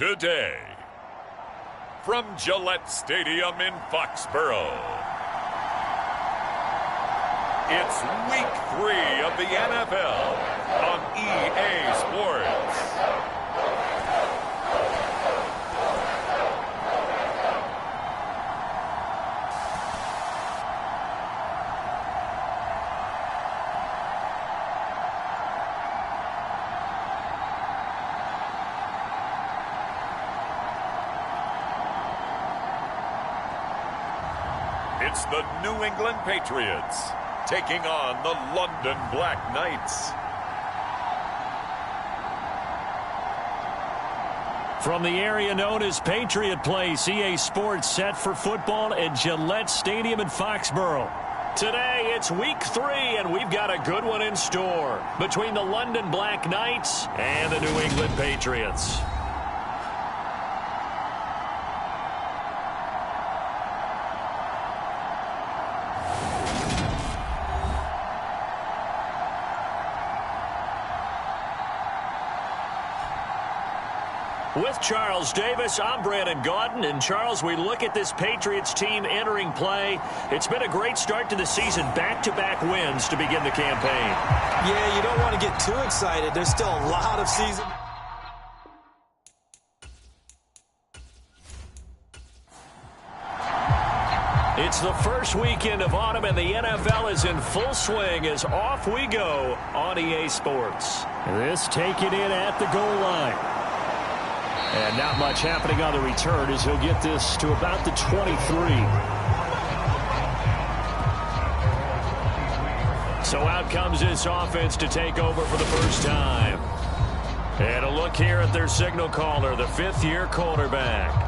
today. From Gillette Stadium in Foxborough, it's Week 3 of the NFL on EA Sports. It's the New England Patriots taking on the London Black Knights. From the area known as Patriot Place, EA Sports set for football at Gillette Stadium in Foxborough. Today, it's Week 3, and we've got a good one in store between the London Black Knights and the New England Patriots. With Charles Davis, I'm Brandon Gaudin. And Charles, we look at this Patriots team entering play. It's been a great start to the season. Back-to-back wins to begin the campaign. Yeah, you don't want to get too excited. There's still a lot of season. It's the first weekend of autumn, and the NFL is in full swing as off we go on EA Sports. This taken in at the goal line. And not much happening on the return as he'll get this to about the 23. So out comes this offense to take over for the first time. And a look here at their signal caller, the fifth-year quarterback.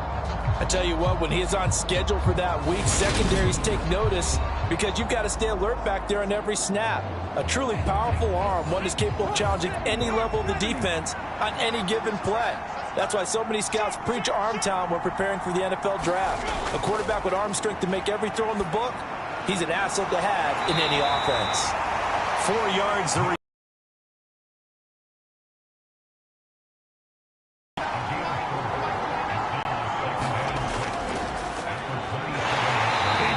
I tell you what, when he's on schedule for that week, secondaries take notice because you've got to stay alert back there on every snap. A truly powerful arm, one is capable of challenging any level of the defense on any given play. That's why so many scouts preach arm talent when preparing for the NFL draft. A quarterback with arm strength to make every throw in the book, he's an asset to have in any offense. 4 yards the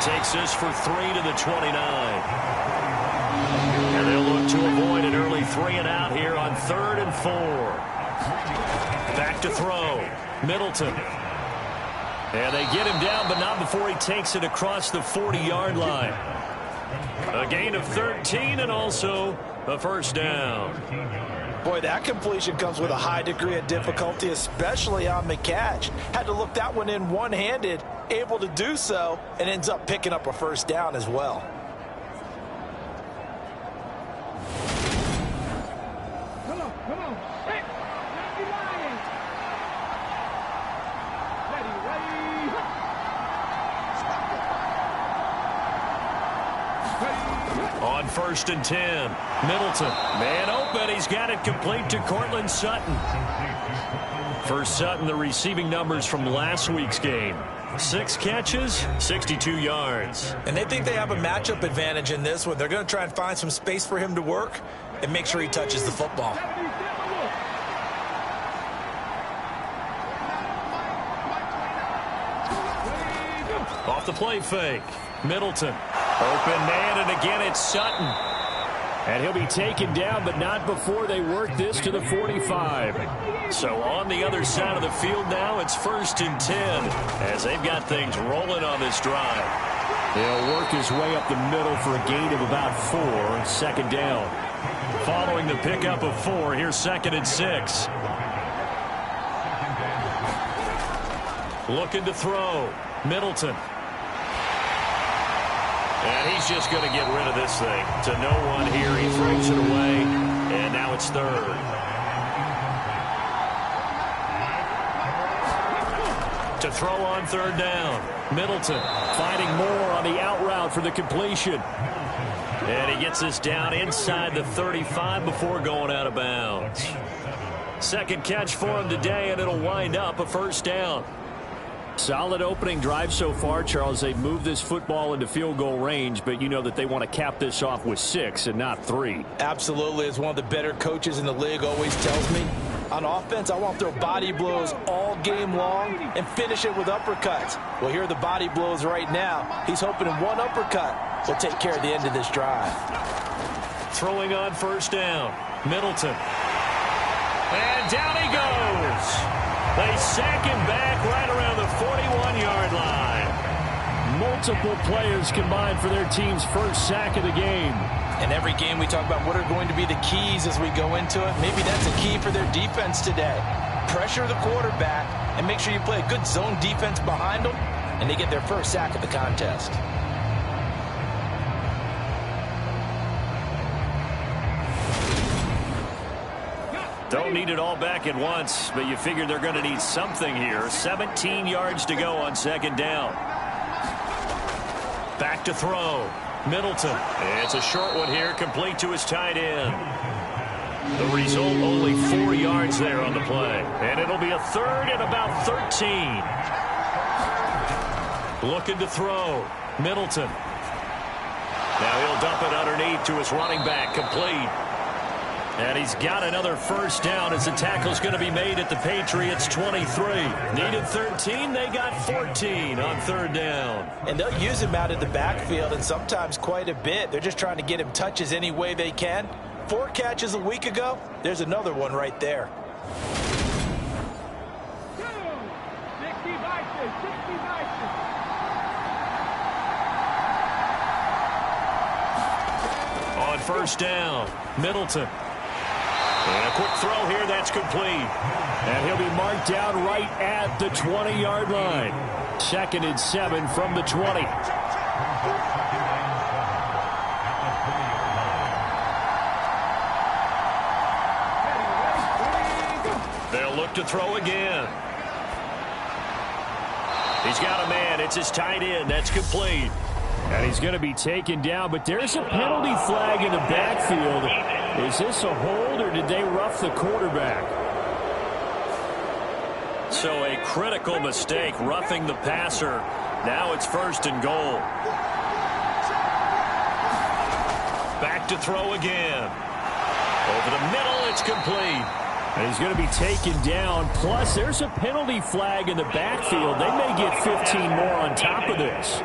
takes this for 3 to the 29. And they'll look to avoid an early 3 and out here on 3rd and 4. Back to throw. Middleton. And they get him down, but not before he takes it across the 40-yard line. A gain of 13 and also a first down. Boy, that completion comes with a high degree of difficulty, especially on the catch. Had to look that one in one-handed, able to do so, and ends up picking up a first down as well. Come on. Hey, Lions. Ready. On 1st and 10, Middleton. Man open, he's got it complete to Cortland Sutton. For Sutton, the receiving numbers from last week's game. 6 catches, 62 yards. And they think they have a matchup advantage in this one. They're going to try and find some space for him to work and make sure he touches the football. Off the play fake. Middleton. Open man, and again it's Sutton. And he'll be taken down, but not before they work this to the 45. So on the other side of the field now, it's 1st and 10 as they've got things rolling on this drive. He'll work his way up the middle for a gain of about 4, 2nd down. Following the pickup of 4, here's 2nd and 6. Looking to throw. Middleton. And he's just going to get rid of this thing. To no one here. He throws it away. And now it's 3rd. To throw on 3rd down. Middleton finding more on the out route for the completion. And he gets this down inside the 35 before going out of bounds. 2nd catch for him today, and it'll wind up a first down. Solid opening drive so far, Charles. They've moved this football into field goal range, but you know that they want to cap this off with 6 and not 3. Absolutely. As one of the better coaches in the league always tells me, on offense, I want to throw body blows all game long and finish it with uppercuts. Well, here are the body blows right now. He's hoping in one uppercut will take care of the end of this drive. Throwing on first down. Middleton. And down he goes. They sack him back right around the 41-yard line. Multiple players combined for their team's first sack of the game. In every game we talk about what are going to be the keys as we go into it. Maybe that's a key for their defense today. Pressure the quarterback and make sure you play a good zone defense behind them, and they get their first sack of the contest. Don't need it all back at once, but you figure they're going to need something here. 17 yards to go on second down. Back to throw. Middleton. It's a short one here, complete to his tight end. The result, only 4 yards there on the play. And it'll be a third and about 13. Looking to throw. Middleton. Now he'll dump it underneath to his running back, complete. And he's got another first down as the tackle's going to be made at the Patriots' 23. Needed 13, they got 14 on third down. And they'll use him out of the backfield, and sometimes quite a bit. They're just trying to get him touches any way they can. 4 catches a week ago, there's another one right there. 60 vices, 60 vices. On first down, Middleton. And a quick throw here, that's complete. And he'll be marked down right at the 20-yard line. 2nd and 7 from the 20. They'll look to throw again. He's got a man. It's his tight end. That's complete. And he's going to be taken down, but there's a penalty flag in the backfield. Is this a hold, or did they rough the quarterback? So a critical mistake, roughing the passer. Now it's 1st and goal. Back to throw again. Over the middle, it's complete. And he's going to be taken down. Plus, there's a penalty flag in the backfield. They may get 15 more on top of this.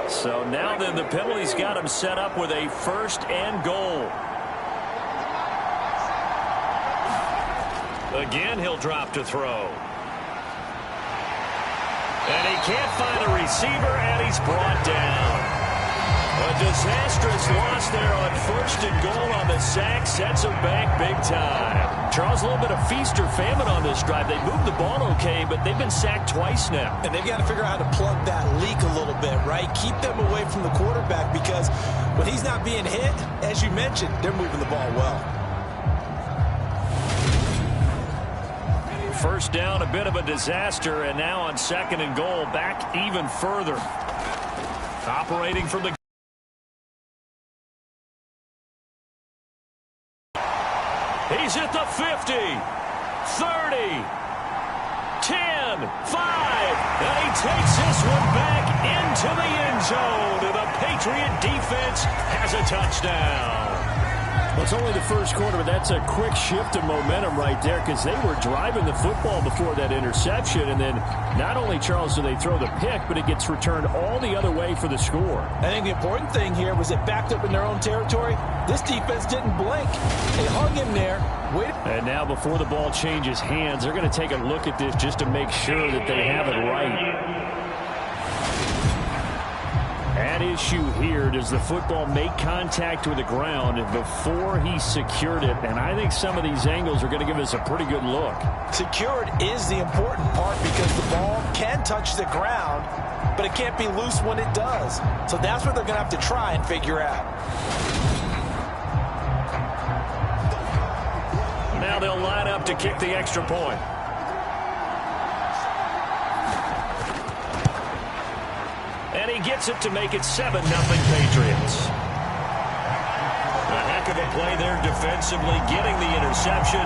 So now then the penalty's got him set up with a 1st and goal. Again, he'll drop to throw. And he can't find a receiver, and he's brought down. A disastrous loss there on 1st and goal on the sack. Sets him back big time. Charles, a little bit of feast or famine on this drive. They moved the ball okay, but they've been sacked twice now. And they've got to figure out how to plug that leak a little bit, right? Keep them away from the quarterback, because when he's not being hit, as you mentioned, they're moving the ball well. First down, a bit of a disaster, and now on 2nd and goal, back even further. Operating from the... He's at the 50, 30, 10, 5, and he takes this one back into the end zone, and the Patriot defense has a touchdown. Well, it's only the first quarter, but that's a quick shift of momentum right there, because they were driving the football before that interception, and then not only, Charles, do they throw the pick, but it gets returned all the other way for the score. I think the important thing here was it backed up in their own territory. This defense didn't blink. They hung in there. And now before the ball changes hands, they're going to take a look at this just to make sure that they have it right. At issue here, does the football make contact with the ground before he secured it? And I think some of these angles are going to give us a pretty good look. Secured is the important part, because the ball can touch the ground, but it can't be loose when it does. So that's what they're going to have to try and figure out. Now they'll line up to kick the extra point. And he gets it to make it 7-0 Patriots. A heck of a play there defensively, getting the interception.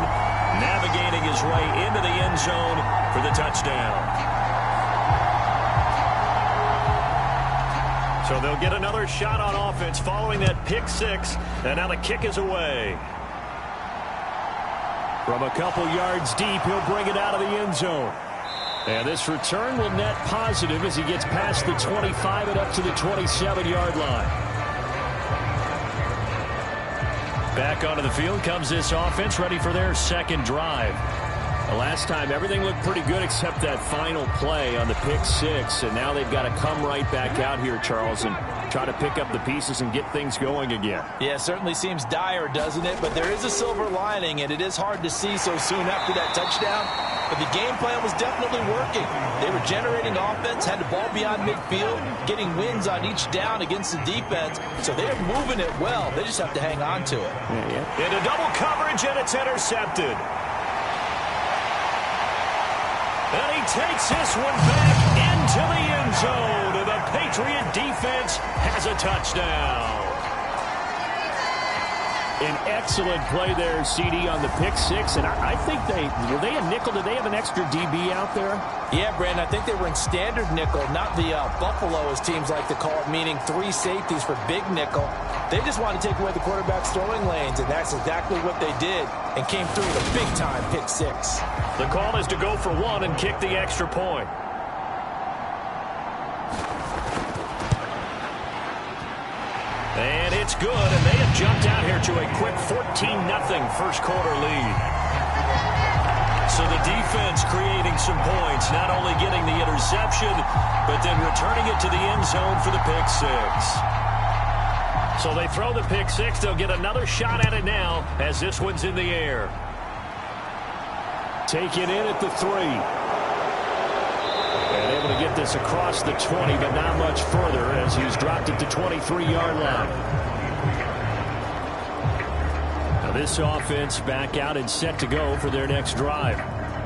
navigating his way into the end zone for the touchdown. So they'll get another shot on offense following that pick six, and now the kick is away. From a couple yards deep, he'll bring it out of the end zone. And this return will net positive as he gets past the 25 and up to the 27-yard line. Back onto the field comes this offense, ready for their second drive. The last time, everything looked pretty good except that final play on the pick six. And now they've got to come right back out here, Charles, and try to pick up the pieces and get things going again. Yeah, it certainly seems dire, doesn't it? But there is a silver lining, and it is hard to see so soon after that touchdown. But the game plan was definitely working. They were generating offense, had the ball beyond midfield, getting wins on each down against the defense. So they're moving it well. They just have to hang on to it. Into double coverage, and it's intercepted. And he takes this one back into the end zone. And the Patriot defense has a touchdown. An excellent play there, CD, on the pick six. And I think were they a nickel? Did they have an extra DB out there? Yeah, Brandon, I think they were in standard nickel, not the Buffalo, as teams like to call it, meaning 3 safeties for big nickel. They just wanted to take away the quarterback's throwing lanes, and that's exactly what they did, and came through with a big-time pick six. The call is to go for one and kick the extra point. And it's good, and they have jumped out here to a quick 14-0 first quarter lead. So the defense creating some points, not only getting the interception, but then returning it to the end zone for the pick six. So they throw the pick six. They'll get another shot at it now as this one's in the air. Take it in at the 3. And able to get this across the 20, but not much further as he's dropped it to 23-yard line. Now this offense back out and set to go for their next drive.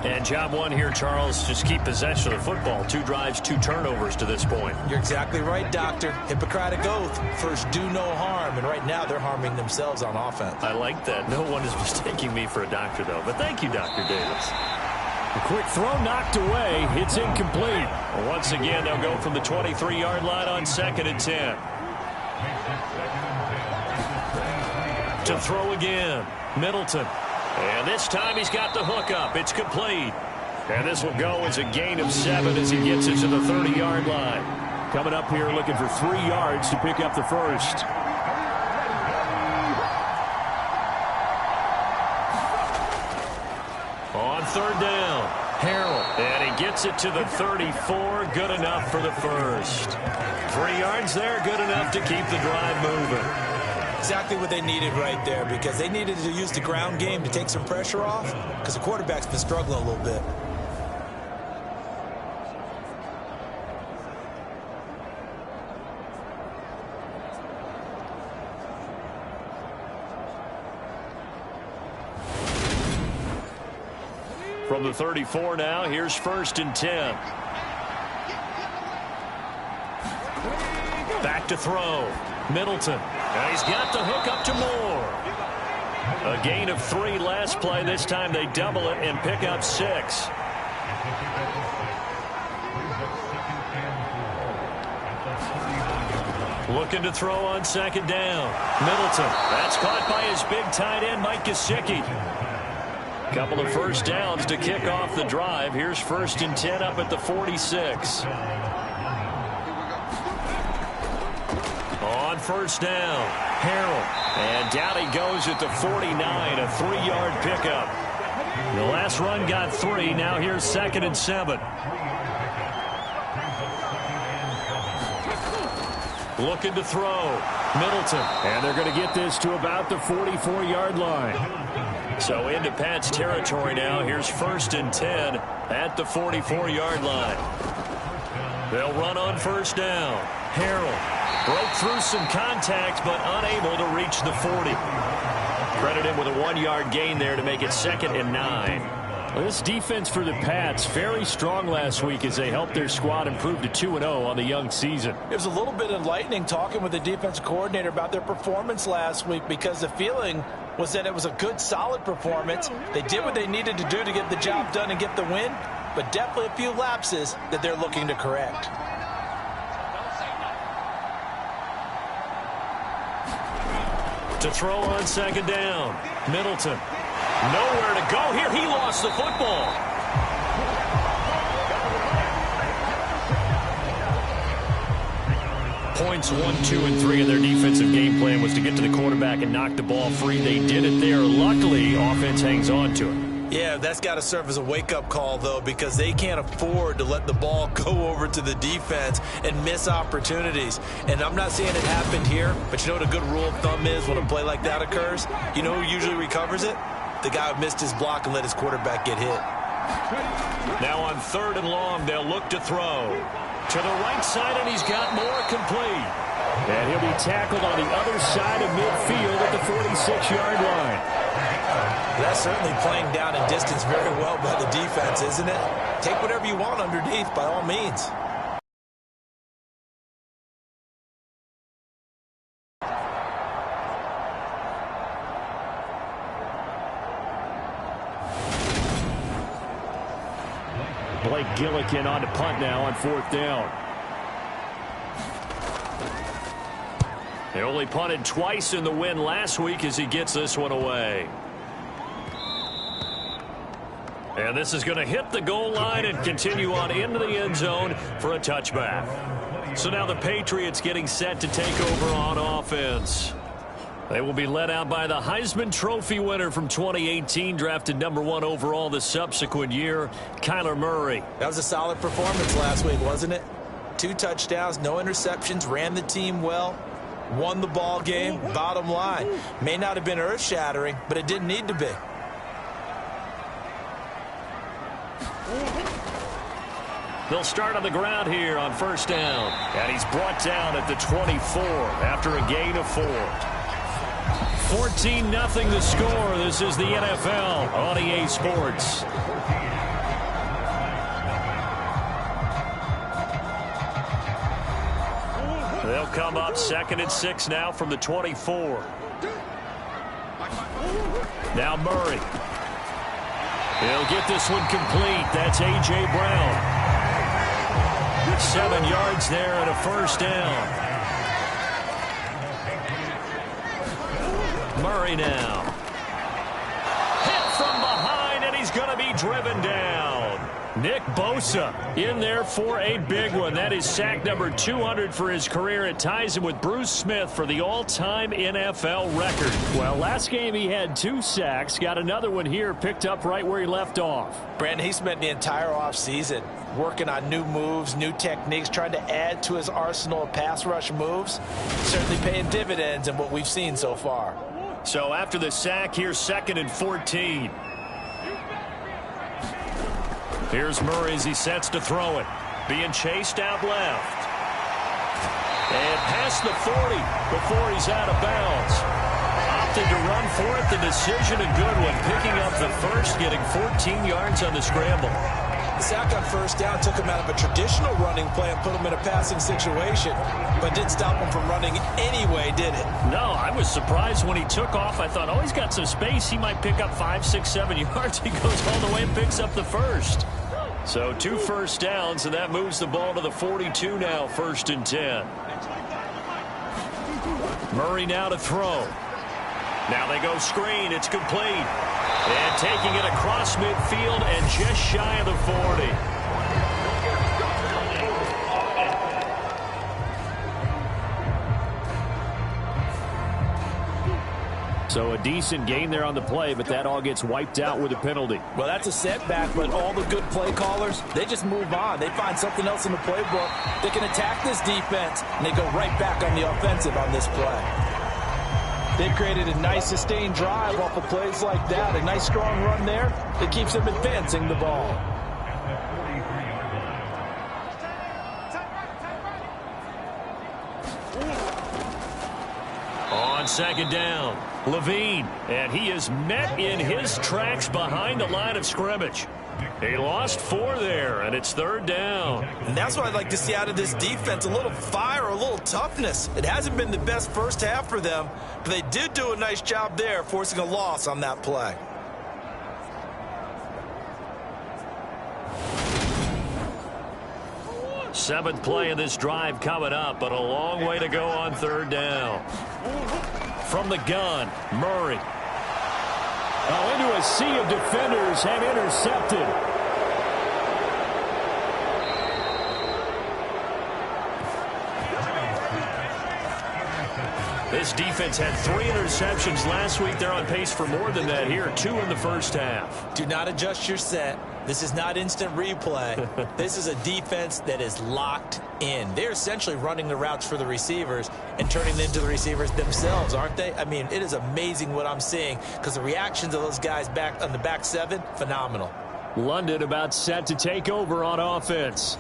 And job one here, Charles, just keep possession of the football. 2 drives, 2 turnovers to this point. You're exactly right, Doctor. Hippocratic oath. First, do no harm. And right now, they're harming themselves on offense. I like that. No one is mistaking me for a doctor, though. But thank you, Dr. Davis. A quick throw knocked away. It's incomplete. Once again, they'll go from the 23-yard line on 2nd and 10. To throw again, Middleton. And this time he's got the hook up. It's complete. And this will go as a gain of 7 as he gets it to the 30-yard line. Coming up here looking for 3 yards to pick up the first. On 3rd down, Harrell. And he gets it to the 34. Good enough for the first. 3 yards there, good enough to keep the drive moving. Exactly what they needed right there, because they needed to use the ground game to take some pressure off, because the quarterback's been struggling a little bit. From the 34 now, here's 1st and 10. Back to throw. Middleton. And he's got the hook up to Moore. A gain of 3 last play. This time they double it and pick up 6. Looking to throw on 2nd down. Middleton. That's caught by his big tight end, Mike Gesicki. Couple of first downs to kick off the drive. Here's 1st and 10 up at the 46. On 1st down, Harrell. And down he goes at the 49, a 3-yard pickup. The last run got 3. Now here's 2nd and 7. Looking to throw. Middleton. And they're going to get this to about the 44-yard line. So into Pat's territory now. Here's 1st and 10 at the 44-yard line. They'll run on 1st down. Harrell broke through some contact, but unable to reach the 40. Credit him with a 1-yard gain there to make it 2nd and 9. Well, this defense for the Pats, very strong last week as they helped their squad improve to 2-0 on the young season. It was a little bit enlightening talking with the defensive coordinator about their performance last week, because the feeling was that it was a good, solid performance. They did what they needed to do to get the job done and get the win, but definitely a few lapses that they're looking to correct. To throw on second down, Middleton. Nowhere to go here. He lost the football. Points 1, 2, and 3 in their defensive game plan was to get to the quarterback and knock the ball free. They did it there. Luckily, offense hangs on to it. Yeah, that's got to serve as a wake-up call, though, because they can't afford to let the ball go over to the defense and miss opportunities. And I'm not saying it happened here, but you know what a good rule of thumb is when a play like that occurs? You know who usually recovers it? The guy who missed his block and let his quarterback get hit. Now on 3rd and long, they'll look to throw. To the right side, and he's got more complete. And he'll be tackled on the other side of midfield at the 46-yard line. That's certainly playing down in distance very well by the defense, isn't it? Take whatever you want underneath, by all means. Blake Gillikin on to punt now on 4th down. They only punted twice in the win last week as he gets this one away. And this is going to hit the goal line and continue on into the end zone for a touchback. So now the Patriots getting set to take over on offense. They will be led out by the Heisman Trophy winner from 2018, drafted #1 overall the subsequent year, Kyler Murray. That was a solid performance last week, wasn't it? 2 touchdowns, no interceptions, ran the team well, won the ball game. Bottom line, may not have been earth-shattering, but it didn't need to be. They'll start on the ground here on 1st down. And he's brought down at the 24 after a gain of 4. 14-0 the score. This is the NFL on EA Sports. They'll come up 2nd and 6 now from the 24. Now Murray. He'll get this one complete. That's A.J. Brown. 7 yards there and a 1st down. Murray now. Hit from behind, and he's going to be driven down. Nick Bosa in there for a big one. That is sack number 200 for his career. It ties him with Bruce Smith for the all-time NFL record. Well, last game he had 2 sacks. Got another one here, picked up right where he left off. Brandon, he spent the entire offseason working on new moves, new techniques, trying to add to his arsenal of pass rush moves. Certainly paying dividends in what we've seen so far. So after the sack, here's 2nd and 14. Here's Murray as he sets to throw it. Being chased out left. And past the 40 before he's out of bounds. Opted to run for it. The decision, a good one. Picking up the first, getting 14 yards on the scramble. The sack on 1st down took him out of a traditional running play and put him in a passing situation, but didn't stop him from running anyway, did it? No, I was surprised when he took off. I thought, oh, he's got some space. He might pick up 5, 6, 7 yards. He goes all the way and picks up the first. So 2 1st downs, and that moves the ball to the 42 now, 1st and 10. Murray now to throw. Now they go screen. It's complete. And taking it across midfield and just shy of the 40. So a decent gain there on the play, but that all gets wiped out with a penalty. Well, that's a setback, but all the good play callers, they just move on. They find something else in the playbook. They can attack this defense, and they go right back on the offensive on this play. They've created a nice sustained drive off of plays like that. A nice strong run there that keeps them advancing the ball. On On second down, Levine, and he is met in his tracks behind the line of scrimmage. He lost 4 there, and it's third down. And that's what I'd like to see out of this defense, a little fire, a little toughness. It hasn't been the best first half for them, but they did do a nice job there, forcing a loss on that play. Seventh play of this drive coming up, but a long way to go on third down. From the gun, Murray. Into a sea of defenders and intercepted. This defense had 3 interceptions last week. They're on pace for more than that here. 2 in the first half. Do not adjust your set. This is not instant replay. This is a defense that is locked in. They're essentially running the routes for the receivers and turning them into the receivers themselves, aren't they? I mean, it is amazing what I'm seeing because the reactions of those guys back on the back 7, phenomenal. London about set to take over on offense.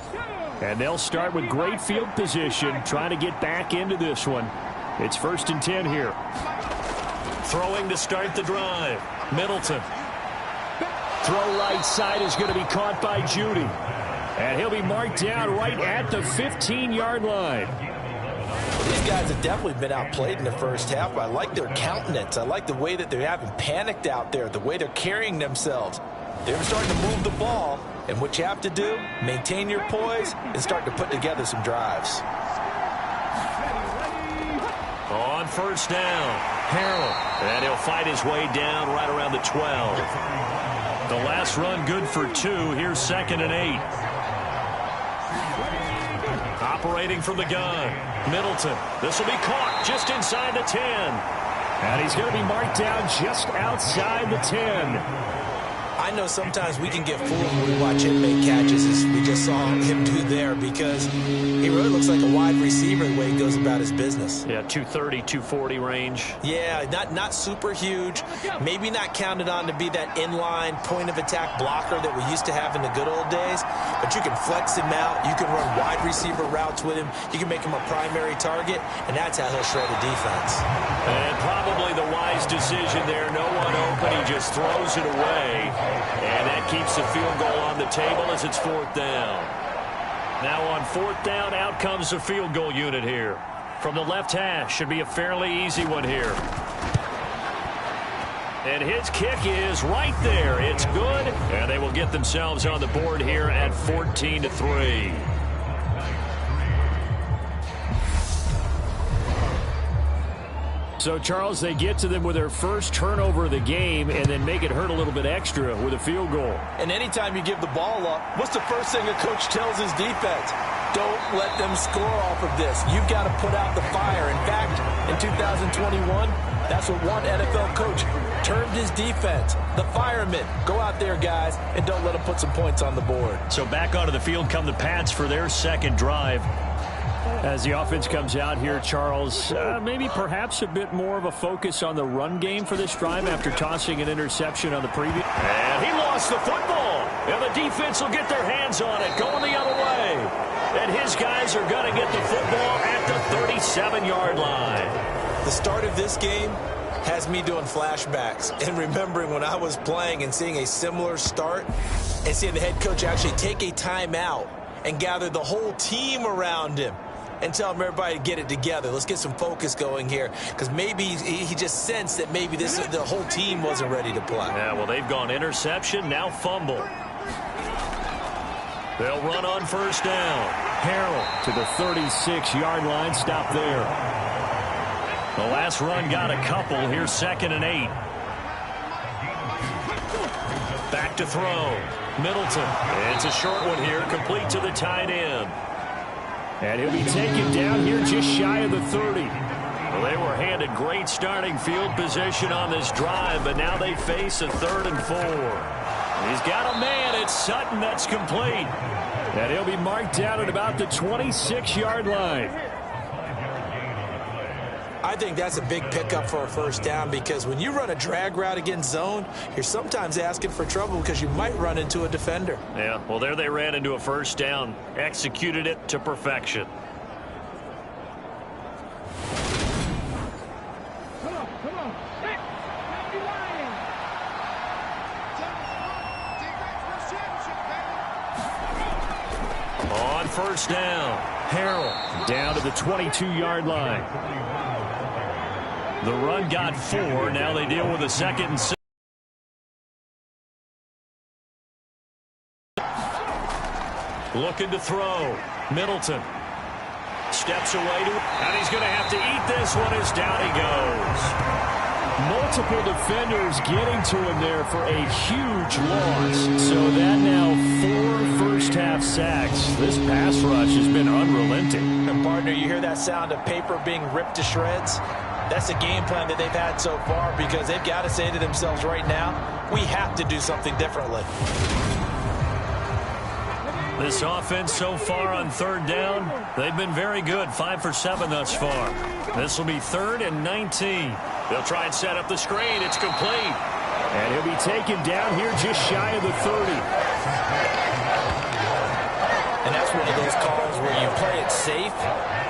And they'll start with great field position, trying to get back into this one. It's 1st and 10 here. Throwing to start the drive, Middleton. Throw right side is going to be caught by Judy. And he'll be marked down right at the 15-yard line. These guys have definitely been outplayed in the first half. I like their countenance. I like the way that they haven't panicked out there, the way they're carrying themselves. They're starting to move the ball, and what you have to do, maintain your poise and start to put together some drives. On first down, Harrell. And he'll fight his way down right around the 12. The last run good for 2. Here's 2nd and 8. Operating from the gun, Middleton. This will be caught just inside the 10. And he's going to be marked down just outside the 10. I know sometimes we can get fooled when we watch him make catches, as we just saw him do there, because he really looks like a wide receiver the way he goes about his business. Yeah, 230, 240 range. Yeah, not super huge. Maybe not counted on to be that inline point-of-attack blocker that we used to have in the good old days, but you can flex him out. You can run wide receiver routes with him. You can make him a primary target, and that's how he'll shred a defense. And probably the wise decision there. No one open. He just throws it away. And that keeps the field goal on the table as it's 4th down. Now on 4th down, out comes the field goal unit here. From the left hash, should be a fairly easy one here. And his kick is right there. It's good. And they will get themselves on the board here at 14-3. So, Charles, they get to them with their first turnover of the game and then make it hurt a little bit extra with a field goal. And anytime you give the ball up, what's the first thing a coach tells his defense? Don't let them score off of this. You've got to put out the fire. In fact, in 2021, that's what one NFL coach termed his defense. The firemen. Go out there, guys, and don't let them put some points on the board. So back onto the field come the Pats for their second drive. As the offense comes out here, Charles, maybe perhaps a bit more of a focus on the run game for this drive after tossing an interception on the previous. And he lost the football. And the defense will get their hands on it, going the other way. And his guys are going to get the football at the 37-yard line. The start of this game has me doing flashbacks and remembering when I was playing and seeing a similar start and seeing the head coach actually take a timeout and gather the whole team around him and tell him everybody to get it together. Let's get some focus going here, because maybe he just sensed that maybe the whole team wasn't ready to play. Yeah, well, they've gone interception, now fumble. They'll run on first down. Harrell to the 36-yard line. Stop there. The last run got a couple. Here's 2nd and 8. Back to throw. Middleton. It's a short one here, complete to the tight end. And he'll be taken down here just shy of the 30. Well, they were handed great starting field position on this drive, but now they face a 3rd and 4. He's got a man. It's Sutton. That's complete. And he'll be marked down at about the 26-yard line. I think that's a big pickup for a first down, because when you run a drag route against zone, you're sometimes asking for trouble because you might run into a defender. Yeah, well, there they ran into a first down, executed it to perfection. Come on. Six. Happy Lions. On first down, Harrell down to the 22-yard line. The run got 4. Now they deal with a 2nd and 6. Looking to throw. Middleton steps away and he's going to have to eat this one as down he goes. Multiple defenders getting to him there for a huge loss. So that now 4 first-half sacks. This pass rush has been unrelenting. And partner, you hear that sound of paper being ripped to shreds? That's the game plan that they've had so far, because they've got to say to themselves right now, we have to do something differently. This offense so far on 3rd down, they've been very good. 5 for 7 thus far. This will be 3rd and 19. They'll try and set up the screen. It's complete. And he'll be taken down here just shy of the 30. And that's one of those calls where you play it safe,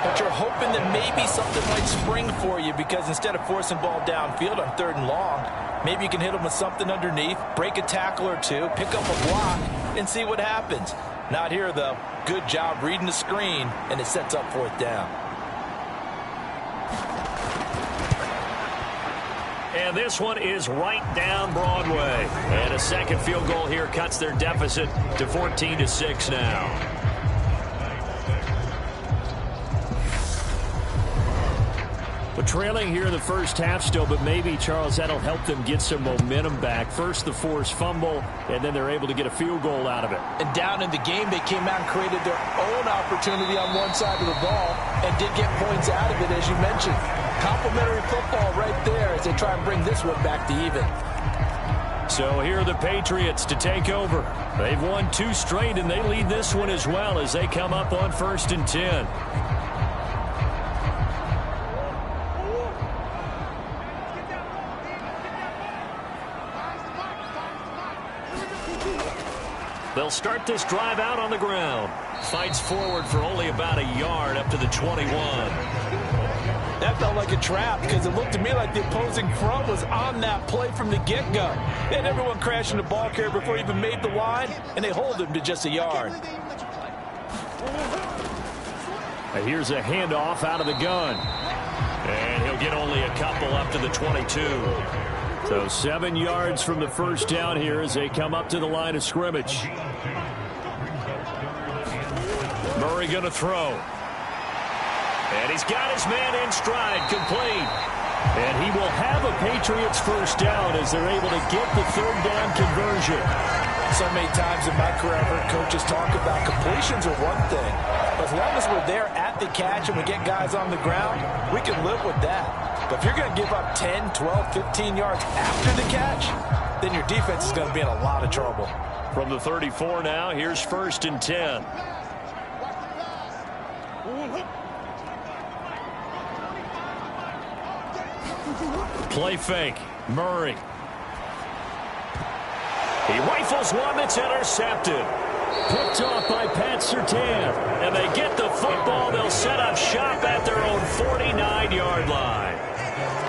but you're hoping that maybe something might spring for you, because instead of forcing ball downfield on 3rd and long, maybe you can hit them with something underneath, break a tackle or two, pick up a block, and see what happens. Not here, though. Good job reading the screen, and it sets up 4th down. And this one is right down Broadway. And a 2nd field goal here cuts their deficit to 14-6 now. But trailing here in the first half still, but maybe, Charles, that'll help them get some momentum back. First the forced fumble, and then they're able to get a field goal out of it. And down in the game, they came out and created their own opportunity on one side of the ball and did get points out of it, as you mentioned. Complimentary football right there as they try and bring this one back to even. So here are the Patriots to take over. They've won 2 straight, and they lead this one as well as they come up on 1st and 10. They'll start this drive out on the ground. Fights forward for only about a yard up to the 21. That felt like a trap, because it looked to me like the opposing front was on that play from the get-go. They had everyone crashing the ball carrier before he even made the line, and they hold him to just a yard. And here's a handoff out of the gun. And he'll get only a couple up to the 22. So 7 yards from the first down here as they come up to the line of scrimmage. Murray going to throw. And he's got his man in stride, complete. And he will have a Patriots first down as they're able to get the 3rd down conversion. So many times in my career, I've heard coaches talk about completions are one thing. But as long as we're there at the catch and we get guys on the ground, we can live with that. But if you're going to give up 10, 12, 15 yards after the catch, then your defense is going to be in a lot of trouble. From the 34 now, here's 1st and 10. Play fake. Murray. He rifles one that's intercepted. Picked off by Pat Surtain. And they get the football. They'll set up shop at their own 49-yard line.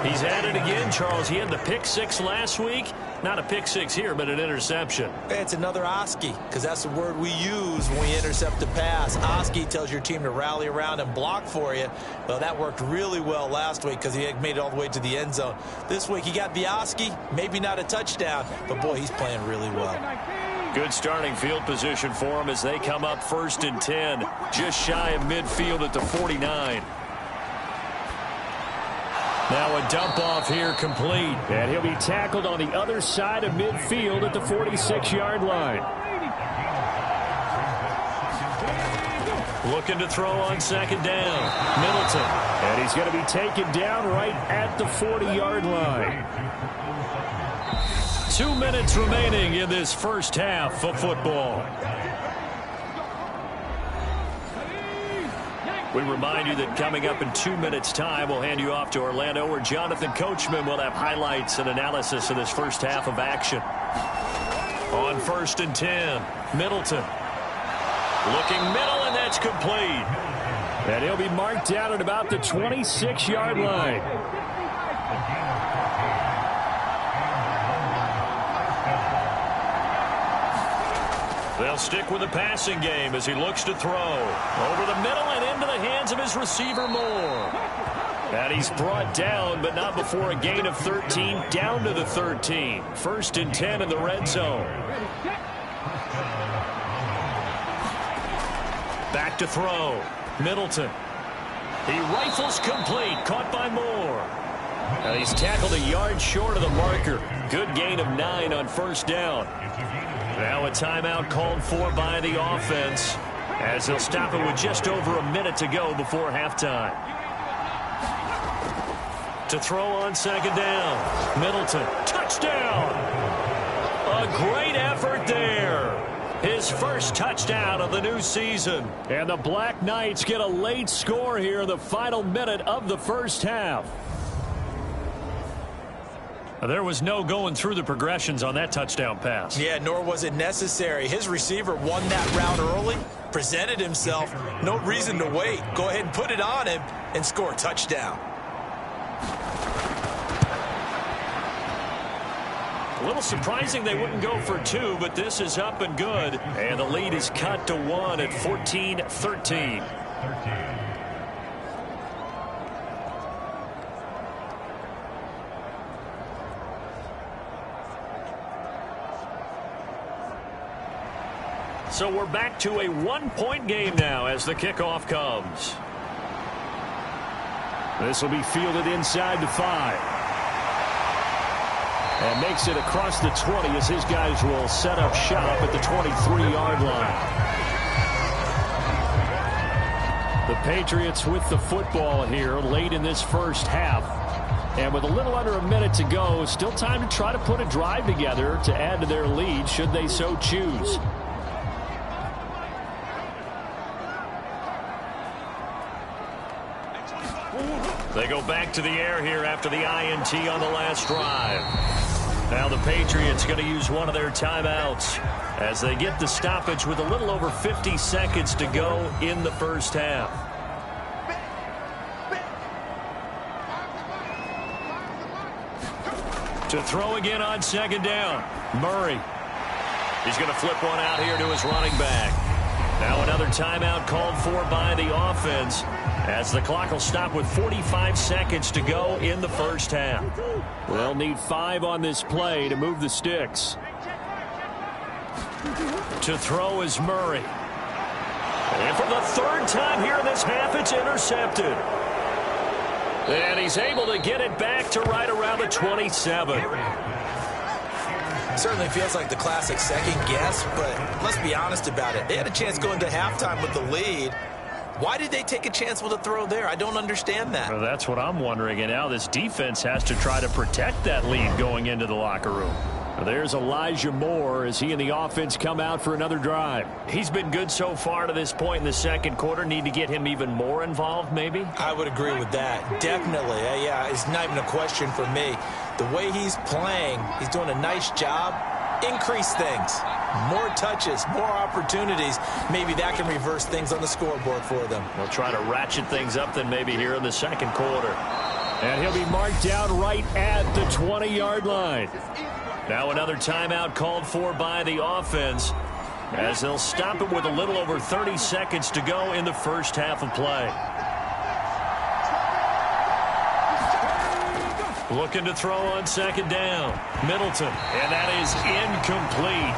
He's at it again, Charles. He had the pick 6 last week. Not a pick 6 here, but an interception. It's another Oski, because that's the word we use when we intercept a pass. Oski tells your team to rally around and block for you. Well, that worked really well last week because he had made it all the way to the end zone. This week he got the Oski, maybe not a touchdown, but boy, he's playing really well. Good starting field position for him as they come up 1st and 10, just shy of midfield at the 49. Now a dump off here complete. And he'll be tackled on the other side of midfield at the 46-yard line. Looking to throw on 2nd down. Middleton. And he's going to be taken down right at the 40-yard line. 2 minutes remaining in this first half of football. We remind you that coming up in 2 minutes' time, we'll hand you off to Orlando, where Jonathan Coachman will have highlights and analysis of this first half of action. On 1st and 10, Middleton. Looking middle, and that's complete. And he'll be marked down at about the 26-yard line. They'll stick with the passing game as he looks to throw. Over the middle and into the hands of his receiver Moore. And he's brought down, but not before a gain of 13, down to the 13. 1st and 10 in the red zone. Back to throw. Middleton. He rifles complete, caught by Moore. And he's tackled a yard short of the marker. Good gain of 9 on 1st down. Now a timeout called for by the offense as he'll stop it with just over a minute to go before halftime. To throw on 2nd down. Middleton, touchdown! A great effort there. His first touchdown of the new season. And the Black Knights get a late score here in the final minute of the 1st half. There was no going through the progressions on that touchdown pass. Yeah, nor was it necessary. His receiver won that route early, presented himself. No reason to wait. Go ahead and put it on him and score a touchdown. A little surprising they wouldn't go for 2, but this is up and good. And the lead is cut to 1 at 14-13. So we're back to a 1-point game now as the kickoff comes. This will be fielded inside the 5. And makes it across the 20 as his guys will set up shop at the 23-yard line. The Patriots with the football here late in this 1st half. And with a little under a minute to go, still time to try to put a drive together to add to their lead should they so choose. They go back to the air here after the INT on the last drive. Now the Patriots going to use one of their timeouts as they get the stoppage with a little over 50 seconds to go in the 1st half. To throw again on 2nd down. Murray. He's going to flip one out here to his running back. Now another timeout called for by the offense as the clock will stop with 45 seconds to go in the 1st half. They'll need 5 on this play to move the sticks. To throw is Murray. And for the 3rd time here in this half, it's intercepted. And he's able to get it back to right around the 27. Certainly feels like the classic second guess, but let's be honest about it. They had a chance going to halftime with the lead. Why did they take a chance with a throw there? I don't understand that. Well, that's what I'm wondering. And now this defense has to try to protect that lead going into the locker room. There's Elijah Moore as he and the offense come out for another drive. He's been good so far to this point in the 2nd quarter. Need to get him even more involved, maybe? I would agree with that. Definitely. Yeah, it's not even a question for me. The way he's playing, he's doing a nice job. Increase things. More touches, more opportunities. Maybe that can reverse things on the scoreboard for them. They'll try to ratchet things up then maybe here in the 2nd quarter. And he'll be marked down right at the 20-yard line. Now another timeout called for by the offense as they'll stop it with a little over 30 seconds to go in the 1st half of play. Looking to throw on 2nd down. Middleton, and that is incomplete.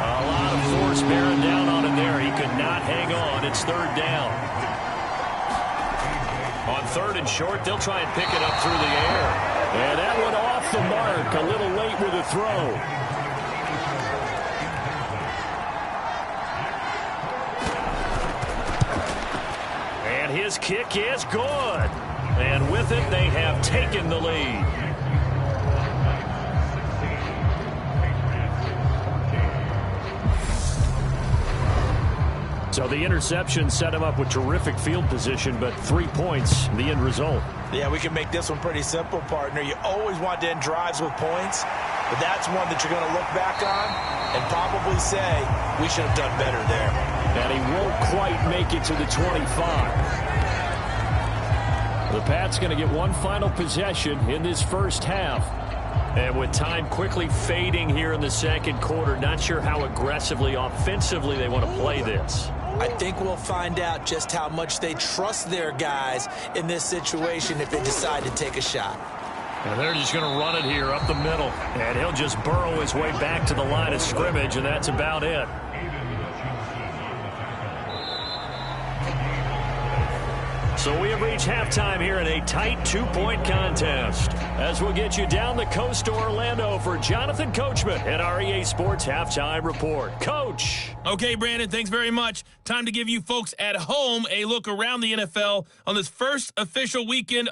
A lot of force bearing down on him there. He could not hang on. It's 3rd down. On 3rd and short, they'll try and pick it up through the air. And that one off the mark. A little late with the throw. And his kick is good. And with it, they have taken the lead. So the interception set him up with terrific field position, but 3 points, the end result. Yeah, we can make this one pretty simple, partner. You always want to end drives with points, but that's one that you're going to look back on and probably say, we should have done better there. And he won't quite make it to the 25. The Pats going to get one final possession in this first half. And with time quickly fading here in the second quarter, not sure how aggressively, offensively they want to play this. I think we'll find out just how much they trust their guys in this situation if they decide to take a shot. And they're just going to run it here up the middle. And he'll just burrow his way back to the line of scrimmage, and that's about it. So we have reached halftime here in a tight 2-point contest. As we'll get you down the coast to Orlando for Jonathan Coachman at our EA Sports Halftime Report. Coach. Okay, Brandon, thanks very much. Time to give you folks at home a look around the NFL on this first official weekend.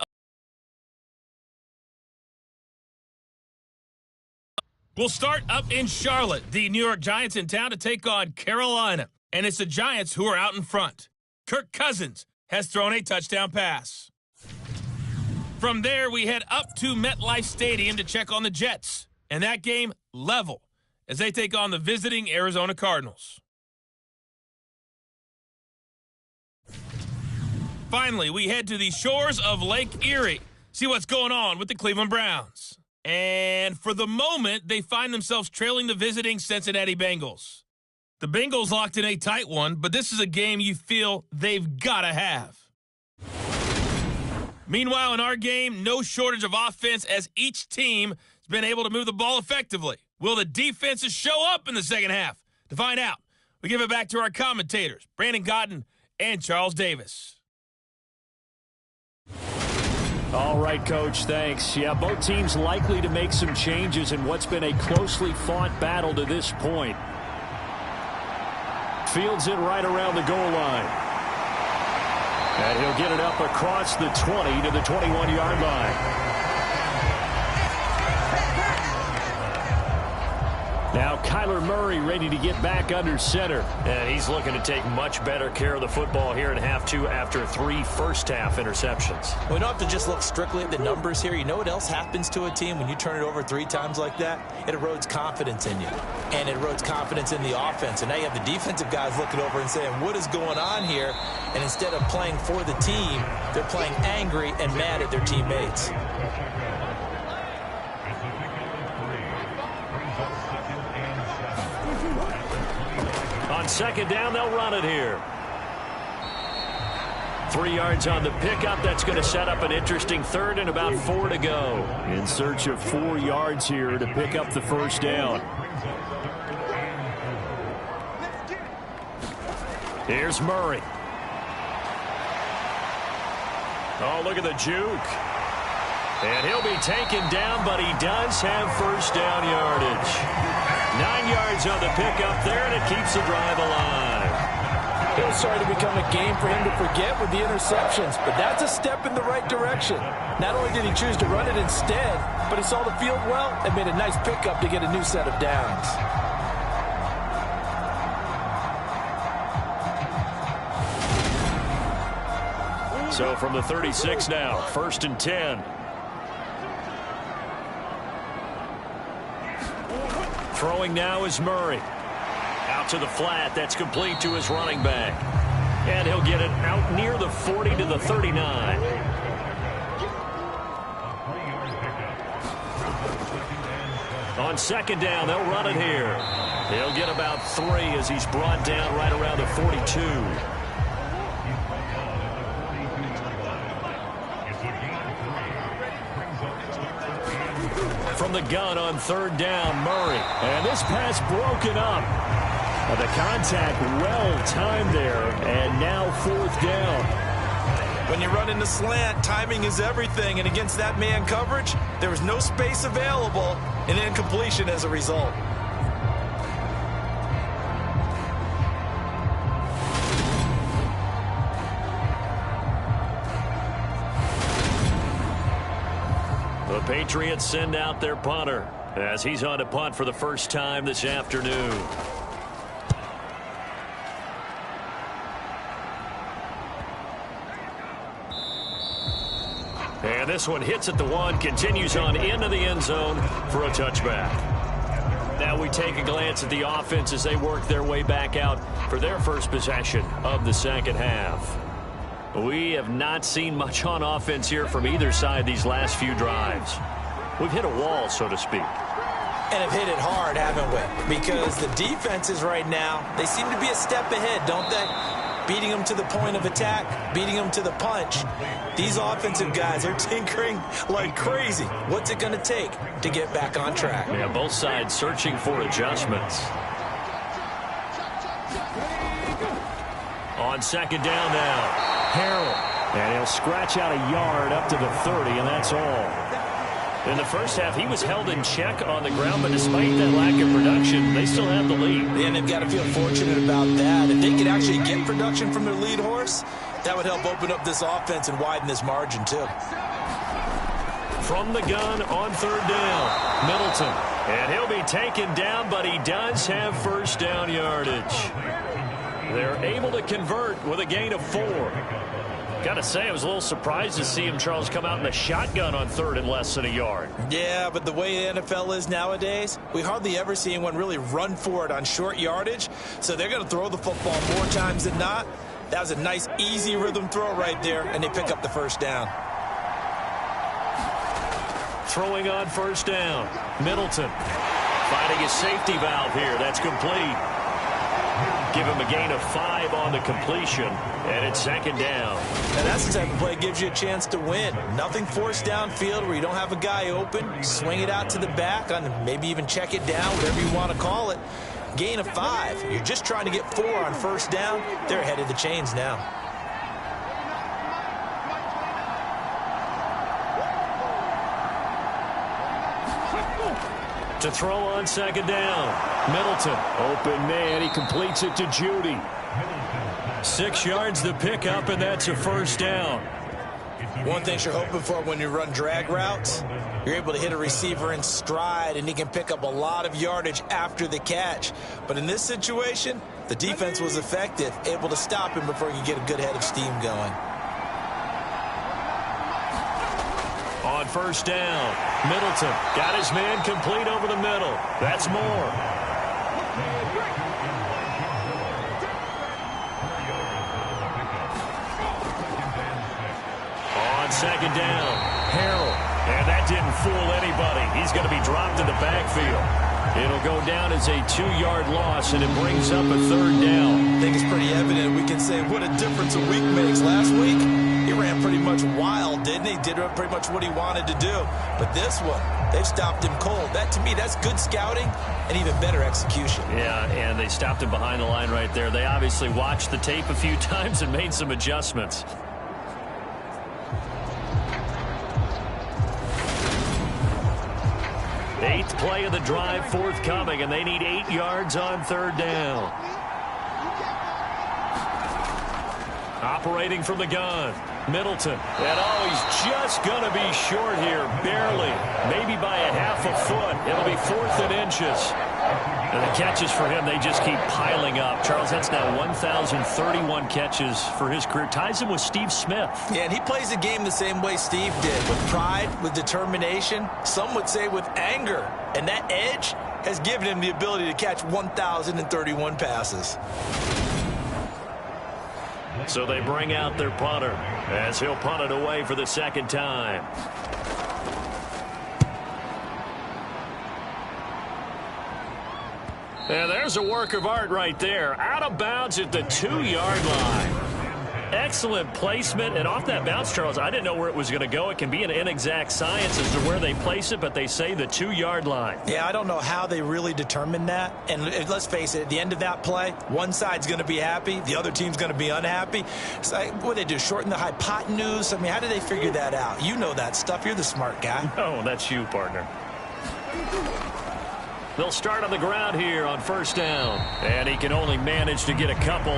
We'll start up in Charlotte. The New York Giants in town to take on Carolina. And it's the Giants who are out in front. Kirk Cousins has thrown a touchdown pass. From there, we head up to MetLife Stadium to check on the Jets. And that game, level, as they take on the visiting Arizona Cardinals. Finally, we head to the shores of Lake Erie, see what's going on with the Cleveland Browns. And for the moment, they find themselves trailing the visiting Cincinnati Bengals. The Bengals locked in a tight one, but this is a game you feel they've got to have. Meanwhile, in our game, no shortage of offense as each team has been able to move the ball effectively. Will the defenses show up in the second half? To find out, we give it back to our commentators, Brandon Godden and Charles Davis. All right, Coach, thanks. Yeah, both teams likely to make some changes in what's been a closely fought battle to this point. Fields it right around the goal line. And he'll get it up across the 20 to the 21-yard line. Now Kyler Murray ready to get back under center. And he's looking to take much better care of the football here in half two after 3 first-half interceptions. We don't have to just look strictly at the numbers here. You know what else happens to a team when you turn it over 3 times like that? It erodes confidence in you. And it erodes confidence in the offense. And now you have the defensive guys looking over and saying, what is going on here? And instead of playing for the team, they're playing angry and mad at their teammates. On second down, they'll run it here. 3 yards on the pickup. That's going to set up an interesting third and about 4 to go. In search of 4 yards here to pick up the first down. Here's Murray. Oh, look at the juke. And he'll be taken down, but he does have first down yardage. 9 yards on the pickup there, and it keeps the drive alive. It was starting to become a game for him to forget with the interceptions, but that's a step in the right direction. Not only did he choose to run it instead, but he saw the field well and made a nice pickup to get a new set of downs. So from the 36 now, 1st and 10. Throwing now is Murray. Out to the flat. That's complete to his running back. And he'll get it out near the 40 to the 39. On second down, they'll run it here. He'll get about 3 as he's brought down right around the 42. From the gun on third down, Murray. And this pass broken up. The contact well timed there, and now 4th down. When you run in the slant, timing is everything, and against that man coverage, there was no space available, and incompletion as a result. The Patriots send out their punter as he's on to punt for the first time this afternoon. And this one hits at the 1, continues on into the end zone for a touchback. Now we take a glance at the offense as they work their way back out for their first possession of the second half. We have not seen much on offense here from either side these last few drives. We've hit a wall, so to speak. And have hit it hard, haven't we? Because the defenses right now, they seem to be a step ahead, don't they? Beating them to the point of attack, beating them to the punch. These offensive guys are tinkering like crazy. What's it going to take to get back on track? Yeah, both sides searching for adjustments. On second down now. Harrell. And he'll scratch out a yard up to the 30, and that's all. In the first half, he was held in check on the ground, but despite that lack of production, they still have the lead. And they've got to feel fortunate about that. If they could actually get production from their lead horse, that would help open up this offense and widen this margin, too. From the gun on third down, Middleton. And he'll be taken down, but he does have first down yardage. They're able to convert with a gain of 4. Got to say, I was a little surprised to see him, Charles, come out in the shotgun on third and less than a yard. Yeah, but the way the NFL is nowadays, we hardly ever see anyone really run for it on short yardage. So they're going to throw the football more times than not. That was a nice, easy rhythm throw right there, and they pick up the first down. Throwing on first down, Middleton. Finding a safety valve here. That's complete. Give him a gain of 5 on the completion, and it's second down. And that's the type of play that gives you a chance to win. Nothing forced downfield where you don't have a guy open. Swing it out to the back, on maybe even check it down, whatever you want to call it. Gain of 5. You're just trying to get 4 on first down. They're ahead of the chains now. To throw on second down, Middleton. Open man, he completes it to Judy. 6 yards the pickup, and that's a first down. One thing you're hoping for when you run drag routes, you're able to hit a receiver in stride, and he can pick up a lot of yardage after the catch. But in this situation, the defense was effective, able to stop him before he could get a good head of steam going. On first down, Middleton got his man complete over the middle. That's more. On second down, Harrell. And that didn't fool anybody. He's going to be dropped in the backfield. It'll go down as a 2-yard loss, and it brings up a third down. I think it's pretty evident. We can say what a difference a week makes. Last week, he ran pretty much wild, didn't he? Did pretty much what he wanted to do. But this one, they've stopped him cold. That, to me, that's good scouting and even better execution. Yeah, and they stopped him behind the line right there. They obviously watched the tape a few times and made some adjustments. Eighth play of the drive forthcoming, and they need 8 yards on third down. Operating from the gun, Middleton. And oh, he's just going to be short here, barely. Maybe by a half a foot. It'll be 4th and inches. And the catches for him, they just keep piling up. Charles, that's now 1,031 catches for his career. Ties him with Steve Smith. Yeah, and he plays the game the same way Steve did, with pride, with determination, some would say with anger. And that edge has given him the ability to catch 1,031 passes. So they bring out their punter as he'll punt it away for the second time. And there's a work of art right there. Out of bounds at the 2-yard line. Excellent placement. And off that bounce, Charles, I didn't know where it was going to go. It can be an inexact science as to where they place it, but they say the 2-yard line. Yeah, I don't know how they really determine that. And let's face it, at the end of that play, one side's going to be happy, the other team's going to be unhappy. It's like, what do they do, shorten the hypotenuse? I mean, how do they figure that out? You know that stuff. You're the smart guy. No, that's you, partner. They'll start on the ground here on first down. And he can only manage to get a couple.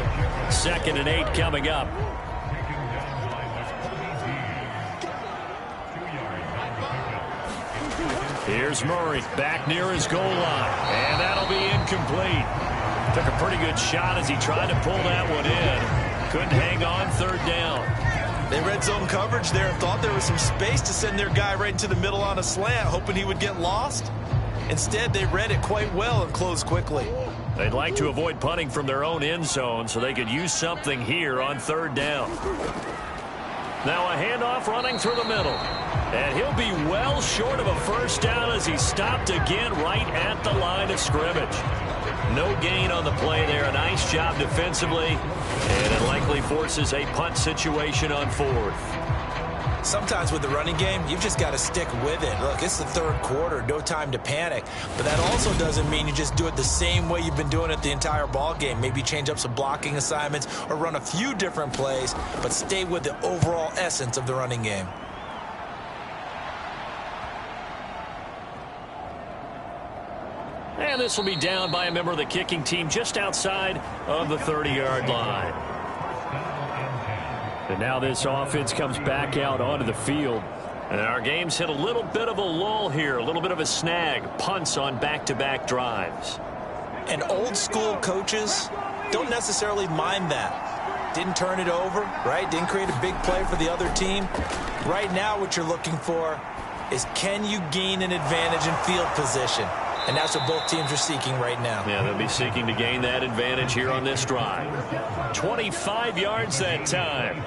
2nd and 8 coming up. Here's Murray back near his goal line. And that'll be incomplete. Took a pretty good shot as he tried to pull that one in. Couldn't hang on third down. They read zone coverage there and thought there was some space to send their guy right into the middle on a slant, hoping he would get lost. Instead, they read it quite well and closed quickly. They'd like to avoid punting from their own end zone so they could use something here on third down. Now a handoff running through the middle. And he'll be well short of a first down as he's stopped again right at the line of scrimmage. No gain on the play there. A nice job defensively. And it likely forces a punt situation on fourth. Sometimes with the running game, you've just got to stick with it. Look, it's the third quarter, no time to panic. But that also doesn't mean you just do it the same way you've been doing it the entire ball game. Maybe change up some blocking assignments or run a few different plays, but stay with the overall essence of the running game. And this will be down by a member of the kicking team just outside of the 30-yard line. And now this offense comes back out onto the field. And our game's hit a little bit of a lull here, a little bit of a snag. Punts on back-to-back drives. And old-school coaches don't necessarily mind that. Didn't turn it over, right? Didn't create a big play for the other team. Right now what you're looking for is, can you gain an advantage in field position? And that's what both teams are seeking right now. Yeah, they'll be seeking to gain that advantage here on this drive. 25 yards that time.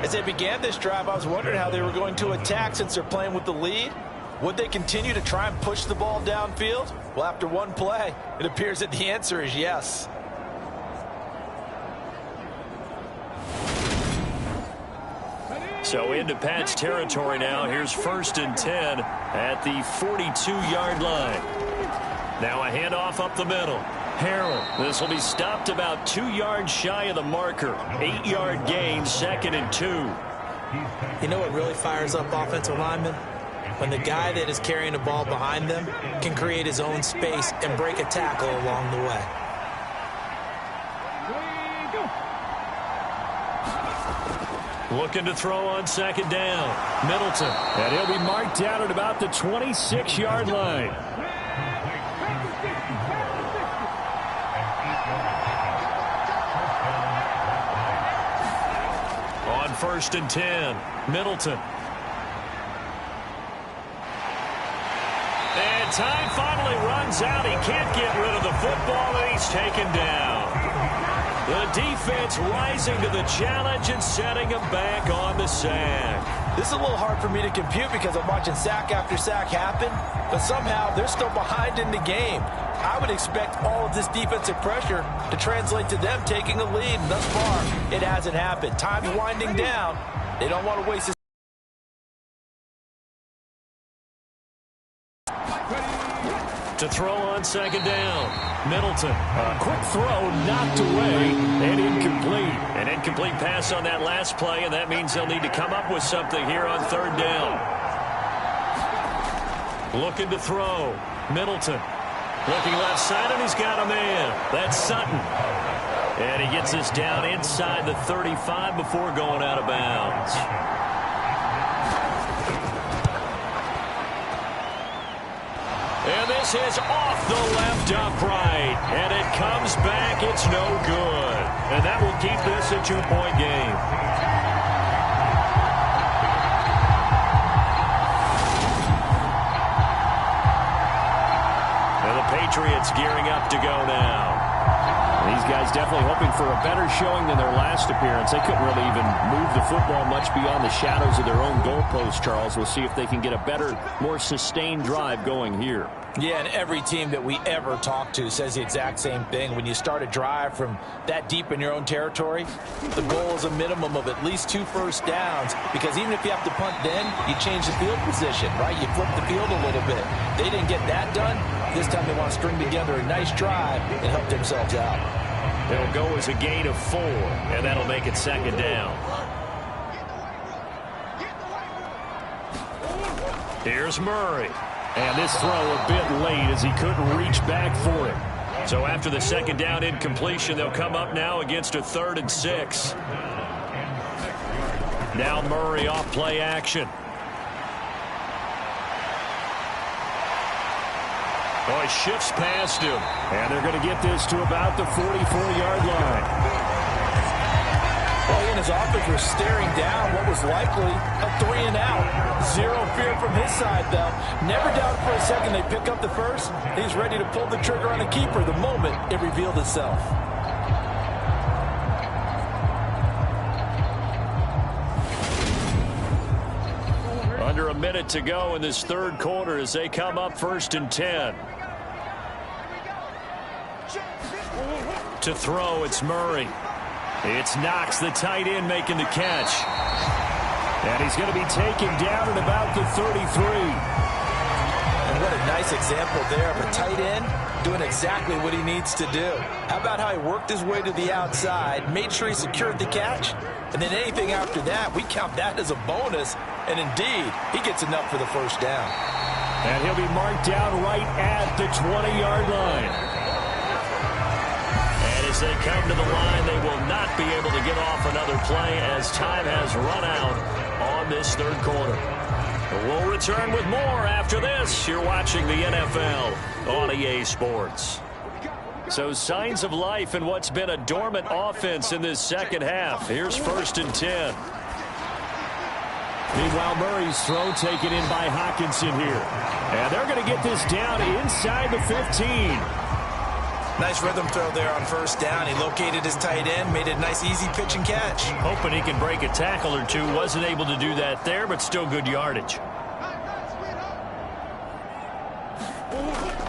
As they began this drive, I was wondering how they were going to attack since they're playing with the lead. Would they continue to try and push the ball downfield? Well, after one play, it appears that the answer is yes. So into Pat's territory now. Here's 1st and 10 at the 42-yard line. Now a handoff up the middle. Harrell. This will be stopped about 2 yards shy of the marker. 8-yard gain, 2nd and 2. You know what really fires up offensive linemen? When the guy that is carrying the ball behind them can create his own space and break a tackle along the way. Looking to throw on 2nd down. Middleton. And he'll be marked down at about the 26-yard line. On 1st and 10, Middleton. And time finally runs out. He can't get rid of the football, and he's taken down. The defense rising to the challenge and setting him back on the sack. This is a little hard for me to compute because I'm watching sack after sack happen, but somehow they're still behind in the game. I would expect all of this defensive pressure to translate to them taking a lead, and thus far, it hasn't happened. Time's winding down. They don't want to waste this. To throw on 2nd down. Middleton. A quick throw knocked away and incomplete. An incomplete pass on that last play, and that means they'll need to come up with something here on 3rd down. Looking to throw. Middleton. Looking left side, and he's got a man. That's Sutton. And he gets this down inside the 35 before going out of bounds. And this is off the left upright. And it comes back. It's no good. And that will keep this a 2-point game. And the Patriots gearing up to go now. These guys definitely hoping for a better showing than their last appearance. They couldn't really even move the football much beyond the shadows of their own goalpost, Charles. We'll see if they can get a better, more sustained drive going here. Yeah, and every team that we ever talk to says the exact same thing. When you start a drive from that deep in your own territory, the goal is a minimum of at least 2 first downs, because even if you have to punt then, you change the field position, right? You flip the field a little bit. They didn't get that done. This time they want to string together a nice drive and help themselves out. It'll go as a gain of 4, and that'll make it 2nd down. Here's Murray. And this throw a bit late as he couldn't reach back for it. So after the 2nd down incompletion, they'll come up now against a 3rd and 6. Now Murray off play action. Oh, he shifts past him. And they're going to get this to about the 44-yard line. Well, he and his offense were staring down what was likely a 3-and-out. Zero fear from his side, though. Never doubted for a second they pick up the first. He's ready to pull the trigger on a keeper the moment it revealed itself. Under a minute to go in this third quarter as they come up 1st and 10. To throw, it's Murray. It's Knox, the tight end, making the catch. And he's going to be taken down at about the 33. And what a nice example there of a tight end doing exactly what he needs to do. How about how he worked his way to the outside, made sure he secured the catch, and then anything after that, we count that as a bonus. And indeed, he gets enough for the first down. And he'll be marked down right at the 20-yard line. And as they come to the line, they will not be able to get off another play as time has run out on this third quarter. We'll return with more after this. You're watching the NFL on EA Sports. So signs of life in what's been a dormant offense in this second half. Here's 1st and 10. Meanwhile, Murray's throw taken in by Hawkinson here. And they're going to get this down inside the 15. Nice rhythm throw there on first down. He located his tight end, made a nice easy pitch and catch. Hoping he can break a tackle or two. Wasn't able to do that there, but still good yardage.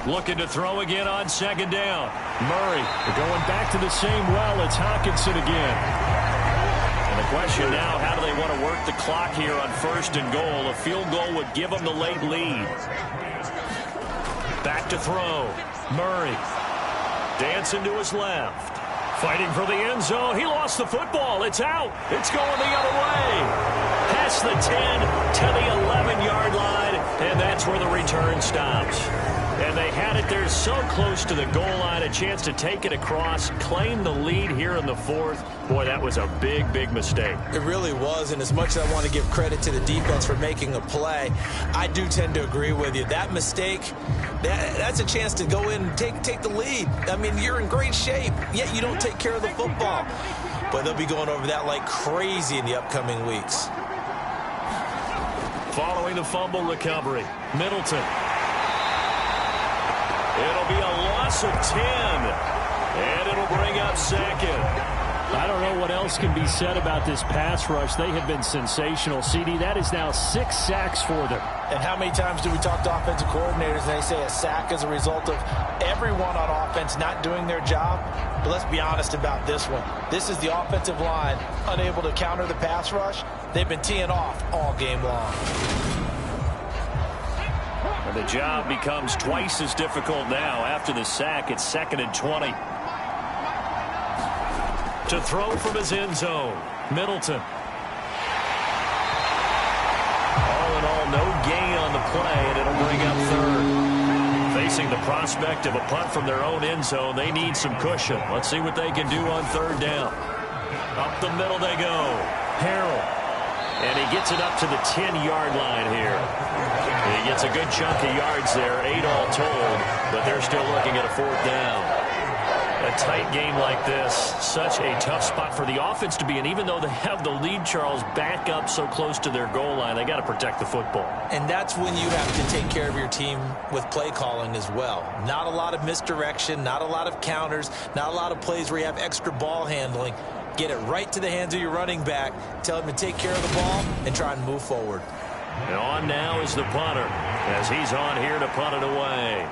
Looking to throw again on 2nd down. Murray going back to the same well. It's Hawkinson again. And the question now, how do they want to work the clock here on 1st and goal? A field goal would give them the late lead. Back to throw. Murray. Dancing to his left. Fighting for the end zone. He lost the football. It's out. It's going the other way. Past the 10 to the 11-yard line. And that's where the return stops. And they had it there so close to the goal line. A chance to take it across. Claim the lead here in the 4th. Boy, that was a big, big mistake. It really was. And as much as I want to give credit to the defense for making a play, I do tend to agree with you. That mistake, that's a chance to go in and take the lead. I mean, you're in great shape, yet you don't take care of the football. But they'll be going over that like crazy in the upcoming weeks. Following the fumble recovery, Middleton. It'll be a loss of 10, and it'll bring up 2nd. I don't know what else can be said about this pass rush. They have been sensational. CD, that is now 6 sacks for them. And how many times do we talk to offensive coordinators and they say a sack is a result of everyone on offense not doing their job? But let's be honest about this one. This is the offensive line unable to counter the pass rush. They've been teeing off all game long. And the job becomes twice as difficult now. After the sack, it's 2nd and 20. To throw from his end zone, Middleton. All in all, no gain on the play, and it'll bring up 3rd. Facing the prospect of a punt from their own end zone, they need some cushion. Let's see what they can do on 3rd down. Up the middle they go. Harrell. And he gets it up to the 10-yard line here. He gets a good chunk of yards there, 8 all told, but they're still looking at a 4th down. A tight game like this, such a tough spot for the offense to be in. Even though they have the lead, Charles, back up so close to their goal line, they got to protect the football. And that's when you have to take care of your team with play calling as well. Not a lot of misdirection, not a lot of counters, not a lot of plays where you have extra ball handling. Get it right to the hands of your running back, tell him to take care of the ball, and try and move forward. And on now is the punter, as he's on here to punt it away.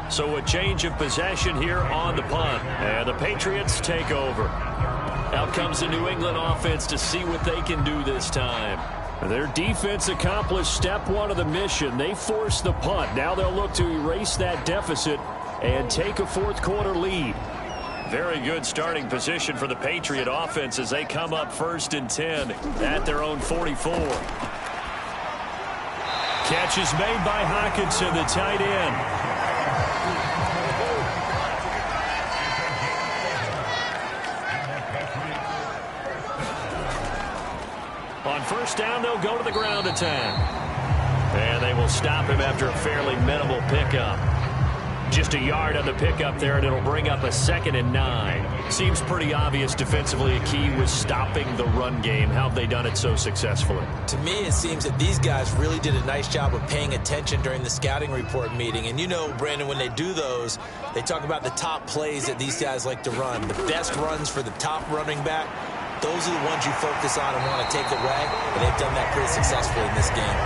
So a change of possession here on the punt. And the Patriots take over. Out comes the New England offense to see what they can do this time. Their defense accomplished step 1 of the mission. They forced the punt. Now they'll look to erase that deficit and take a 4th quarter lead. Very good starting position for the Patriot offense as they come up 1st and 10 at their own 44. Catch is made by Hawkinson, the tight end. On 1st down, they'll go to the ground attack. And they will stop him after a fairly minimal pickup. just a yard on the pickup there, and it'll bring up a 2nd and 9. Seems pretty obvious defensively a key was stopping the run game. How have they done it so successfully? To me, it seems that these guys really did a nice job of paying attention during the scouting report meeting. And you know, Brandon, when they do those, they talk about the top plays that these guys like to run. The best runs for the top running back, those are the ones you focus on and want to take away. And they've done that pretty successfully in this game.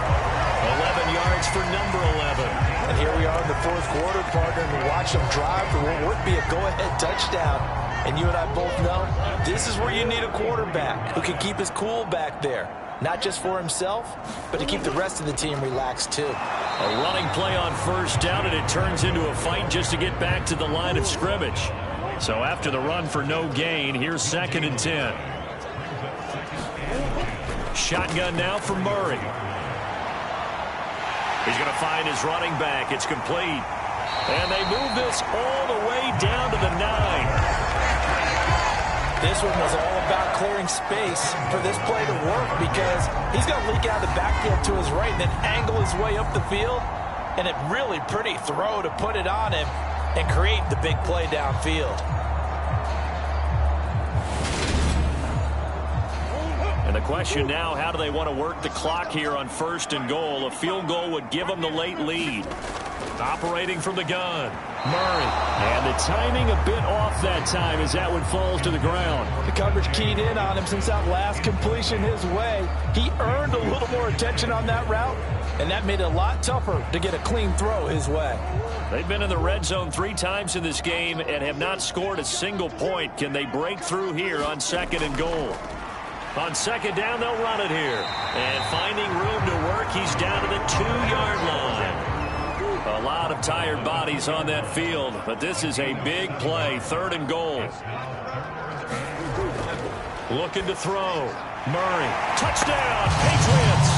11 yards for number 11. And here we are in the fourth quarter, partner, and watch them drive for what would be a go-ahead touchdown. And you and I both know this is where you need a quarterback who can keep his cool back there. Not just for himself, but to keep the rest of the team relaxed too. A running play on first down, and it turns into a fight just to get back to the line of scrimmage. So after the run for no gain, here's 2nd and 10. Shotgun now for Murray. He's going to find his running back. It's complete. And they move this all the way down to the 9. This one was all about clearing space for this play to work because he's going to leak out of the backfield to his right and then angle his way up the field. And a really pretty throw to put it on him and create the big play downfield. And the question now, how do they want to work the clock here on 1st and goal? A field goal would give them the late lead. Operating from the gun, Murray. And the timing a bit off that time as that one falls to the ground. The coverage keyed in on him since that last completion his way. He earned a little more attention on that route, and that made it a lot tougher to get a clean throw his way. They've been in the red zone 3 times in this game and have not scored a single point. Can they break through here on 2nd and goal? On 2nd down, they'll run it here. And finding room to work, he's down to the 2-yard line. A lot of tired bodies on that field, but this is a big play. 3rd and goal. Looking to throw. Murray. Touchdown, Patriots.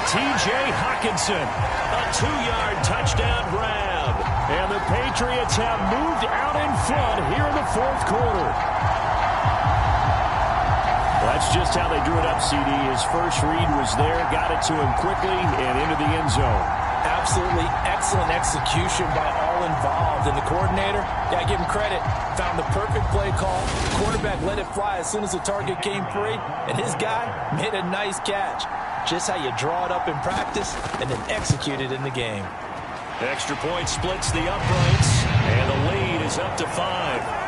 T.J. Hawkinson. A 2-yard touchdown grab. And the Patriots have moved out in front here in the 4th quarter. That's just how they drew it up, CD. His first read was there, got it to him quickly, and into the end zone. Absolutely excellent execution by all involved. And the coordinator, gotta give him credit, found the perfect play call. Quarterback let it fly as soon as the target came free, and his guy made a nice catch. Just how you draw it up in practice and then execute it in the game. Extra point splits the uprights, and the lead is up to 5.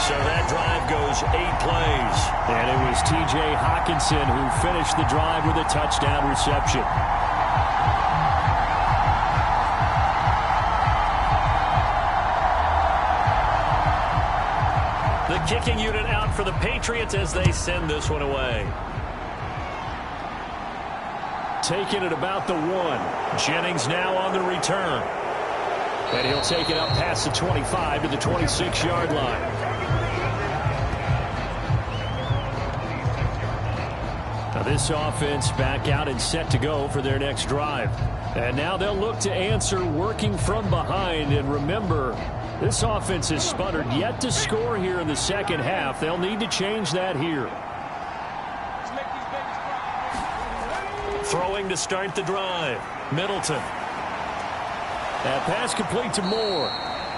So that drive goes 8 plays. And it was T.J. Hawkinson who finished the drive with a touchdown reception. The kicking unit out for the Patriots as they send this one away. Taking it about the 1. Jennings now on the return. And he'll take it up past the 25 to the 26-yard line. Now this offense back out and set to go for their next drive. And now they'll look to answer working from behind. And remember, this offense has sputtered yet to score here in the second half. They'll need to change that here. Throwing to start the drive. Middleton. That pass complete to Moore.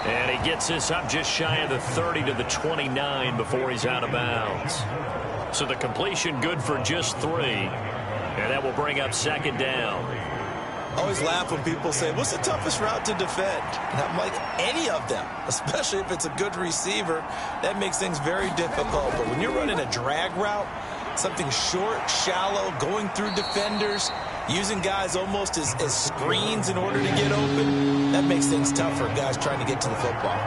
And he gets this up just shy of the 30 to the 29 before he's out of bounds. So the completion good for just 3. And that will bring up 2nd down. I always laugh when people say, what's the toughest route to defend? And I'm like, any of them, especially if it's a good receiver. That makes things very difficult. But when you're running a drag route, something short, shallow, going through defenders, using guys almost as screens in order to get open, that makes things tough for guys trying to get to the football.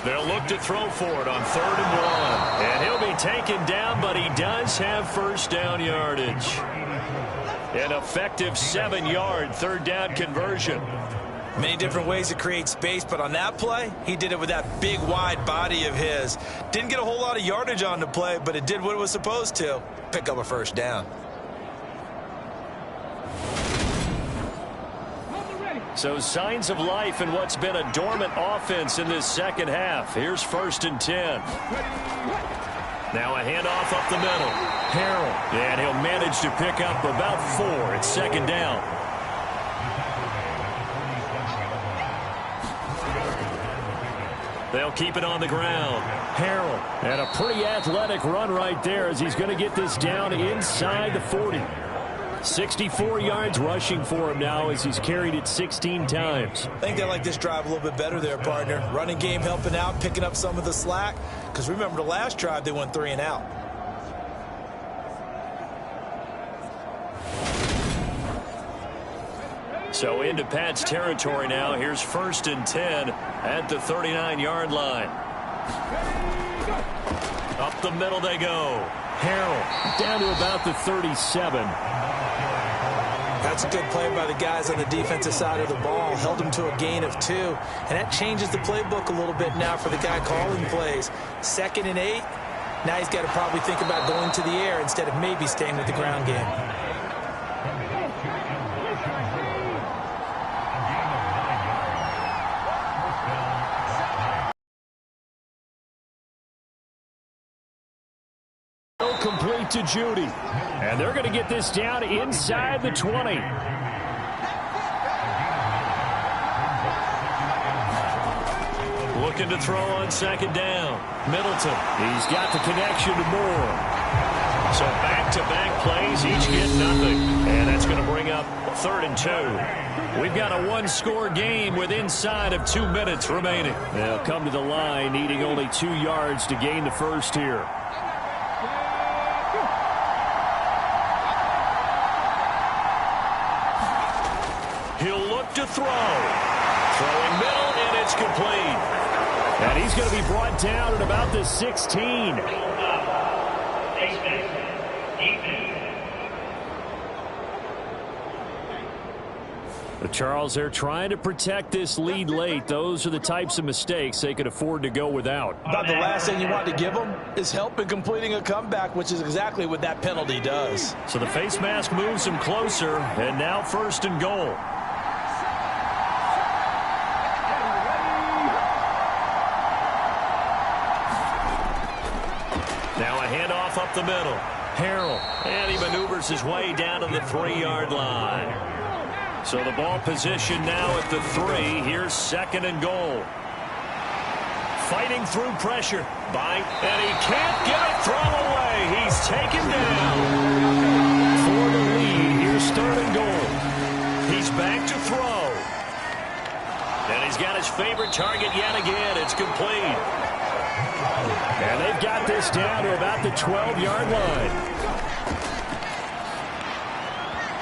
They'll look to throw for it on 3rd and 1. And he'll be taken down, but he does have first down yardage. An effective 7-yard 3rd down conversion. Many different ways to create space, but on that play, he did it with that big, wide body of his. Didn't get a whole lot of yardage on the play, but it did what it was supposed to. Pick up a first down. So signs of life in what's been a dormant offense in this second half. Here's 1st and 10. Now a handoff up the middle. Harrell. And he'll manage to pick up about 4. It's 2nd down. They'll keep it on the ground. Harrell, and a pretty athletic run right there as he's going to get this down inside the 40. 64 yards rushing for him now as he's carried it 16 times. I think they like this drive a little bit better there, partner. Running game helping out, picking up some of the slack. Because remember the last drive, they went 3 and out. So into Pat's territory now. Here's 1st and 10 at the 39-yard line. Up the middle they go. Harrell down to about the 37. That's a good play by the guys on the defensive side of the ball. Held them to a gain of 2. And that changes the playbook a little bit now for the guy calling plays. 2nd and 8. Now he's got to probably think about going to the air instead of maybe staying with the ground game. Complete to Judy. And they're going to get this down inside the 20. Looking to throw on 2nd down. Middleton. He's got the connection to Moore. So back-to-back plays, each get nothing. And that's going to bring up 3rd and 2. We've got a 1-score game with inside of 2 minutes remaining. They'll come to the line needing only 2 yards to gain the first here. He'll look to throw. Throwing middle, and it's complete. And he's going to be brought down at about the 16. Charles, they're trying to protect this lead late. Those are the types of mistakes they could afford to go without. About the last thing you want to give them is help in completing a comeback, which is exactly what that penalty does. So the face mask moves him closer, and now 1st and goal. Now a handoff up the middle. Harrell, and he maneuvers his way down to the 3-yard line. So the ball position now at the 3. Here's 2nd and goal. Fighting through pressure. And he can't get it thrown away. He's taken down. For the lead, here's 3rd and goal. He's back to throw. And he's got his favorite target yet again. It's complete. And they've got this down to about the 12-yard line.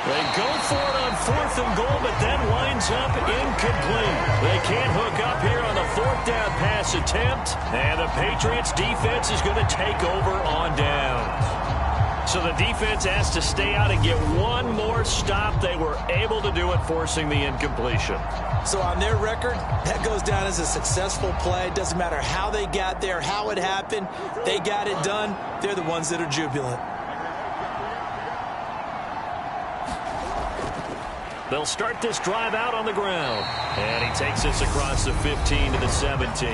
They go for it on 4th and goal, but then winds up incomplete. They can't hook up here on the 4th down pass attempt, and the Patriots defense is going to take over on downs. So the defense has to stay out and get one more stop. They were able to do it, forcing the incompletion. So on their record, that goes down as a successful play. Doesn't matter how they got there, how it happened. They got it done. They're the ones that are jubilant. They'll start this drive out on the ground. And he takes this across the 15 to the 17.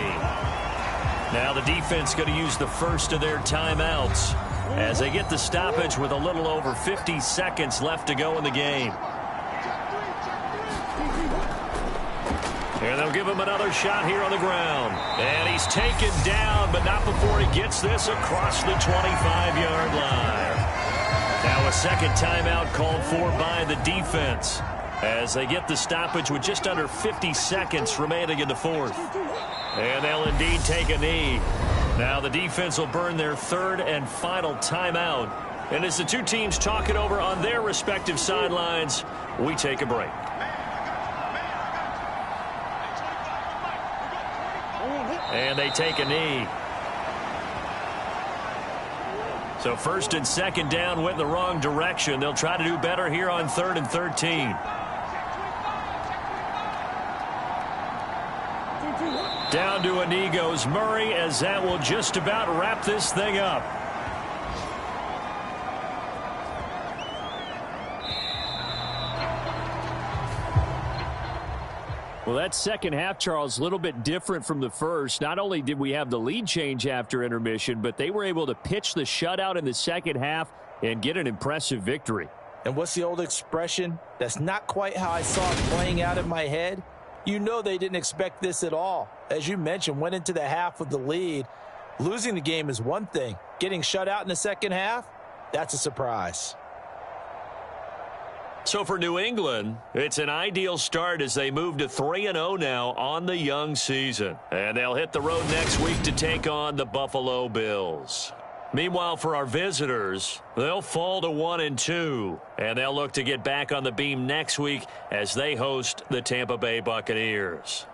Now the defense going to use the first of their timeouts as they get the stoppage with a little over 50 seconds left to go in the game. And they'll give him another shot here on the ground. And he's taken down, but not before he gets this across the 25-yard line. Now a second timeout called for by the defense as they get the stoppage with just under 50 seconds remaining in the 4th. And they'll indeed take a knee. Now the defense will burn their 3rd and final timeout. And as the two teams talk it over on their respective sidelines, we take a break. And they take a knee. So 1st and 2nd down went in the wrong direction. They'll try to do better here on 3rd and 13. Down to a knee goes Murray, as that will just about wrap this thing up. Well, that second half, Charles, a little bit different from the first. Not only did we have the lead change after intermission, but they were able to pitch the shutout in the second half and get an impressive victory. And what's the old expression? That's not quite how I saw it playing out in my head. You know they didn't expect this at all. As you mentioned, went into the half with the lead. Losing the game is one thing. Getting shut out in the second half, that's a surprise. So for New England, it's an ideal start as they move to 3-0 now on the young season. And they'll hit the road next week to take on the Buffalo Bills. Meanwhile, for our visitors, they'll fall to 1-2, and they'll look to get back on the beam next week as they host the Tampa Bay Buccaneers.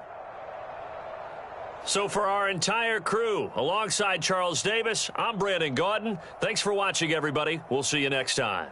So for our entire crew, alongside Charles Davis, I'm Brandon Gaudin. Thanks for watching, everybody. We'll see you next time.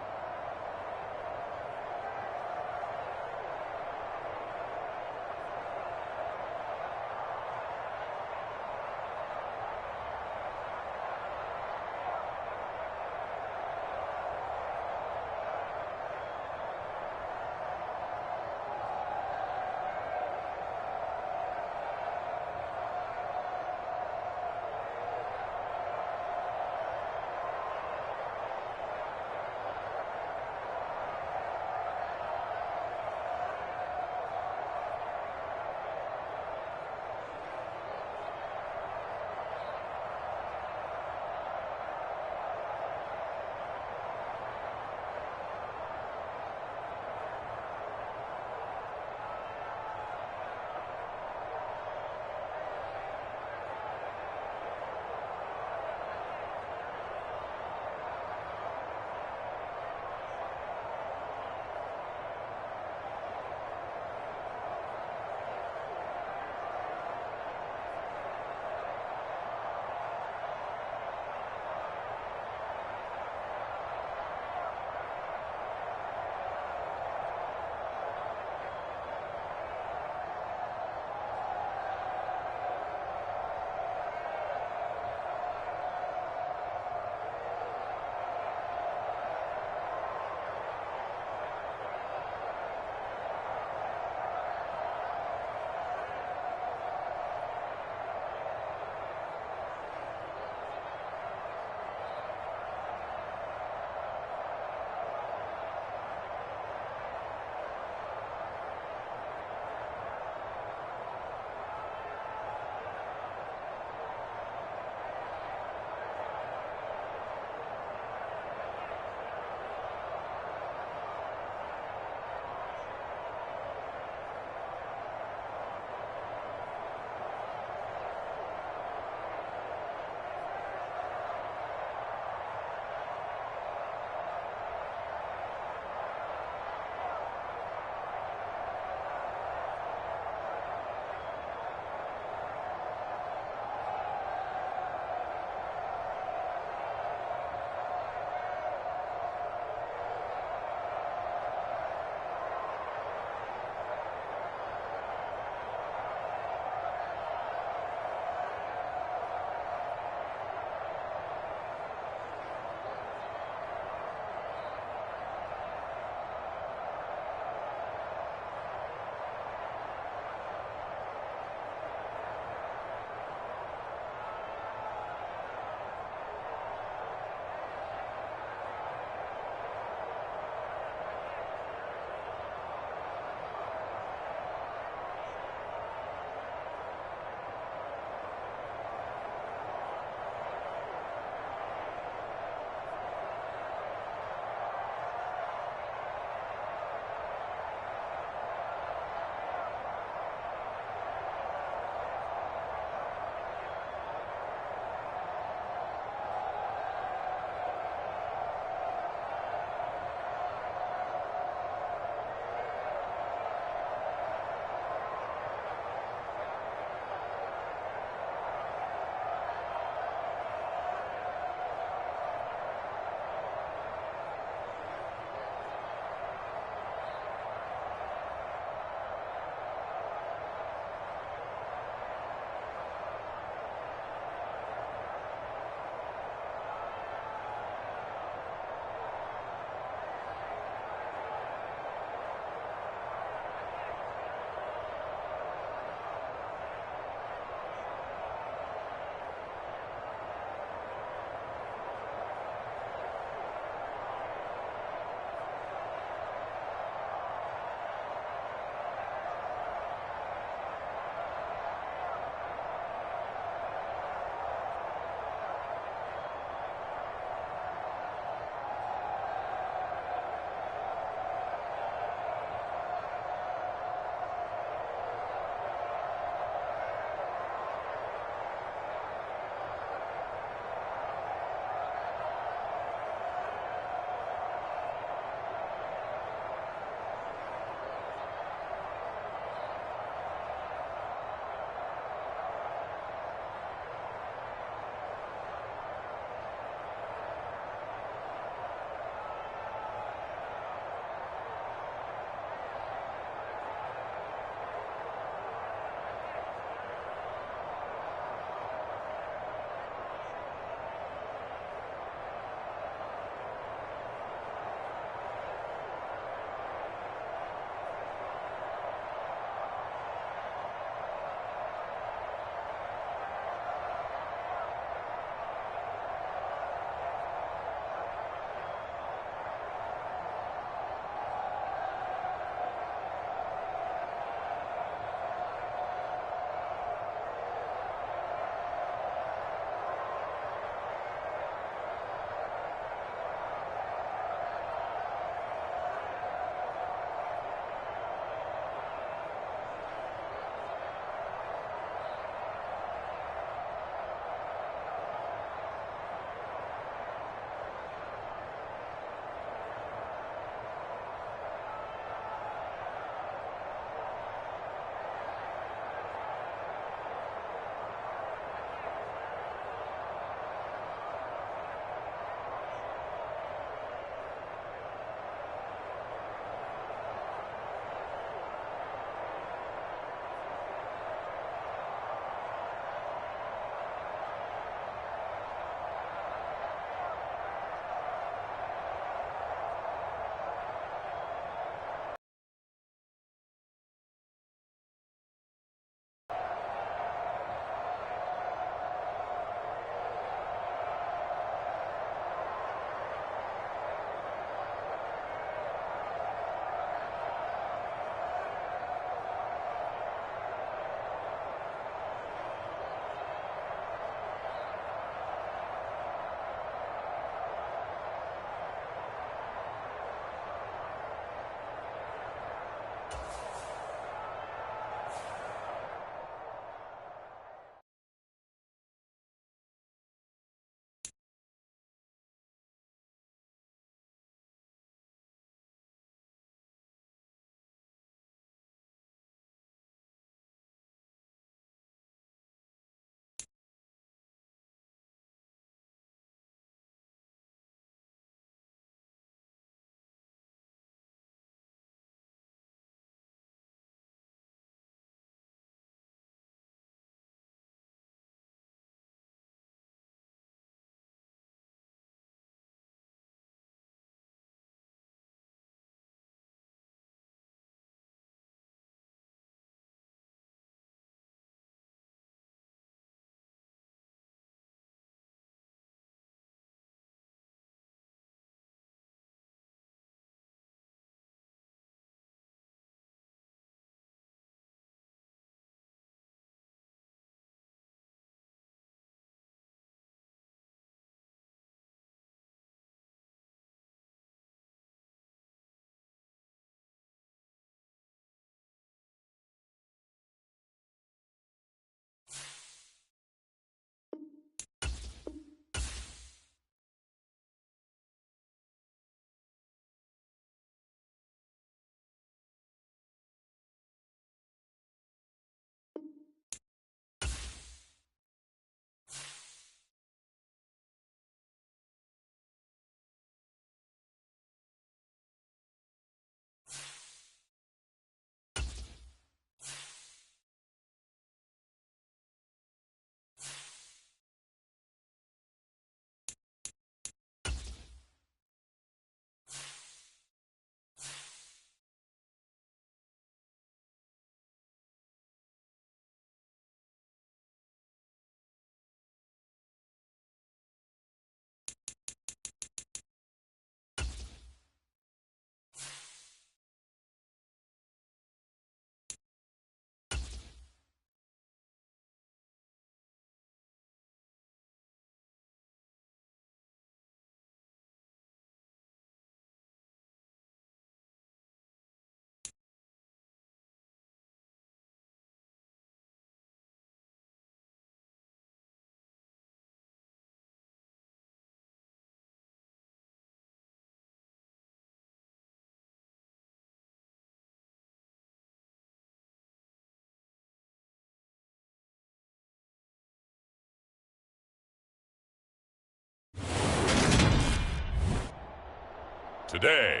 Today,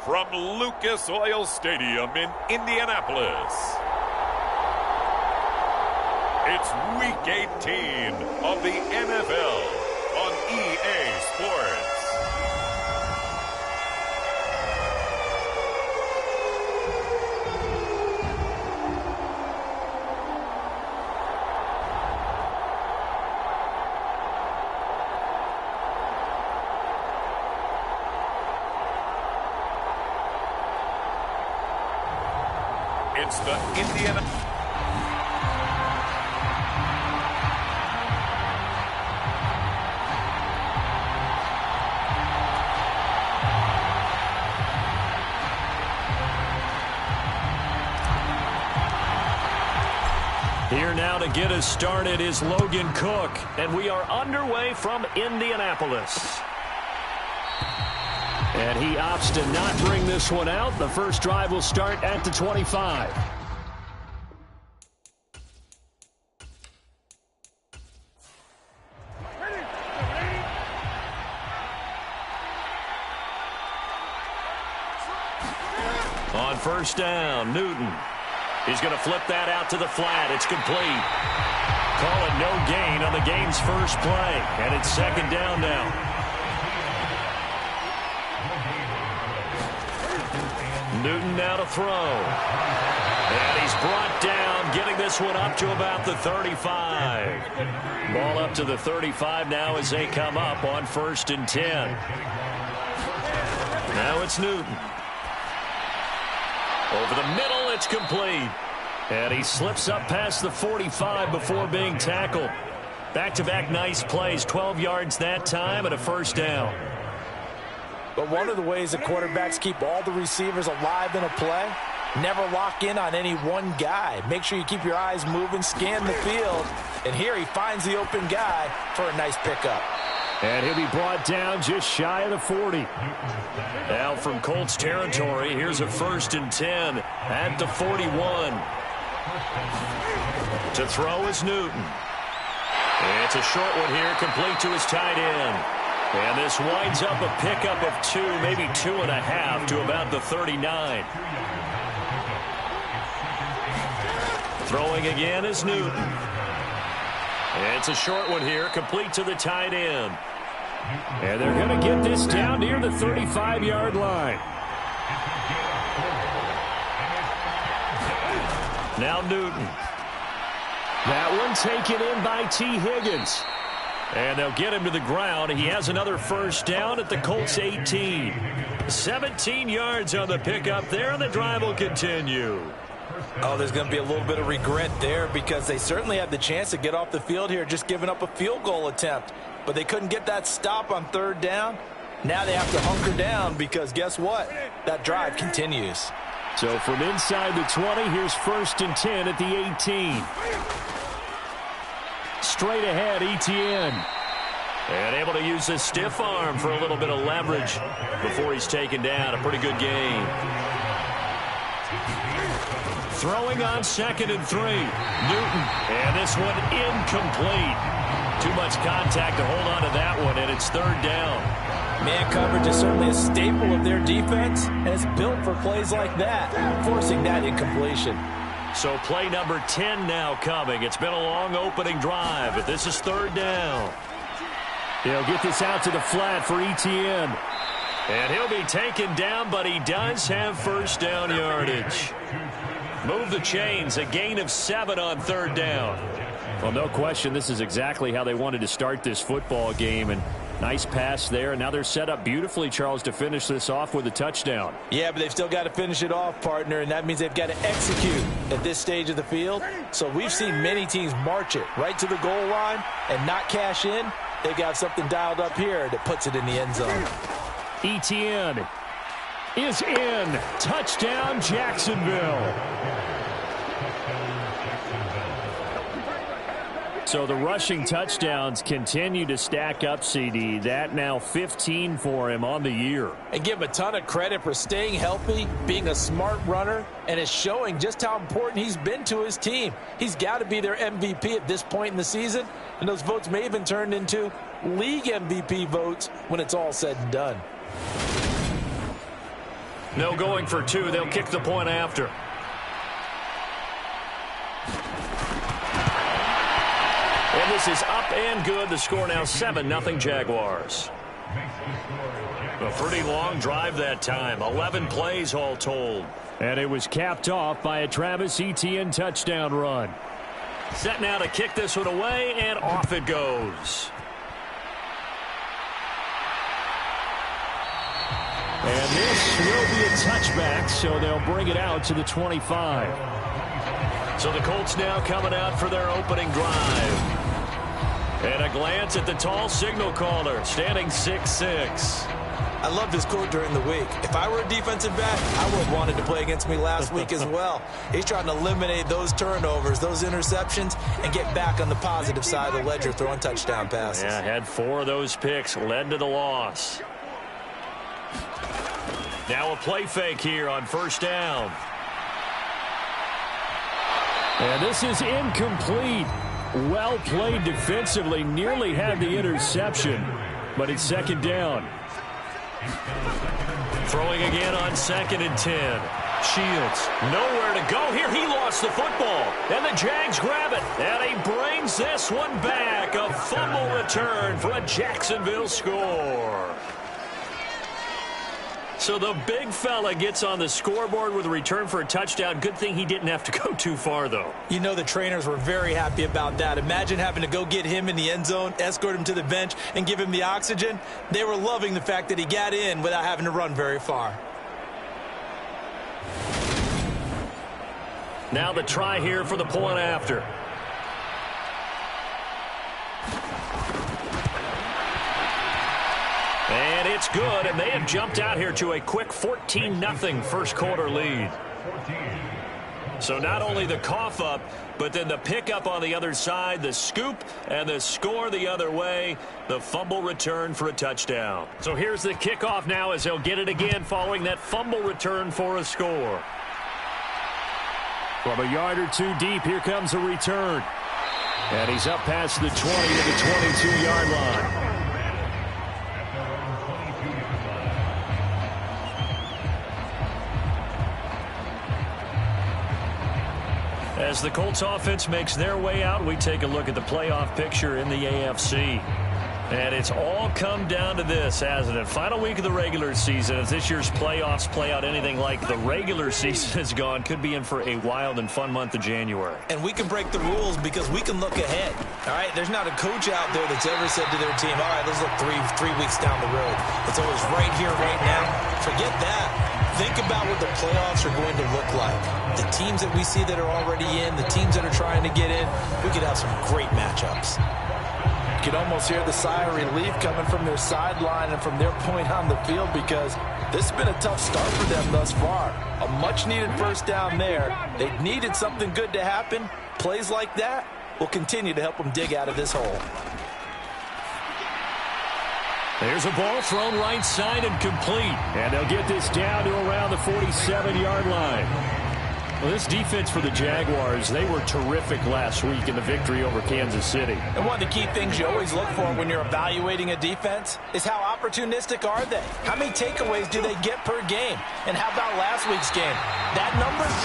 from Lucas Oil Stadium in Indianapolis, it's Week 18 of the NFL on EA Sports. It's the Indiana. Here now to get us started is Logan Cook, and we are underway from Indianapolis. And he opts to not bring this one out. The first drive will start at the 25. On first down, Newton. He's going to flip that out to the flat. It's complete. Call it no gain on the game's first play. And it's second down now. Newton now to throw. And he's brought down, getting this one up to about the 35. Ball up to the 35 now as they come up on 1st and 10. Now it's Newton. Over the middle, it's complete. And he slips up past the 45 before being tackled. Back-to-back nice plays, 12 yards that time and a first down. But one of the ways that quarterbacks keep all the receivers alive in a play, never lock in on any one guy. Make sure you keep your eyes moving, scan the field. And here he finds the open guy for a nice pickup. And he'll be brought down just shy of the 40. Now from Colts territory, here's a 1st and 10 at the 41. To throw is Newton. It's a short one here, complete to his tight end. And this winds up a pickup of 2, maybe 2.5 to about the 39. Throwing again is Newton. It's a short one here, complete to the tight end. And they're going to get this down near the 35-yard line. Now Newton. That one taken in by T. Higgins. And they'll get him to the ground. He has another first down at the Colts 18. 17 yards on the pickup there, and the drive will continue. Oh, there's going to be a little bit of regret there because they certainly had the chance to get off the field here, just giving up a field goal attempt. But they couldn't get that stop on 3rd down. Now they have to hunker down because guess what? That drive continues. So from inside the 20, here's 1st and 10 at the 18. Straight ahead, Etienne. And able to use his stiff arm for a little bit of leverage before he's taken down. A pretty good game. Throwing on 2nd and 3. Newton. And this one incomplete. Too much contact to hold on to that one, and it's 3rd down. Man coverage is certainly a staple of their defense, and it's built for plays like that, forcing that incompletion. So play number 10 now coming. It's been a long opening drive, but this is 3rd down. He'll get this out to the flat for Etienne. And he'll be taken down, but he does have first down yardage. Move the chains, a gain of 7 on 3rd down. Well, no question, this is exactly how they wanted to start this football game. And nice pass there. And now they're set up beautifully, Charles, to finish this off with a touchdown. Yeah, but they've still got to finish it off, partner, and that means they've got to execute at this stage of the field. So we've seen many teams march it right to the goal line and not cash in. They've got something dialed up here that puts it in the end zone. Etienne is in. Touchdown, Jacksonville. So the rushing touchdowns continue to stack up, CD. That now 15 for him on the year. And give him a ton of credit for staying healthy, being a smart runner, and it's showing just how important he's been to his team. He's got to be their MVP at this point in the season, and those votes may even turn into league MVP votes when it's all said and done. No going for two. They'll kick the point after. And this is up and good. The score now 7-0 Jaguars. A pretty long drive that time. 11 plays all told. And it was capped off by a Travis Etienne touchdown run. Set now to kick this one away, and off it goes. And this will be a touchback, so they'll bring it out to the 25. So the Colts now coming out for their opening drive. And a glance at the tall signal caller, standing 6'6". I love this quote during the week. If I were a defensive back, I would have wanted to play against me last week as well. He's trying to eliminate those turnovers, those interceptions, and get back on the positive side of the ledger throwing touchdown passes. Yeah, had 4 of those picks, led to the loss. Now a play fake here on first down. And this is incomplete. Well played defensively, nearly had the interception, but it's second down. Throwing again on 2nd and 10. Shields, nowhere to go here. He lost the football, and the Jags grab it, and he brings this one back. A fumble return for a Jacksonville score. So the big fella gets on the scoreboard with a return for a touchdown. Good thing he didn't have to go too far, though. You know the trainers were very happy about that. Imagine having to go get him in the end zone, escort him to the bench, and give him the oxygen. They were loving the fact that he got in without having to run very far. Now the try here for the point after. And it's good, and they have jumped out here to a quick 14-0 first quarter lead. So not only the cough up, but then the pickup on the other side, the scoop, and the score the other way, the fumble return for a touchdown. So here's the kickoff now as they'll get it again following that fumble return for a score. From a yard or two deep, here comes a return. And he's up past the 20 to the 22-yard line. As the Colts offense makes their way out, we take a look at the playoff picture in the AFC. And it's all come down to this, hasn't it? Final week of the regular season. As this year's playoffs play out anything like the regular season has gone, could be in for a wild and fun month of January. And we can break the rules because we can look ahead. All right, there's not a coach out there that's ever said to their team, all right, let's look three weeks down the road. It's always right here, right now. Forget that. Think about what the playoffs are going to look like. The teams that we see that are already in, the teams that are trying to get in, we could have some great matchups. You can almost hear the sigh of relief coming from their sideline and from their point on the field because this has been a tough start for them thus far. A much-needed first down there. They needed something good to happen. Plays like that will continue to help them dig out of this hole. There's a ball thrown right side and complete. And they'll get this down to around the 47-yard line. Well, this defense for the Jaguars, they were terrific last week in the victory over Kansas City. And one of the key things you always look for when you're evaluating a defense is how opportunistic are they? How many takeaways do they get per game? And how about last week's game? That number, 6.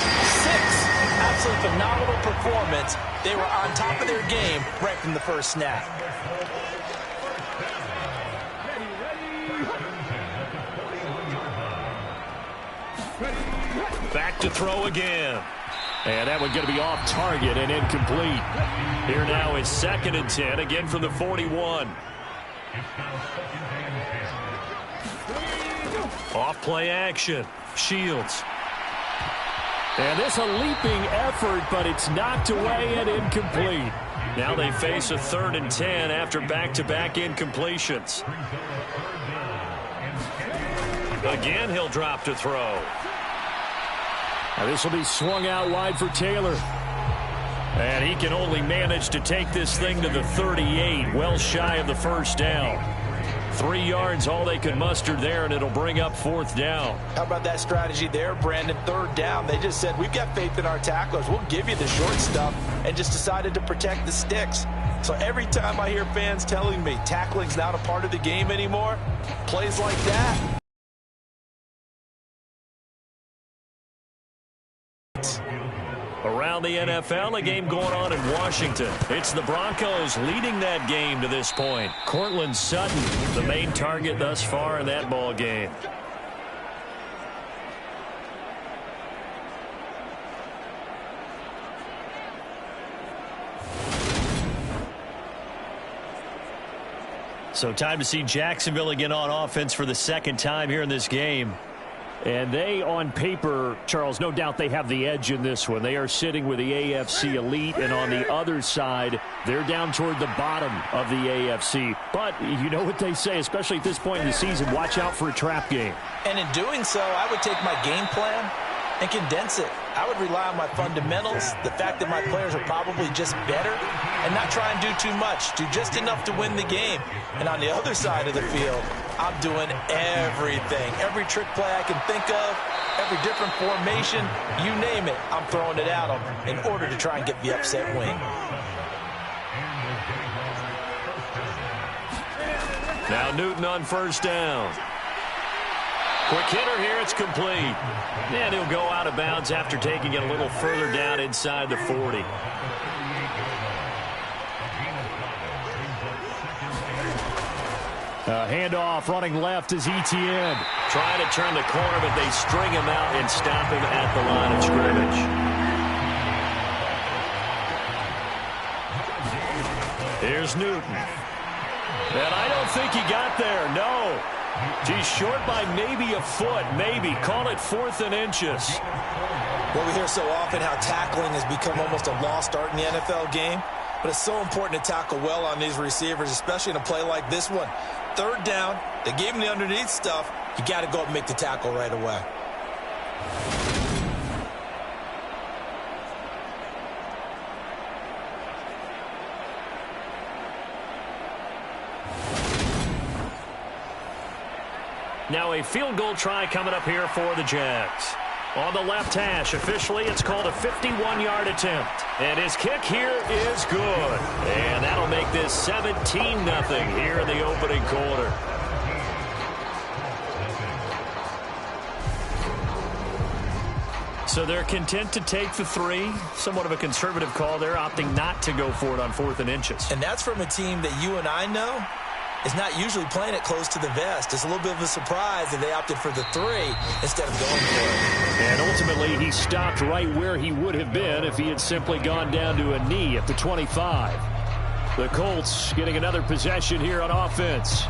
Absolutely phenomenal performance. They were on top of their game right from the first snap. Back to throw again. And that one going to be off target and incomplete. Here now is 2nd and 10, again from the 41. Off play action. Shields. And this a leaping effort, but it's knocked away and incomplete. Now they face a 3rd and 10 after back-to-back incompletions. Again, he'll drop to throw. Now this will be swung out wide for Taylor. And he can only manage to take this thing to the 38, well shy of the first down. 3 yards, all they could muster there, and it'll bring up 4th down. How about that strategy there, Brandon? 3rd down. They just said, we've got faith in our tacklers. We'll give you the short stuff, and just decided to protect the sticks. So every time I hear fans telling me tackling's not a part of the game anymore, plays like that, points. Around the NFL, a game going on in Washington. It's the Broncos leading that game to this point. Courtland Sutton, the main target thus far in that ball game. So time to see Jacksonville again on offense for the second time here in this game. And they, on paper, Charles, no doubt they have the edge in this one. They are sitting with the AFC elite, and on the other side, they're down toward the bottom of the AFC. But you know what they say, especially at this point in the season, watch out for a trap game. And in doing so, I would take my game plan and condense it. I would rely on my fundamentals, the fact that my players are probably just better, and not try and do too much, do just enough to win the game. And on the other side of the field, I'm doing everything. Every trick play I can think of, every different formation, you name it, I'm throwing it at them in order to try and get the upset win. Now Newton on first down. Quick hitter here, it's complete. And he'll go out of bounds after taking it a little further down inside the 40. Handoff running left is Etienne. Trying to turn the corner, but they string him out and stop him at the line of scrimmage. Here's Newton. And I don't think he got there, no. He's short by maybe a foot, maybe. Call it 4th and inches. Well, we hear so often how tackling has become almost a lost art in the NFL game. But it's so important to tackle well on these receivers, especially in a play like this one. 3rd down, they gave him the underneath stuff. You got to go up and make the tackle right away. Now a field goal try coming up here for the Jags. On the left hash, officially it's called a 51-yard attempt. And his kick here is good. And that'll make this 17-0 here in the opening quarter. So they're content to take the 3. Somewhat of a conservative call there, opting not to go for it on 4th and inches. And that's from a team that you and I know is not usually playing it close to the vest. It's a little bit of a surprise that they opted for the 3 instead of going for it. And ultimately, he stopped right where he would have been if he had simply gone down to a knee at the 25. The Colts getting another possession here on offense.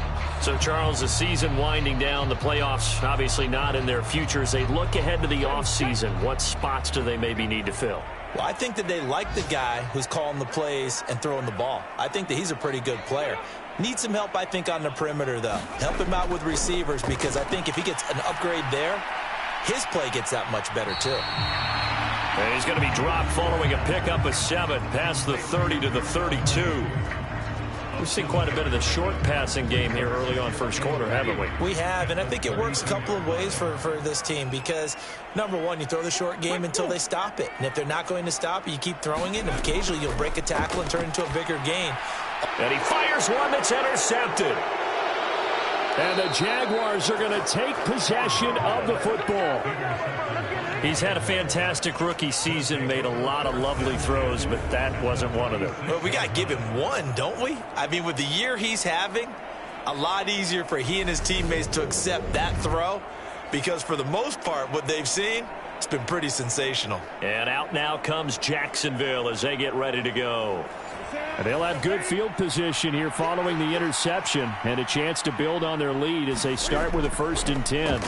So, Charles, the season winding down, the playoffs obviously not in their future. As they look ahead to the offseason, what spots do they maybe need to fill? Well, I think that they like the guy who's calling the plays and throwing the ball. I think that he's a pretty good player. Needs some help, I think, on the perimeter, though. Help him out with receivers, because I think if he gets an upgrade there, his play gets that much better, too. And he's going to be dropped following a pickup of 7 past the 30 to the 32. We've seen quite a bit of the short passing game here early on first quarter, haven't we? We have, and I think it works a couple of ways for this team because, number one, you throw the short game until they stop it. And if they're not going to stop it, you keep throwing it, and occasionally you'll break a tackle and turn it into a bigger gain. And he fires one that's intercepted. And the Jaguars are going to take possession of the football. He's had a fantastic rookie season, made a lot of lovely throws, but that wasn't one of them. Well, we got to give him one, don't we? I mean, with the year he's having, a lot easier for he and his teammates to accept that throw because for the most part, what they've seen, it's been pretty sensational. And out now comes Jacksonville as they get ready to go. And they'll have good field position here following the interception and a chance to build on their lead as they start with a 1st and 10.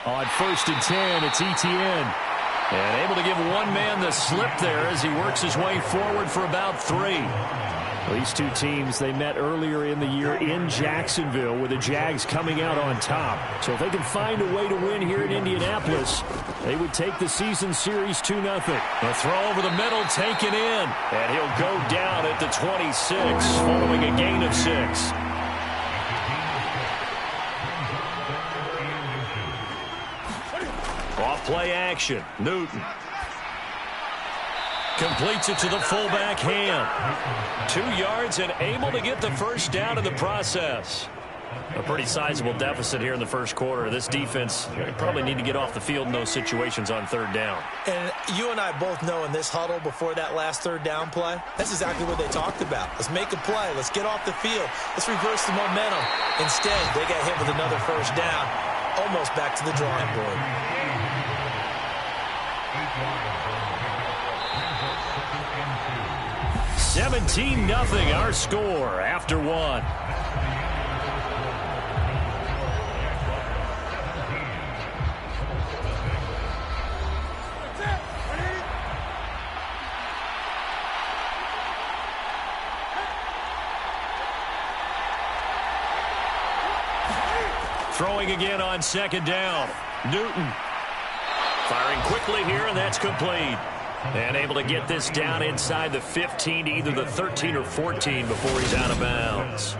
On 1st and 10, it's Etienne. And able to give one man the slip there as he works his way forward for about 3. These two teams, they met earlier in the year in Jacksonville with the Jags coming out on top. So if they can find a way to win here in Indianapolis, they would take the season series 2-0. A throw over the middle taken in. And he'll go down at the 26 following a gain of 6. Off play action. Newton. Completes it to the fullback hand. 2 yards and able to get the first down in the process. A pretty sizable deficit here in the first quarter. This defense probably need to get off the field in those situations on third down. And you and I both know in this huddle before that last third down play, that's exactly what they talked about. Let's make a play. Let's get off the field. Let's reverse the momentum. Instead, they got hit with another first down, almost back to the drawing board. 17-0 our score after one. Throwing again on second down. Newton firing quickly here, and that's complete. And able to get this down inside the 15 to either the 13 or 14 before he's out of bounds.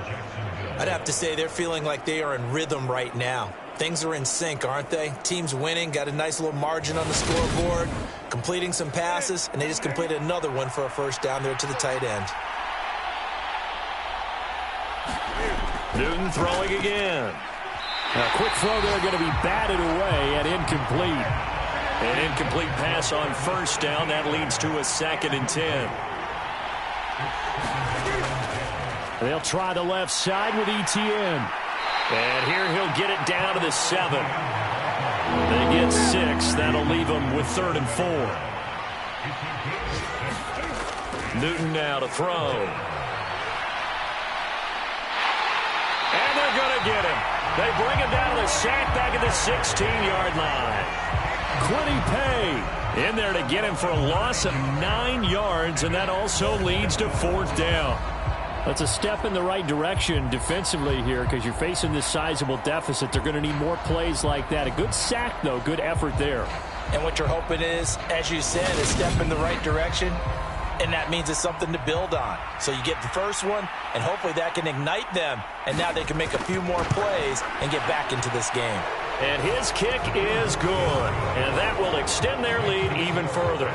I'd have to say they're feeling like they are in rhythm right now. Things are in sync, aren't they? Team's winning, got a nice little margin on the scoreboard, completing some passes, and they just completed another one for a first down there to the tight end. Newton throwing again. A quick throw there going to be batted away and incomplete. An incomplete pass on first down. That leads to a 2nd and 10. They'll try the left side with Etienne. And here he'll get it down to the 7. They get 6. That'll leave them with 3rd and 4. Newton now to throw. And they're going to get him. They bring him down to the sack back at the 16-yard line. Quiddy Pay in there to get him for a loss of 9 yards, and that also leads to 4th down. That's a step in the right direction defensively here because you're facing this sizable deficit. They're going to need more plays like that. A good sack, though. Good effort there. And what you're hoping is, as you said, a step in the right direction, and that means it's something to build on. So you get the first one, and hopefully that can ignite them, and now they can make a few more plays and get back into this game. And his kick is good, and that will extend their lead even further.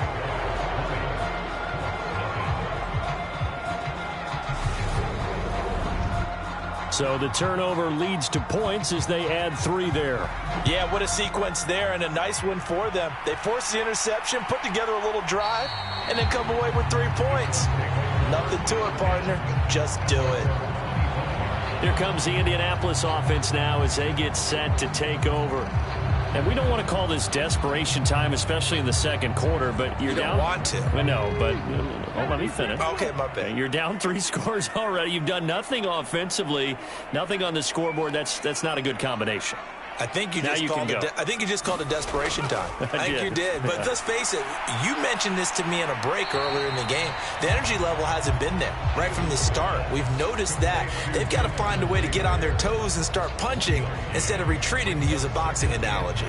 So the turnover leads to points as they add 3 there. Yeah, what a sequence there, and a nice one for them. They force the interception, put together a little drive, and then come away with 3 points. Nothing to it, partner. Just do it. Here comes the Indianapolis offense now as they get set to take over. And we don't want to call this desperation time, especially in the second quarter, but you're down. You don't want to. I know, but let me finish. Okay, my bad. You're down 3 scores already. You've done nothing offensively, nothing on the scoreboard. That's not a good combination. I think you just called it desperation time. I think you did. But let's face it, you mentioned this to me in a break earlier in the game. The energy level hasn't been there right from the start. We've noticed that. They've got to find a way to get on their toes and start punching instead of retreating, to use a boxing analogy.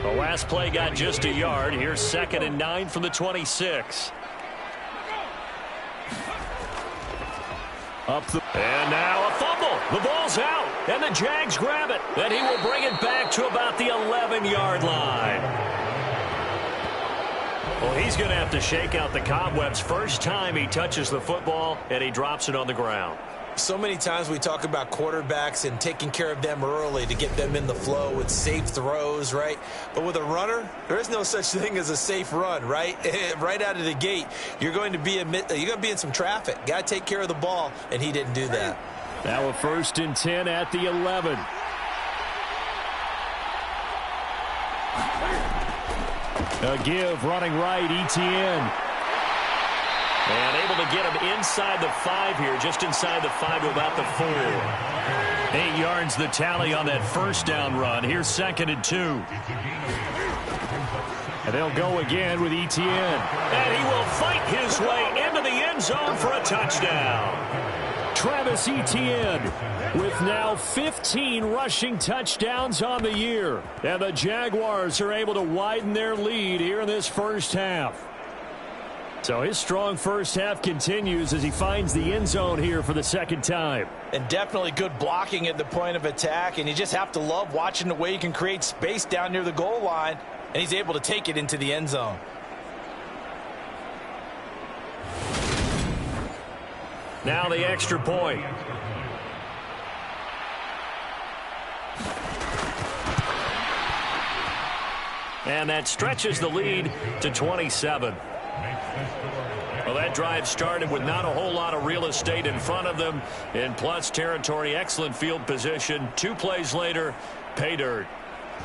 The last play got just a yard. Here's 2nd and 9 from the 26. And now a fumble. The ball's out, and the Jags grab it. Then he will bring it back to about the 11-yard line. Well, he's going to have to shake out the cobwebs first time he touches the football, and he drops it on the ground. So many times we talk about quarterbacks and taking care of them early to get them in the flow with safe throws, right? But with a runner, there is no such thing as a safe run, right? Right out of the gate, you're going to be in some traffic. Got to take care of the ball, and he didn't do that. Now a 1st and 10 at the 11. A give running right, Etienne. And able to get him inside the 5 here, just inside the 5 to about the 4. 8 yards the tally on that first down run. Here's 2nd and 2. And they'll go again with Etienne. And he will fight his way into the end zone for a touchdown. Travis Etienne with now 15 rushing touchdowns on the year. And the Jaguars are able to widen their lead here in this first half. So his strong first half continues as he finds the end zone here for the 2nd time. And definitely good blocking at the point of attack, and you just have to love watching the way he can create space down near the goal line, and he's able to take it into the end zone. Now the extra point. And that stretches the lead to 27. Well, that drive started with not a whole lot of real estate in front of them. In plus territory, excellent field position. 2 plays later, pay dirt.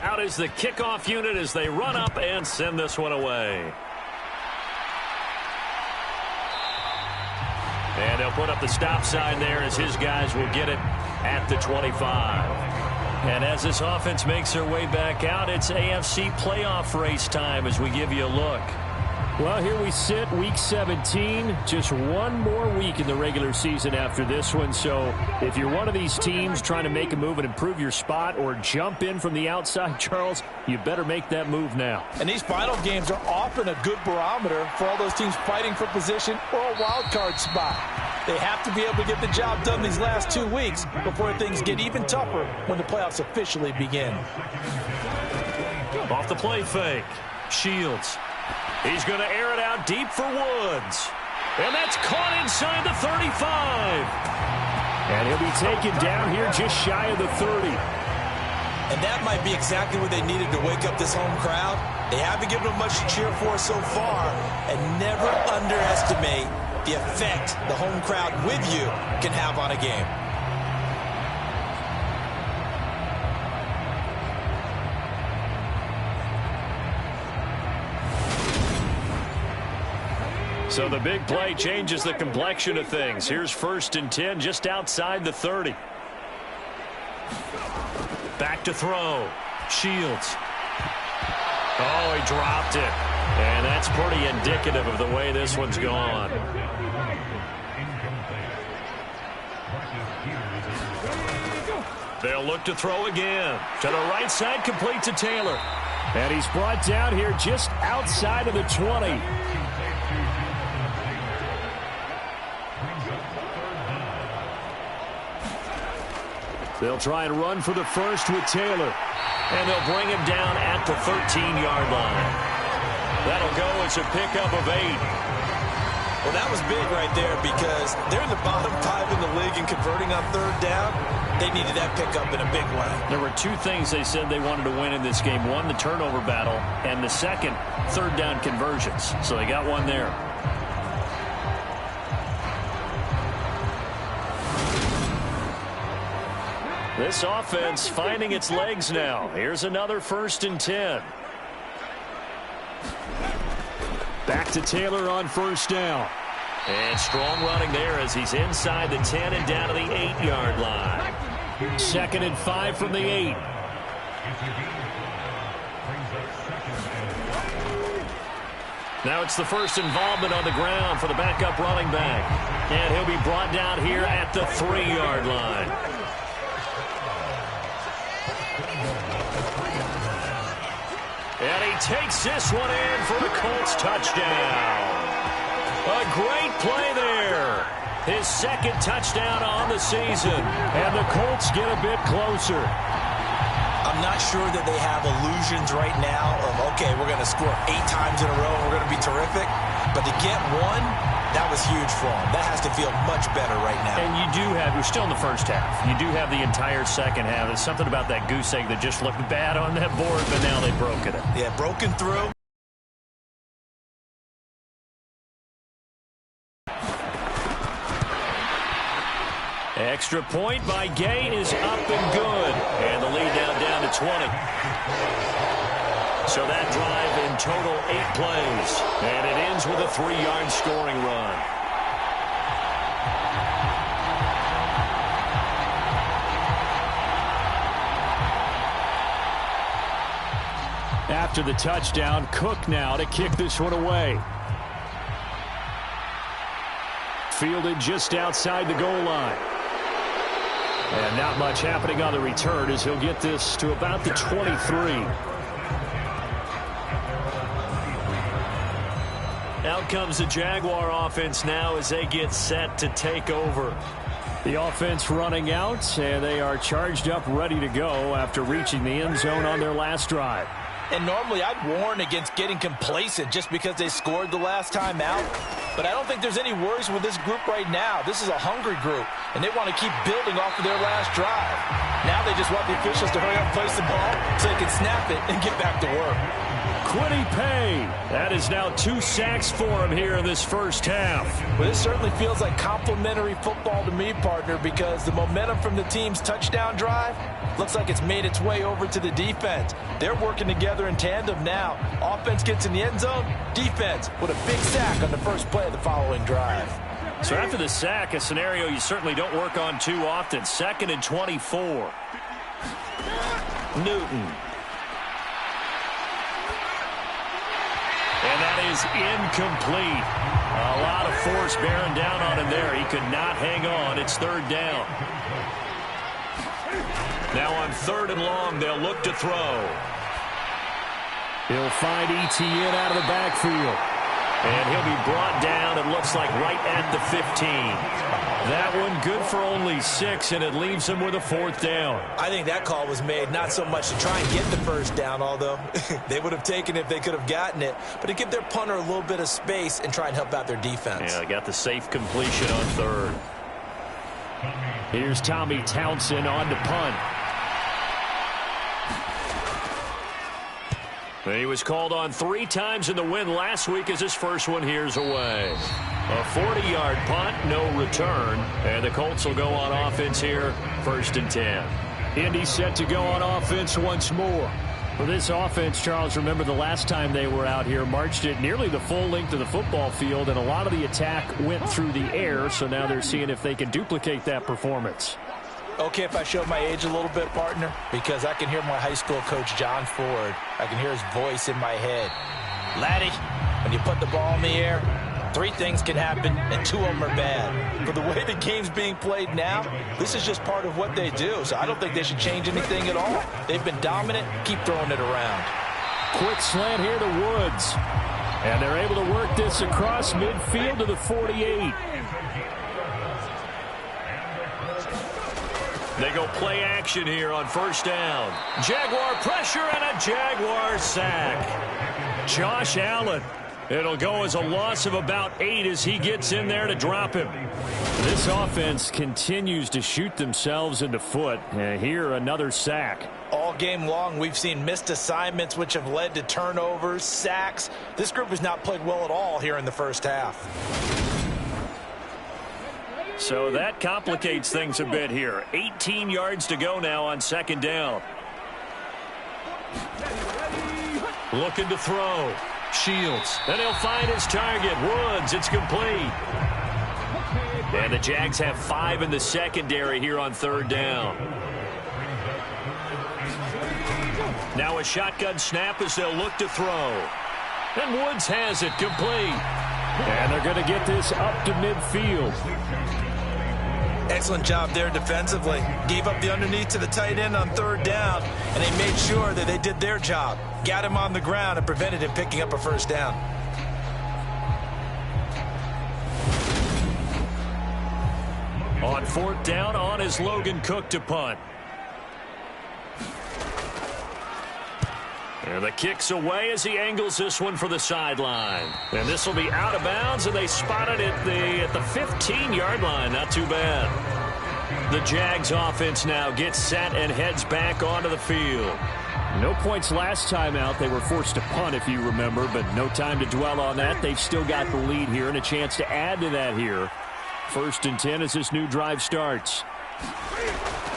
Out is the kickoff unit as they run up and send this one away. And they'll put up the stop sign there as his guys will get it at the 25. And as this offense makes their way back out, it's AFC playoff race time as we give you a look. Well, here we sit, Week 17, just one more week in the regular season after this one. So if you're one of these teams trying to make a move and improve your spot or jump in from the outside, Charles, you better make that move now. And these final games are often a good barometer for all those teams fighting for position or a wild card spot. They have to be able to get the job done these last 2 weeks before things get even tougher when the playoffs officially begin. Off the play fake. Shields. He's going to air it out deep for Woods. And that's caught inside the 35. And he'll be taken down here just shy of the 30. And that might be exactly what they needed to wake up this home crowd. They haven't given them much to cheer for so far. And never underestimate the effect the home crowd with you can have on a game. So the big play changes the complexion of things. Here's 1st and 10 just outside the 30. Back to throw. Shields. Oh, he dropped it. And that's pretty indicative of the way this one's gone. They'll look to throw again. To the right side, complete to Taylor. And he's brought down here just outside of the 20. They'll try and run for the first with Taylor. And they'll bring him down at the 13-yard line. That'll go as a pickup of 8. Well, that was big right there because they're in the bottom 5 in the league in converting on 3rd down. They needed that pickup in a big way. There were 2 things they said they wanted to win in this game. One, the turnover battle, and the second, 3rd down conversions. So they got one there. This offense finding its legs now. Here's another 1st and 10. Back to Taylor on 1st down. And strong running there as he's inside the 10 and down to the 8-yard line. 2nd and 5 from the 8. Now it's the first involvement on the ground for the backup running back. And he'll be brought down here at the 3-yard line. And he takes this one in for the Colts touchdown. A great play there. His 2nd touchdown on the season. And the Colts get a bit closer. I'm not sure that they have illusions right now of, okay, we're going to score 8 times in a row and we're going to be terrific. But to get one, that was huge for them. That has to feel much better right now. And you're still in the first half. You do have the entire second half. There's something about that goose egg that just looked bad on that board, but now they've broken it. Yeah, broken through. Extra point by Gay is up and good. And the lead now down to 20. So that drive in total 8 plays. And it ends with a 3-yard scoring run. After the touchdown, Cook now to kick this one away. Fielded just outside the goal line. And not much happening on the return as he'll get this to about the 23. Out comes the Jaguar offense now as they get set to take over. The offense running out, and they are charged up, ready to go after reaching the end zone on their last drive. And normally I'd warn against getting complacent just because they scored the last time out. But I don't think there's any worries with this group right now. This is a hungry group, and they want to keep building off of their last drive. Now they just want the officials to hurry up and place the ball so they can snap it and get back to work. Quiddy Pay. That is now 2 sacks for him here in this first half. Well, this certainly feels like complimentary football to me, partner, because the momentum from the team's touchdown drive looks like it's made its way over to the defense. They're working together in tandem now. Offense gets in the end zone, defense with a big sack on the first play of the following drive. So after the sack, a scenario you certainly don't work on too often. 2nd and 24. Newton. And that is incomplete. A lot of force bearing down on him there. He could not hang on. It's 3rd down. Now on 3rd and long, they'll look to throw. He'll find Etienne out of the backfield. And he'll be brought down, it looks like, right at the 15. That one good for only 6, and it leaves him with a 4th down. I think that call was made not so much to try and get the first down, although they would have taken it if they could have gotten it, but to give their punter a little bit of space and try and help out their defense. Yeah, they got the safe completion on 3rd. Here's Tommy Townsend on to punt. He was called on 3 times in the win last week as his first one here's away. A 40-yard punt, no return. And the Colts will go on offense here, 1st and 10. Indy set to go on offense once more. For this offense, Charles, remember the last time they were out here, marched it nearly the full length of the football field, and a lot of the attack went through the air, so now they're seeing if they can duplicate that performance. Okay, if I show my age a little bit, partner, because I can hear my high school coach, John Ford. I can hear his voice in my head. Laddie, when you put the ball in the air, 3 things can happen, and 2 of them are bad. But the way the game's being played now, this is just part of what they do, so I don't think they should change anything at all. They've been dominant. Keep throwing it around. Quick slant here to Woods. And they're able to work this across midfield to the 48. They go play action here on 1st down. Jaguar pressure and a Jaguar sack. Josh Allen. It'll go as a loss of about 8 as he gets in there to drop him. This offense continues to shoot themselves in the foot. Here, another sack. All game long, we've seen missed assignments, which have led to turnovers, sacks. This group has not played well at all here in the first half. So that complicates things a bit here. 18 yards to go now on 2nd down. Looking to throw. Shields. And he'll find his target. Woods. It's complete. And the Jags have 5 in the secondary here on 3rd down. Now a shotgun snap as they'll look to throw. And Woods has it complete. And they're going to get this up to midfield. Excellent job there defensively. Gave up the underneath to the tight end on 3rd down, and they made sure that they did their job. Got him on the ground and prevented him picking up a 1st down. On 4th down, on is Logan Cook to punt. And the kick's away as he angles this one for the sideline. And this will be out of bounds, and they spotted it at the 15-yard line. Not too bad. The Jags offense now gets set and heads back onto the field. No points last time out. They were forced to punt, if you remember, but no time to dwell on that. They've still got the lead here and a chance to add to that here. 1st and 10 as this new drive starts.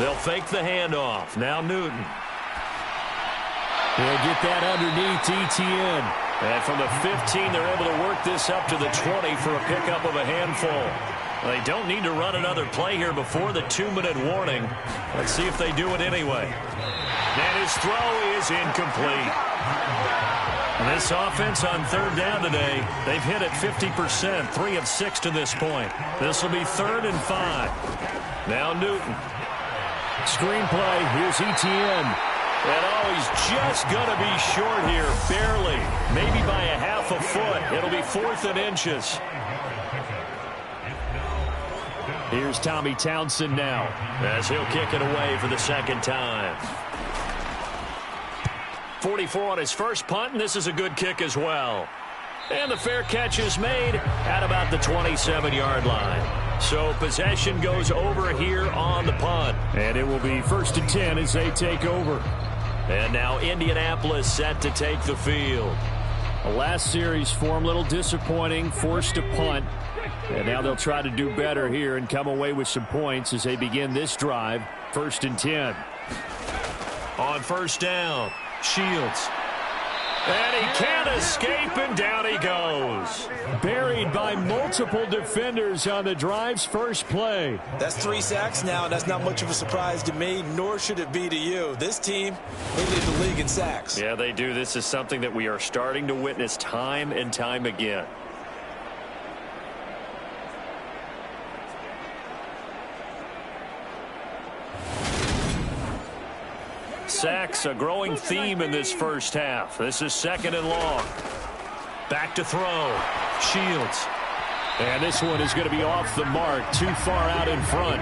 They'll fake the handoff. Now Newton. They'll get that underneath Etienne. And from the 15, they're able to work this up to the 20 for a pickup of a handful. They don't need to run another play here before the 2-minute warning. Let's see if they do it anyway. And his throw is incomplete. This offense on 3rd down today, they've hit it 50%, 3 of 6 to this point. This will be 3rd and 5. Now Newton. Screenplay, here's Etienne. And he's just going to be short here, barely. Maybe by a half a foot. It'll be 4th and inches. Here's Tommy Townsend now as he'll kick it away for the 2nd time. 44 on his first punt, and this is a good kick as well. And the fair catch is made at about the 27-yard line. So possession goes over here on the punt. And it will be 1st and 10 as they take over. And now Indianapolis set to take the field. The last series form a little disappointing, forced to punt. And now they'll try to do better here and come away with some points as they begin this drive. 1st and 10. On first down, Shields. And he can't escape, and down he goes. Buried by multiple defenders on the drive's first play. That's 3 sacks now, and that's not much of a surprise to me, nor should it be to you. This team, they lead the league in sacks. Yeah, they do. This is something that we are starting to witness time and time again. Sacks, a growing theme in this first half. This is 2nd and long. Back to throw. Shields. And this one is going to be off the mark, too far out in front.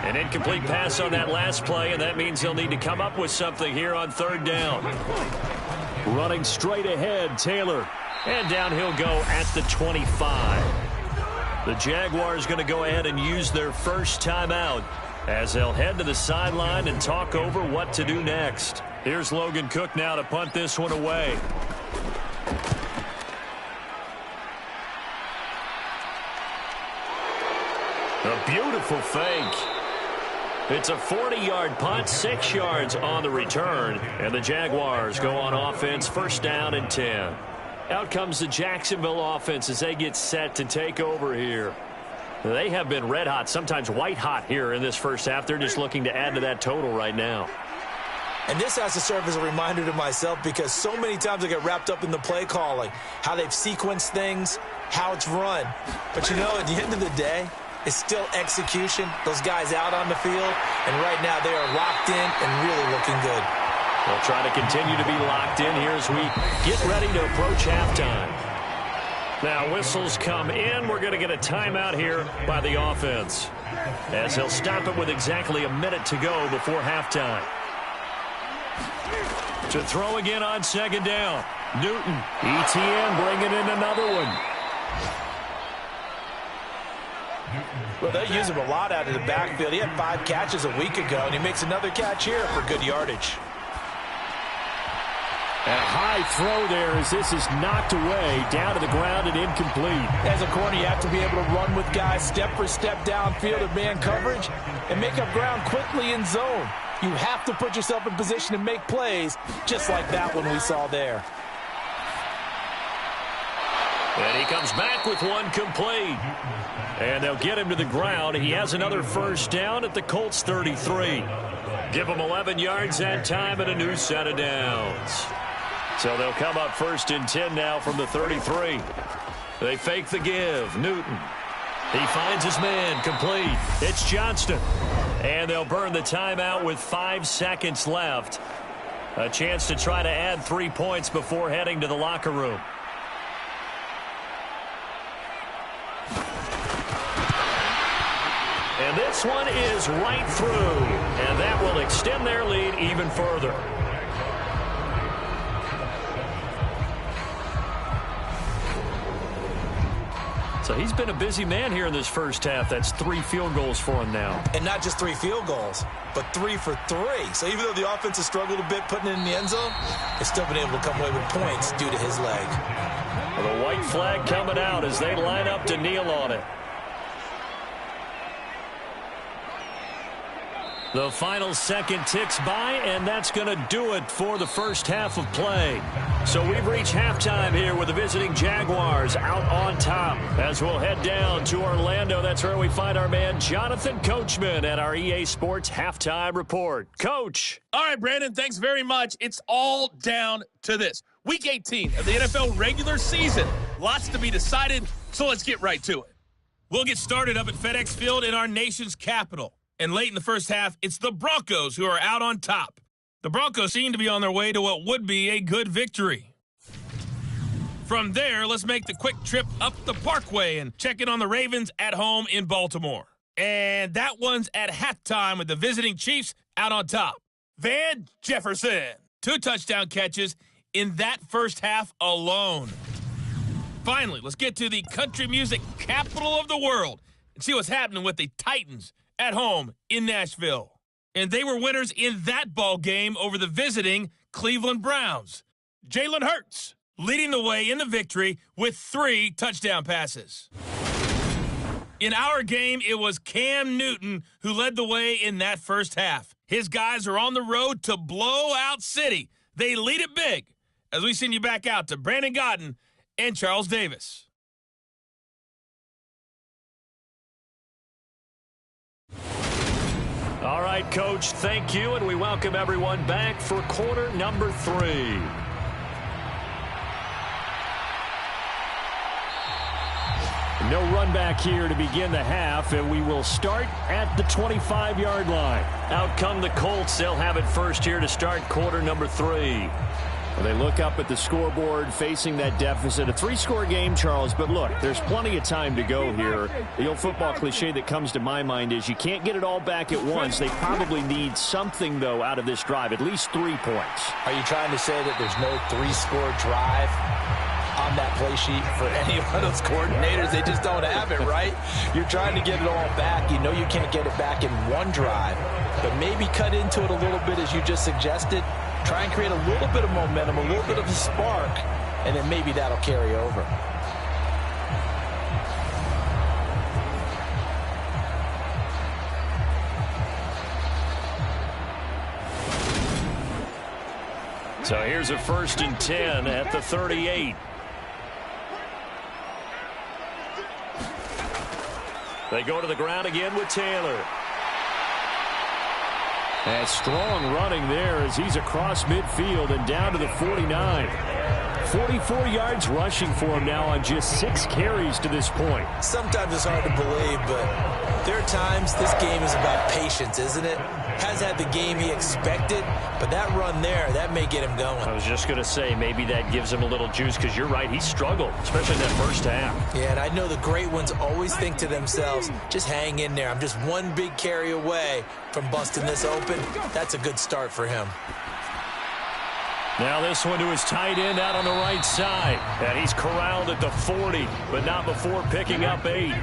An incomplete pass on that last play, and that means they'll need to come up with something here on 3rd down. Running straight ahead, Taylor. And down he'll go at the 25. The Jaguars going to go ahead and use their first timeout as they'll head to the sideline and talk over what to do next. Here's Logan Cook now to punt this one away. A beautiful fake. It's a 40-yard punt, 6 yards on the return, and the Jaguars go on offense, 1st down and 10. Out comes the Jacksonville offense as they get set to take over here. They have been red hot, sometimes white hot here in this first half. They're just looking to add to that total right now. And this has to serve as a reminder to myself because so many times I get wrapped up in the play calling, how they've sequenced things, how it's run. But you know, at the end of the day, it's still execution. Those guys out on the field, and right now they are locked in and really looking good. They'll try to continue to be locked in here as we get ready to approach halftime. Now whistles come in. We're going to get a timeout here by the offense as he'll stop it with exactly a minute to go before halftime. To throw again on 2nd down. Newton. ETN bringing in another one. Well, they use him a lot out of the backfield. He had 5 catches a week ago, and he makes another catch here for good yardage. A high throw there as this is knocked away, down to the ground and incomplete. As a corner, you have to be able to run with guys step for step downfield of man coverage and make up ground quickly in zone. You have to put yourself in position to make plays, just like that one we saw there. And he comes back with one complete. And they'll get him to the ground. He has another 1st down at the Colts 33. Give him 11 yards that time and a new set of downs. So they'll come up 1st and 10 now from the 33. They fake the give. Newton. He finds his man. Complete. It's Johnston. And they'll burn the timeout with 5 seconds left. A chance to try to add 3 points before heading to the locker room. And this one is right through. And that will extend their lead even further. So he's been a busy man here in this first half. That's 3 field goals for him now. And not just 3 field goals, but 3 for 3. So even though the offense has struggled a bit putting it in the end zone, it's still been able to come away with points due to his leg. Well, the white flag coming out as they line up to kneel on it. The final second ticks by, and that's going to do it for the first half of play. So we've reached halftime here with the visiting Jaguars out on top. As we'll head down to Orlando, that's where we find our man Jonathan Coachman at our EA Sports Halftime Report. Coach. All right, Brandon, thanks very much. It's all down to this. Week 18 of the NFL regular season. Lots to be decided, so let's get right to it. We'll get started up at FedEx Field in our nation's capital. And late in the first half, it's the Broncos who are out on top. The Broncos seem to be on their way to what would be a good victory. From there, let's make the quick trip up the Parkway and check in on the Ravens at home in Baltimore. And that one's at halftime with the visiting Chiefs out on top. Van Jefferson, 2 touchdown catches in that first half alone. Finally, let's get to the country music capital of the world and see what's happening with the Titans at home in Nashville. and they were winners in that ball game over the visiting Cleveland Browns. Jalen Hurts leading the way in the victory with 3 touchdown passes. In our game, it was Cam Newton who led the way in that first half. His guys are on the road to Blowout City. They lead it big. As we send you back out to Brandon Godden and Charles Davis. All right, Coach, thank you, and we welcome everyone back for quarter number 3. No run back here to begin the half, and we will start at the 25-yard line. Out come the Colts. They'll have it first here to start quarter number 3. Well, they look up at the scoreboard facing that deficit. A 3-score game, Charles, but look, there's plenty of time to go here. The old football cliche that comes to my mind is you can't get it all back at once. They probably need something, though, out of this drive, at least 3 points. Are you trying to say that there's no 3-score drive on that play sheet for any of those coordinators? They just don't have it, right? You're trying to get it all back. You know you can't get it back in one drive, but maybe cut into it a little bit as you just suggested. Try and create a little bit of momentum, a little bit of a spark, and then maybe that'll carry over. So here's a 1st and 10 at the 38. They go to the ground again with Taylor. And strong running there as he's across midfield and down to the 49. 44 yards rushing for him now on just 6 carries to this point. Sometimes it's hard to believe, but there are times this game is about patience, isn't it? Has had the game he expected, but that run there, that may get him going. I was just going to say, maybe that gives him a little juice, because you're right, he struggled, especially in that first half. Yeah, and I know the great ones always think to themselves, just hang in there. I'm just one big carry away from busting this open. That's a good start for him. Now this one to his tight end out on the right side. And he's corralled at the 40, but not before picking up 8.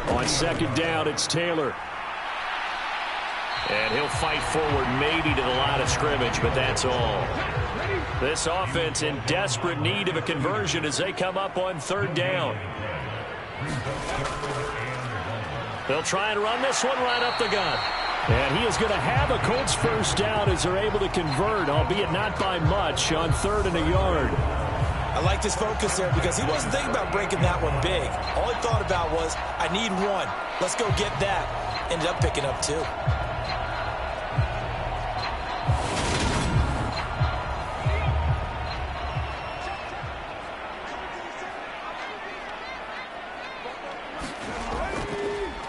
On 2nd down, it's Taylor. And he'll fight forward maybe to the line of scrimmage, but that's all. This offense in desperate need of a conversion as they come up on 3rd down. They'll try and run this one right up the gut. And he is going to have a Colts 1st down as they're able to convert, albeit not by much, on 3rd and a yard. I like his focus there because he wasn't thinking about breaking that one big. All he thought about was, I need 1. Let's go get that. Ended up picking up 2.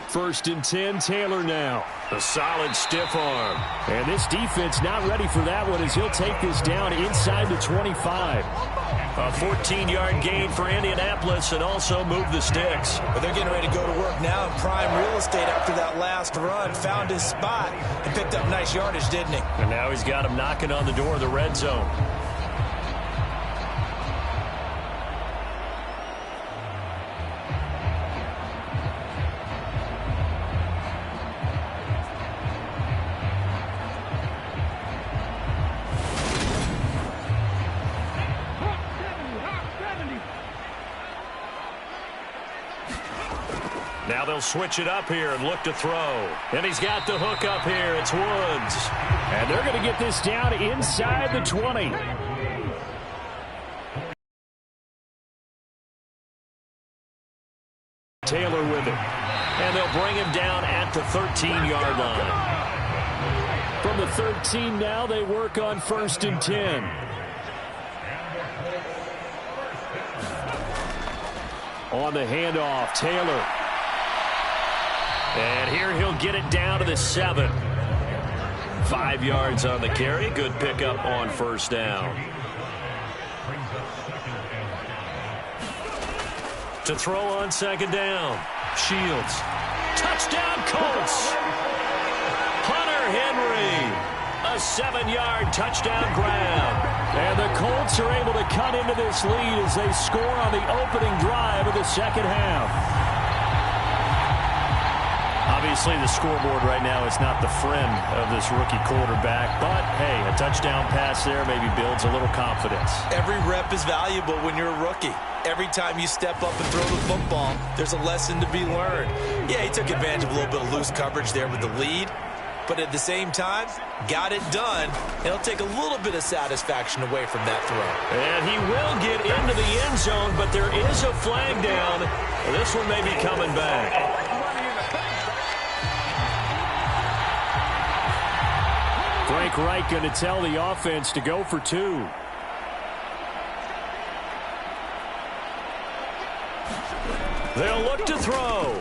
First and 10, Taylor now. A solid stiff arm. And this defense not ready for that one as he'll take this down inside the 25. A 14-yard gain for Indianapolis and also move the sticks. But they're getting ready to go to work now in prime real estate after that last run. Found his spot and picked up nice yardage, didn't he? And now he's got him knocking on the door of the red zone. Now they'll switch it up here and look to throw. And he's got the hook up here. It's Woods. And they're going to get this down inside the 20. Taylor with it. And they'll bring him down at the 13-yard line. From the 13 now, they work on 1st and 10. On the handoff, Taylor. And here he'll get it down to the 7. 5 yards on the carry. Good pickup on 1st down. To throw on 2nd down. Shields. Touchdown Colts. Hunter Henry. A a 7-yard touchdown grab. And the Colts are able to cut into this lead as they score on the opening drive of the second half. Obviously, the scoreboard right now is not the friend of this rookie quarterback. But, hey, a touchdown pass there maybe builds a little confidence. Every rep is valuable when you're a rookie. Every time you step up and throw the football, there's a lesson to be learned. Yeah, he took advantage of a little bit of loose coverage there with the lead. But at the same time, got it done. It'll take a little bit of satisfaction away from that throw. And he will get into the end zone, but there is a flag down. This one may be coming back. Frank Reich going to tell the offense to go for 2. They'll look to throw.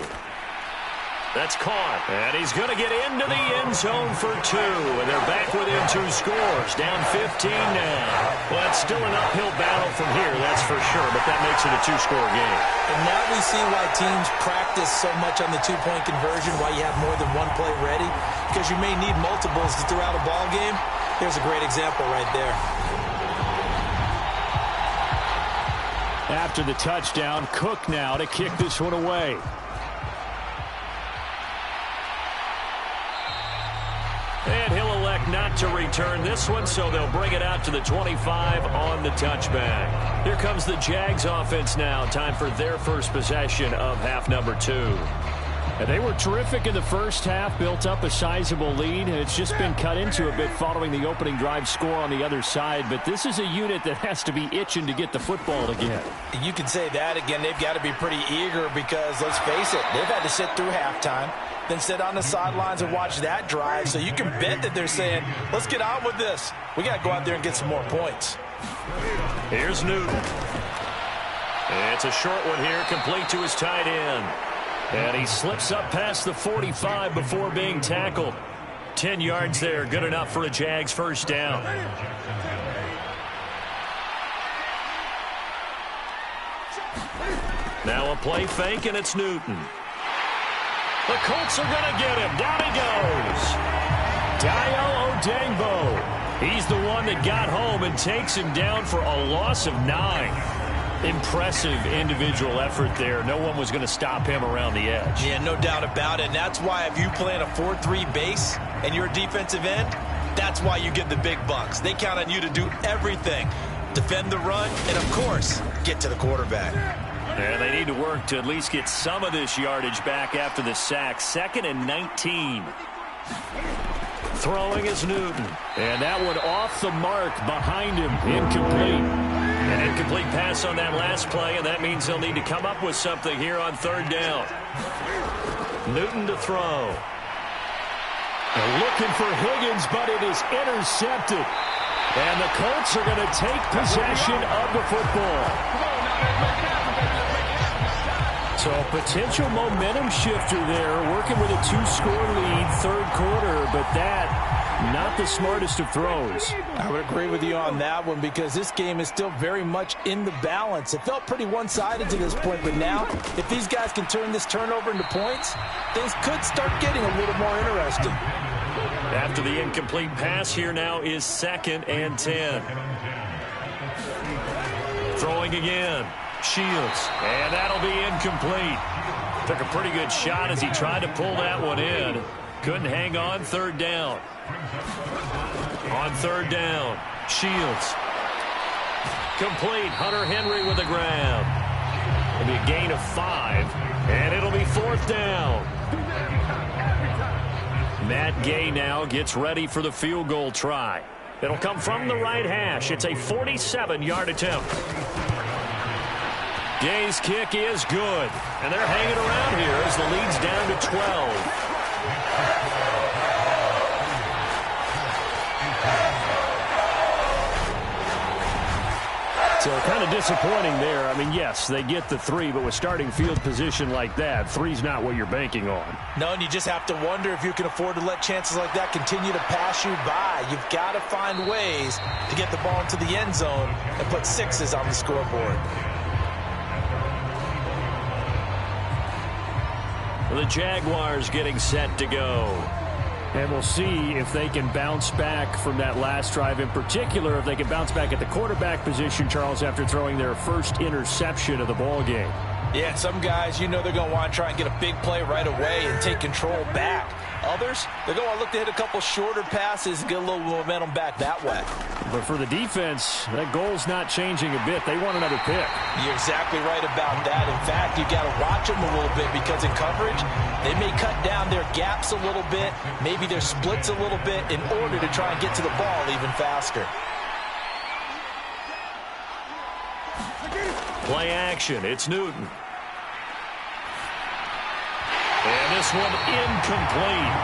That's caught. And he's going to get into the end zone for 2. And they're back within 2 scores. Down 15 now. Well, it's still an uphill battle from here, that's for sure. But that makes it a 2-score game. And now we see why teams practice so much on the 2-point conversion, why you have more than one play ready. Because you may need multiples throughout a ball game. Here's a great example right there. After the touchdown, Cook now to kick this one away. And he'll elect not to return this one, so they'll bring it out to the 25 on the touchback. Here comes the Jags offense now. Time for their first possession of half number 2. And they were terrific in the first half, built up a sizable lead. It's just been cut into a bit following the opening drive score on the other side. But this is a unit that has to be itching to get the football again. You can say that again. They've got to be pretty eager because, let's face it, they've had to sit through halftime, then sit on the sidelines and watch that drive. So you can bet that they're saying, let's get on with this. We got to go out there and get some more points. Here's Newton. It's a short one here, complete to his tight end. And he slips up past the 45 before being tackled. 10 yards there, good enough for a Jags first down. Now a play fake, and it's Newton. The Colts are going to get him. Down he goes. Dayo Odeyingbo. He's the one that got home and takes him down for a loss of 9. Impressive individual effort there. No one was going to stop him around the edge. Yeah, no doubt about it. And that's why if you play in a 4-3 base and you're a defensive end, that's why you get the big bucks. They count on you to do everything. Defend the run and, of course, get to the quarterback. And they need to work to at least get some of this yardage back after the sack. 2nd and 19. Throwing is Newton. And that one off the mark behind him. Incomplete. An incomplete pass on that last play, and that means they'll need to come up with something here on 3rd down. Newton to throw. They're looking for Higgins, but it is intercepted. And the Colts are going to take possession of the football. So a potential momentum shifter there, working with a 2-score lead, 3rd quarter, but that not the smartest of throws. I would agree with you on that one because this game is still very much in the balance. It felt pretty one-sided to this point, but now if these guys can turn this turnover into points, things could start getting a little more interesting. After the incomplete pass, here now is 2nd and 10. Throwing again. Shields. And that'll be incomplete. Took a pretty good shot as he tried to pull that one in. Couldn't hang on. 3rd down. On 3rd down, Shields. Complete. Hunter Henry with a grab. It'll be a gain of 5, and it'll be 4th down. Matt Gay now gets ready for the field goal try. It'll come from the right hash. It's a 47-yard attempt. Gay's kick is good, and they're hanging around here as the lead's down to 12. So kind of disappointing there. I mean, yes, they get the 3, but with starting field position like that, 3's not what you're banking on. No, and you just have to wonder if you can afford to let chances like that continue to pass you by. You've got to find ways to get the ball into the end zone and put 6s on the scoreboard. The Jaguars getting set to go. And we'll see if they can bounce back from that last drive, in particular, if they can bounce back at the quarterback position, Charles, after throwing their first interception of the ball game. Yeah, some guys, you know they're going to want to try and get a big play right away and take control back. Others, they're going to look to hit a couple shorter passes and get a little momentum back that way. But for the defense, that goal's not changing a bit. They want another pick. You're exactly right about that. In fact, you got to watch them a little bit because in coverage, they may cut down their gaps a little bit, maybe their splits a little bit in order to try and get to the ball even faster. Play action. It's Newton. And this one incomplete.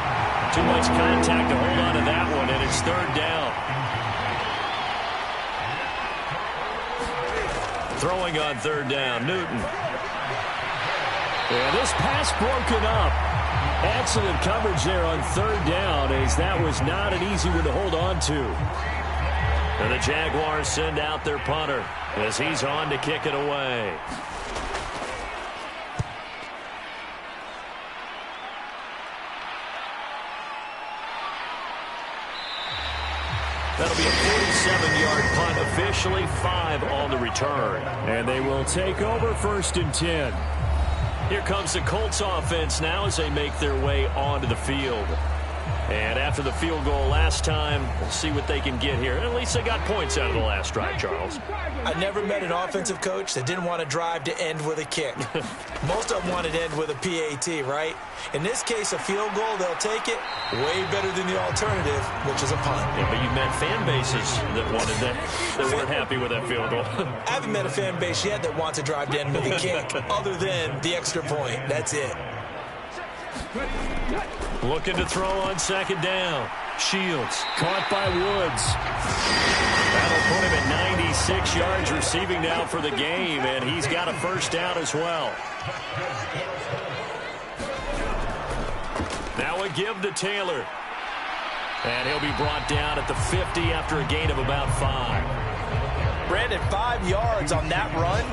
Too much contact to hold on to that one, and it's third down. Throwing on third down, Newton. Yeah, this pass broken up. Excellent coverage there on third down, as that was not an easy one to hold on to. And the Jaguars send out their punter as he's on to kick it away. That'll be a 47-yard punt, officially 5 on the return. And they will take over 1st and 10. Here comes the Colts offense now as they make their way onto the field. And after the field goal last time, we'll see what they can get here. At least they got points out of the last drive, Charles. I never met an offensive coach that didn't want to drive to end with a kick. Most of them wanted to end with a PAT, right? In this case, a field goal, they'll take it. Way better than the alternative, which is a punt. Yeah, but you've met fan bases that wanted that weren't happy with that field goal. I haven't met a fan base yet that wants to drive to end with a kick, other than the extra point. That's it. Looking to throw on 2nd down. Shields. Caught by Woods. That'll put him at 96 yards receiving now for the game, and he's got a 1st down as well. Now a give to Taylor. And he'll be brought down at the 50 after a gain of about 5. Brandon, 5 yards on that run.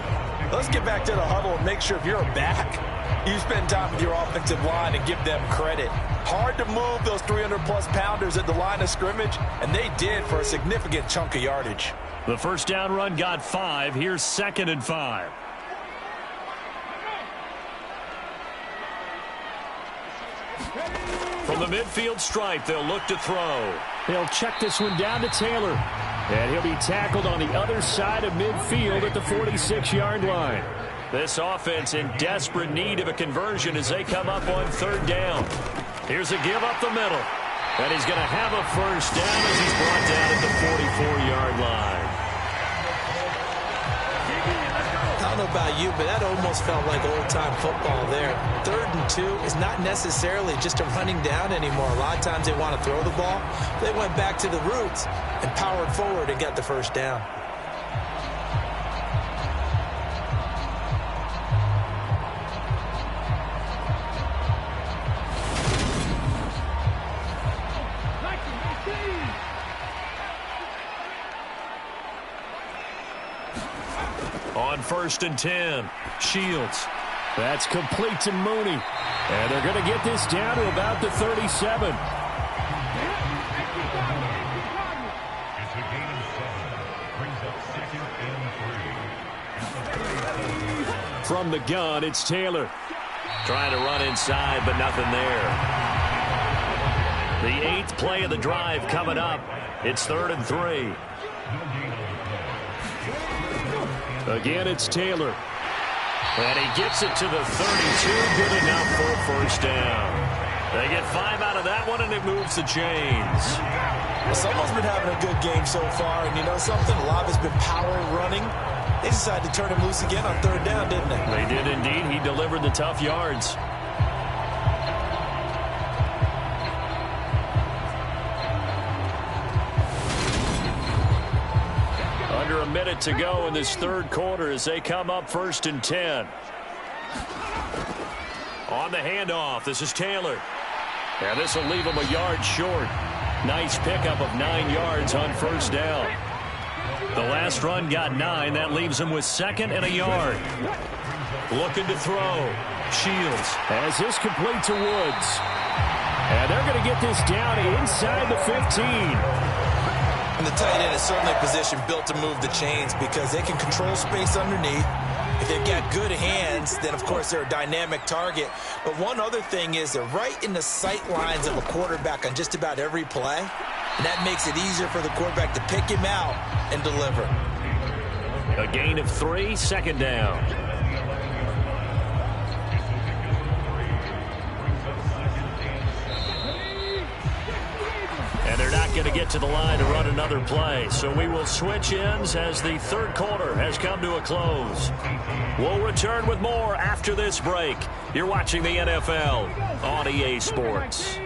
Let's get back to the huddle and make sure if you're a back, you spend time with your offensive line and give them credit. Hard to move those 300-plus pounders at the line of scrimmage, and they did for a significant chunk of yardage. The 1st down run got 5. Here's 2nd and 5. From the midfield stripe, they'll look to throw. They'll check this one down to Taylor. And he'll be tackled on the other side of midfield at the 46-yard line. This offense in desperate need of a conversion as they come up on 3rd down. Here's a give up the middle. And he's going to have a 1st down as he's brought down at the 44-yard line. I don't know about you, but that almost felt like old-time football there. 3rd and 2 is not necessarily just a running down anymore. A lot of times they want to throw the ball. They went back to the roots and powered forward and got the 1st down. On 1st and 10, Shields. That's complete to Mooney. And they're going to get this down to about the 37. From the gun, it's Taylor. Trying to run inside, but nothing there. The 8th play of the drive coming up. It's 3rd and 3. Again, it's Taylor. And he gets it to the 32. Good enough for a 1st down. They get 5 out of that one, and it moves the chains. Someone's been having a good game so far, and you know something? A lot of it's been power running. They decided to turn him loose again on 3rd down, didn't they? They did indeed. He delivered the tough yards. Under a minute to go in this 3rd quarter as they come up 1st and 10. On the handoff, this is Taylor. And this will leave him a yard short. Nice pickup of 9 yards on 1st down. The last run got 9. That leaves him with 2nd and a yard. Looking to throw. Shields. As this complete to Woods. And they're going to get this down inside the 15. And the tight end is certainly a position built to move the chains because they can control space underneath. If they've got good hands, then, of course, they're a dynamic target. But one other thing is they're right in the sight lines of a quarterback on just about every play. And that makes it easier for the quarterback to pick him out and deliver. A gain of 3, second down. And they're not going to get to the line to run another play. So we will switch ends as the third quarter has come to a close. We'll return with more after this break. You're watching the NFL on EA Sports.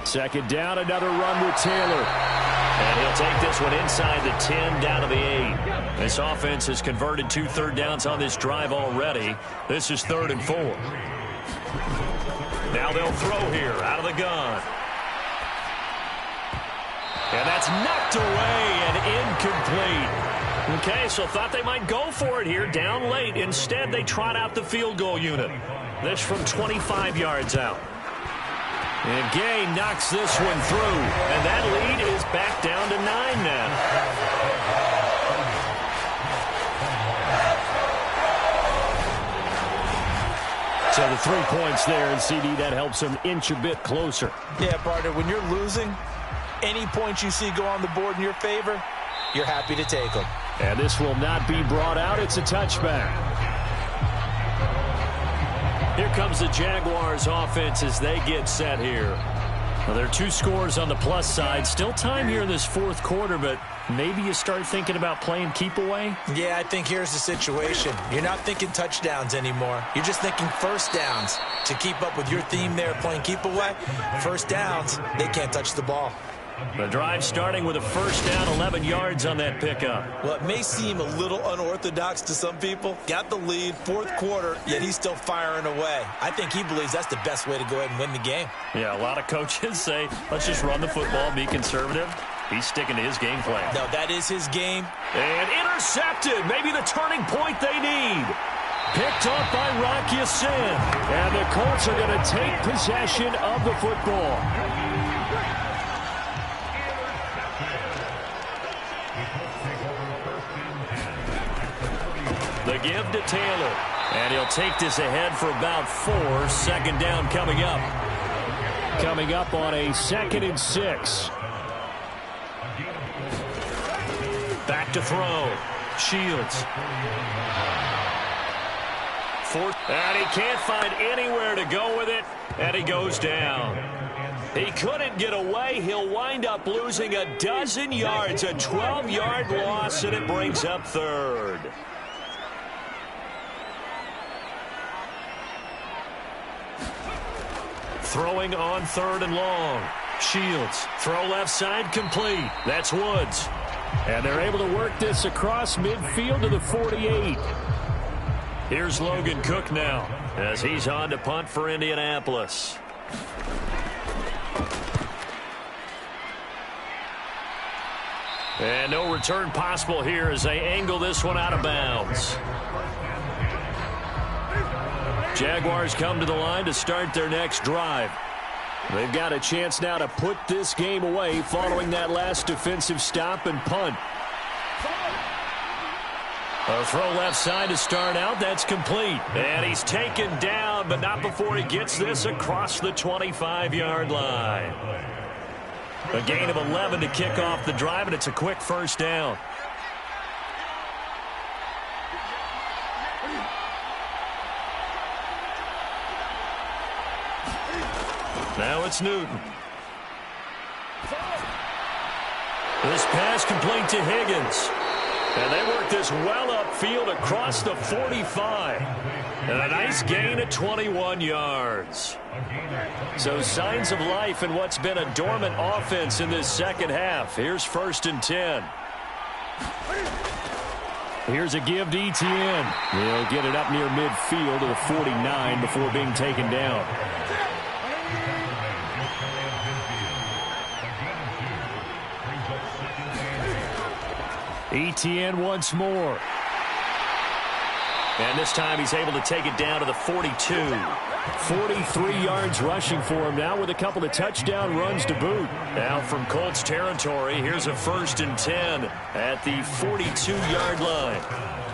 Second down, another run with Taylor. And he'll take this one inside the 10, down to the 8. This offense has converted 2 third downs on this drive already. This is 3rd and 4. Now they'll throw here out of the gun. And that's knocked away and incomplete. Okay, so thought they might go for it here down late. Instead, they trot out the field goal unit. This from 25 yards out. And Gay knocks this one through. And that lead is back down to 9 now. So the 3 points there, and CD, that helps them inch a bit closer. Yeah, partner, when you're losing, any points you see go on the board in your favor, you're happy to take them. And this will not be brought out. It's a touchback. Here comes the Jaguars offense as they get set here. Well, there are 2 scores on the plus side. Still time here in this 4th quarter, but maybe you start thinking about playing keep away? Yeah, I think here's the situation. You're not thinking touchdowns anymore. You're just thinking first downs. To keep up with your theme there playing keep away, first downs, they can't touch the ball. The drive starting with a first down, 11 yards on that pickup. Well, it may seem a little unorthodox to some people. Got the lead, 4th quarter, yet he's still firing away. I think he believes that's the best way to go ahead and win the game. Yeah, a lot of coaches say, let's just run the football, be conservative. He's sticking to his game plan. No, that is his game. And intercepted. Maybe the turning point they need. Picked off by Rock Ya-Sin. And the Colts are going to take possession of the football. The give to Taylor. And he'll take this ahead for about 4. Second down coming up. Coming up on a 2nd and 6. Back to throw. Shields. And he can't find anywhere to go with it. And he goes down. He couldn't get away. He'll wind up losing a dozen yards. A 12-yard loss, and it brings up 3rd. Throwing on 3rd and long. Shields. Throw left side complete. That's Woods. And they're able to work this across midfield to the 48. Here's Logan Cook now as he's on to punt for Indianapolis. And no return possible here as they angle this one out of bounds. Jaguars come to the line to start their next drive. They've got a chance now to put this game away following that last defensive stop and punt. A throw left side to start out. That's complete. And he's taken down, but not before he gets this across the 25-yard line. A gain of 11 to kick off the drive, and it's a quick first down. Now it's Newton. This pass complete to Higgins. And they work this well upfield across the 45. And a nice gain of 21 yards. So signs of life in what's been a dormant offense in this second half. Here's 1st and 10. Here's a give to Etienne. He'll get it up near midfield to the 49 before being taken down. Etienne once more. And this time he's able to take it down to the 42. 43 yards rushing for him now with a couple of touchdown runs to boot. Now from Colts territory, here's a 1st and 10 at the 42-yard line.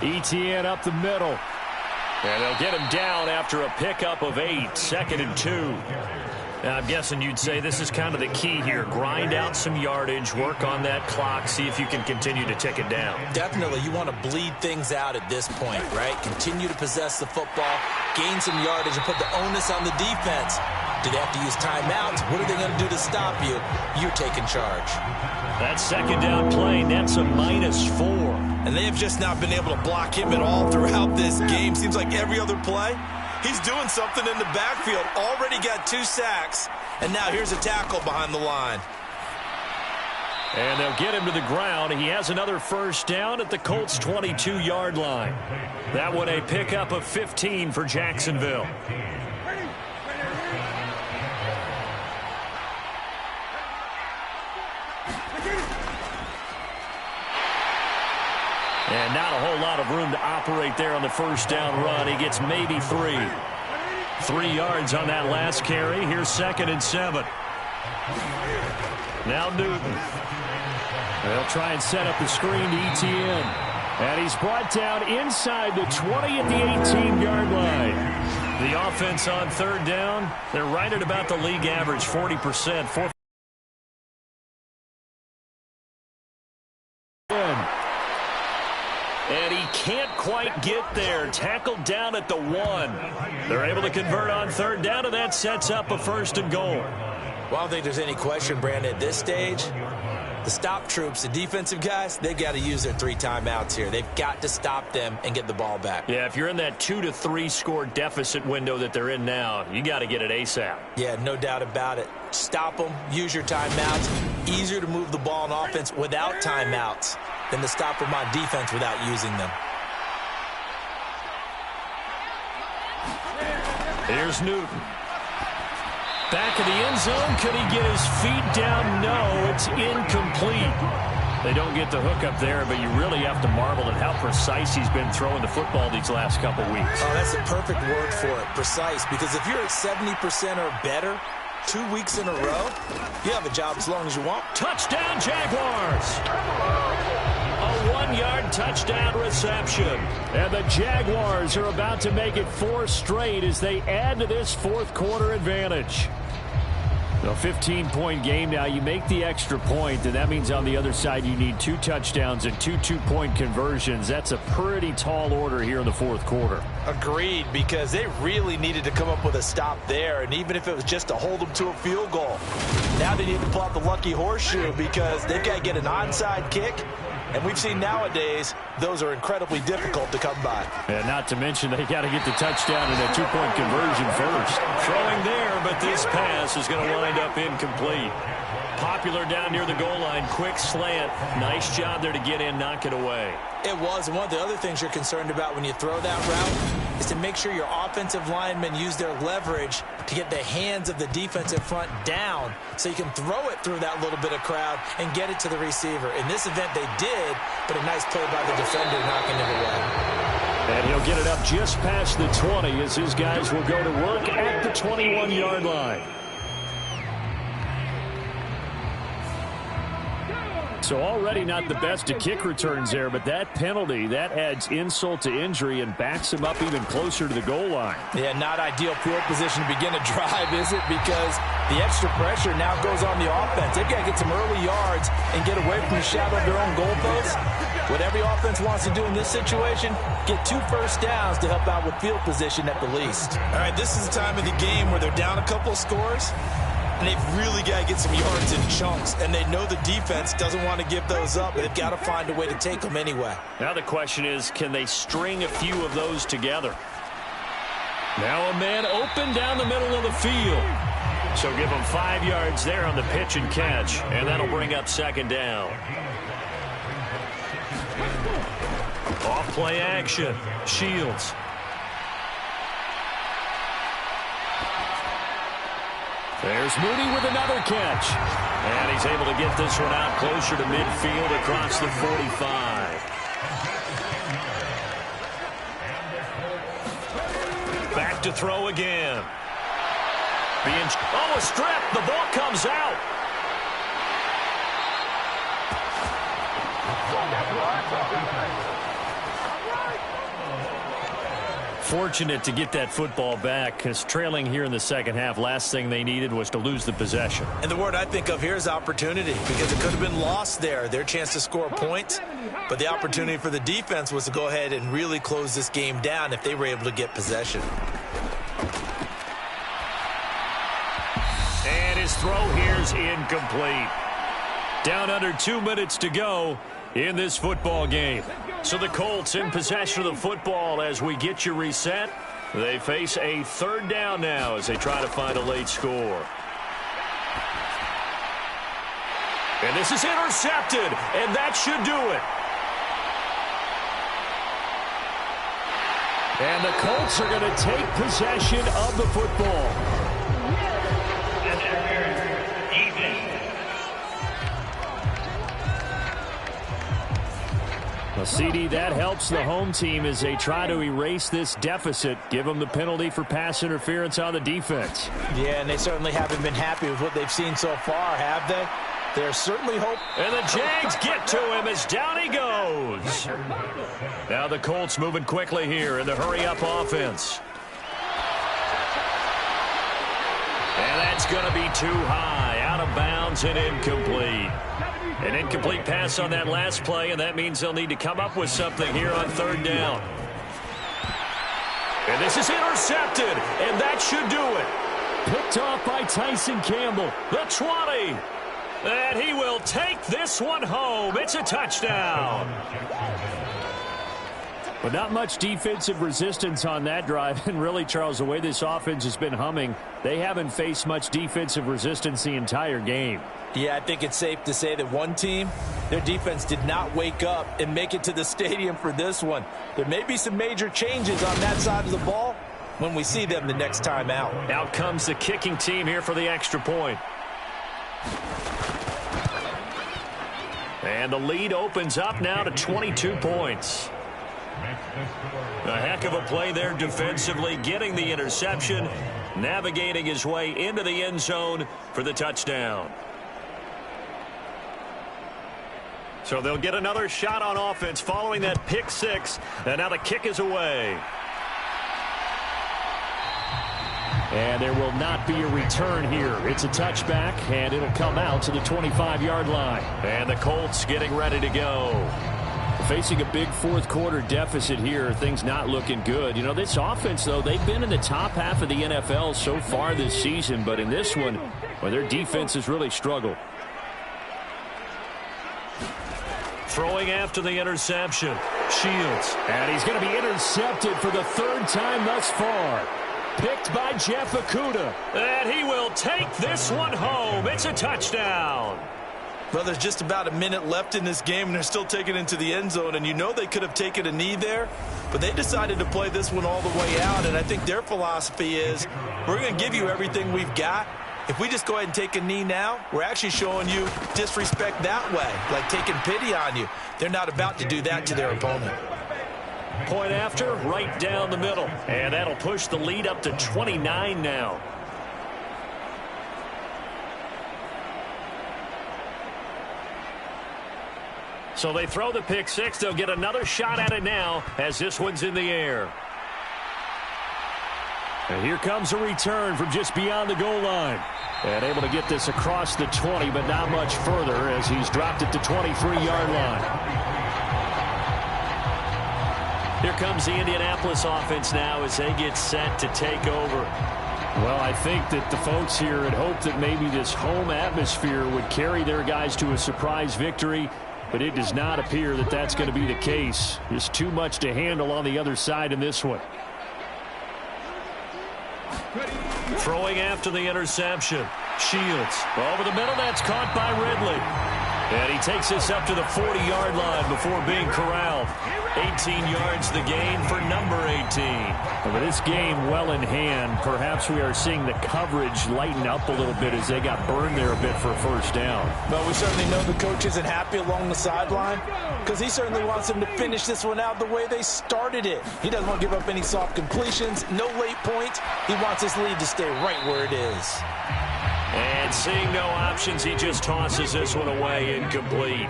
Etienne up the middle. And they'll get him down after a pickup of 8, 2nd and 2. Now, I'm guessing you'd say this is kind of the key here. Grind out some yardage, work on that clock, see if you can continue to tick it down. Definitely, you want to bleed things out at this point, right? Continue to possess the football, gain some yardage, and put the onus on the defense. Do they have to use timeouts? What are they going to do to stop you? You're taking charge. That 2nd down play nets a -4. And they have just not been able to block him at all throughout this game. Seems like every other play, he's doing something in the backfield. Already got 2 sacks, and now here's a tackle behind the line. And they'll get him to the ground. He has another 1st down at the Colts' 22-yard line. That one a pickup of 15 for Jacksonville. And not a whole lot of room to operate there on the 1st down run. He gets maybe 3. 3 yards on that last carry. Here's 2nd and 7. Now Newton. They'll try and set up the screen to Etienne. And he's brought down inside the 20 at the 18-yard line. The offense on 3rd down, they're right at about the league average, 40%. And he can't quite get there. Tackled down at the 1. They're able to convert on 3rd down, and that sets up a 1st and goal. Well, I don't think there's any question, Brandon, at this stage. The stop troops, the defensive guys, they've got to use their 3 timeouts here. They've got to stop them and get the ball back. Yeah, if you're in that 2 to 3 score deficit window that they're in now, you got to get it ASAP. Yeah, no doubt about it. Stop them, use your timeouts. Easier to move the ball on offense without timeouts than to stop them on defense without using them. Here's Newton. Back of the end zone. Could he get his feet down? No, it's incomplete. They don't get the hook up there, but you really have to marvel at how precise he's been throwing the football these last couple weeks. Oh, that's the perfect word for it, precise, because if you're at 70% or better 2 weeks in a row, you have a job as long as you want. Touchdown, Jaguars! A 1-yard touchdown reception. And the Jaguars are about to make it 4 straight as they add to this 4th quarter advantage. A 15-point game now. You make the extra point, and that means on the other side you need 2 touchdowns and 2 two-point conversions. That's a pretty tall order here in the 4th quarter. Agreed, because they really needed to come up with a stop there, and even if it was just to hold them to a field goal. Now they need to pull out the lucky horseshoe because they've got to get an onside kick. And we've seen nowadays, those are incredibly difficult to come by. And not to mention, they got to get the touchdown and a 2-point conversion first. Throwing there, but this pass is going to wind up incomplete. Popular down near the goal line, quick slant. Nice job there to get in, knock it away. It was, and one of the other things you're concerned about when you throw that route is to make sure your offensive linemen use their leverage to get the hands of the defensive front down so you can throw it through that little bit of crowd and get it to the receiver. In this event, they did, but a nice play by the defender knocking it away. And he'll get it up just past the 20 as his guys will go to work at the 21-yard line. So already not the best of kick returns there, but that penalty, that adds insult to injury and backs him up even closer to the goal line. Yeah, not ideal field position to begin a drive, is it? Because the extra pressure now goes on the offense. They've got to get some early yards and get away from the shadow of their own goalposts. What every offense wants to do in this situation, get 2 first downs to help out with field position at the least. All right, this is the time of the game where they're down a couple of scores. And they've really got to get some yards in chunks. And they know the defense doesn't want to give those up. They've got to find a way to take them anyway. Now the question is, can they string a few of those together? Now a man open down the middle of the field. So give them 5 yards there on the pitch and catch. And that'll bring up 2nd down. Off play action. Shields. There's Mooney with another catch. And he's able to get this one out closer to midfield across the 45. to throw again. A strip. The ball comes out. Fortunate to get that football back, because trailing here in the second half, last thing they needed was to lose the possession. And the word I think of here is opportunity, because it could have been lost there, their chance to score points. But the opportunity for the defense was to go ahead and really close this game down if they were able to get possession. And his throw here's incomplete. Down under 2 minutes to go in this football game. So the Colts in possession of the football as we get you reset. They face a third down now as they try to find a late score. And this is intercepted, and that should do it. And the Colts are going to take possession of the football. Well, CD, that helps the home team as they try to erase this deficit, give them the penalty for pass interference on the defense. Yeah, and they certainly haven't been happy with what they've seen so far, have they? There's certainly hope. And the Jags get to him as down he goes. Now the Colts moving quickly here in the hurry-up offense. And that's going to be too high, out of bounds and incomplete. An incomplete pass on that last play, and that means they'll need to come up with something here on third down. And this is intercepted, and that should do it. Picked off by Tyson Campbell. The 20. And he will take this one home. It's a touchdown. But not much defensive resistance on that drive. And really, Charles, the way this offense has been humming, they haven't faced much defensive resistance the entire game. Yeah, I think it's safe to say that one team, their defense did not wake up and make it to the stadium for this one. There may be some major changes on that side of the ball when we see them the next time out. Out comes the kicking team here for the extra point. And the lead opens up now to 22 points. A heck of a play there defensively, getting the interception, navigating his way into the end zone for the touchdown. So they'll get another shot on offense following that pick six, and now the kick is away. And there will not be a return here. It's a touchback, and it'll come out to the 25-yard line. And the Colts getting ready to go. Facing a big fourth-quarter deficit here, things not looking good. You know, this offense, though, they've been in the top half of the NFL so far this season, but in this one, well, their defense has really struggled. Throwing after the interception, Shields. And he's going to be intercepted for the third time thus far. Picked by Jeff Okudah. And he will take this one home. It's a touchdown. Well, there's just about a minute left in this game, and they're still taking it into the end zone. And you know they could have taken a knee there, but they decided to play this one all the way out. And I think their philosophy is, we're going to give you everything we've got. If we just go ahead and take a knee now, we're actually showing you disrespect that way, like taking pity on you. They're not about to do that to their opponent. Point after, right down the middle. And that'll push the lead up to 29 now. So they throw the pick six. They'll get another shot at it now as this one's in the air. And here comes a return from just beyond the goal line. And able to get this across the 20, but not much further as he's dropped it to 23-yard line. Here comes the Indianapolis offense now as they get set to take over. Well, I think that the folks here had hoped that maybe this home atmosphere would carry their guys to a surprise victory, but it does not appear that that's going to be the case. Just too much to handle on the other side in this one. Throwing after the interception. Shields over the middle. That's caught by Ridley. And he takes this up to the 40-yard line before being corralled. 18 yards the gain for number 18. With this game well in hand, perhaps we are seeing the coverage lighten up a little bit as they got burned there a bit for a first down. But we certainly know the coach isn't happy along the sideline because he certainly wants them to finish this one out the way they started it. He doesn't want to give up any soft completions, no late points. He wants his lead to stay right where it is. And seeing no options, he just tosses this one away, incomplete.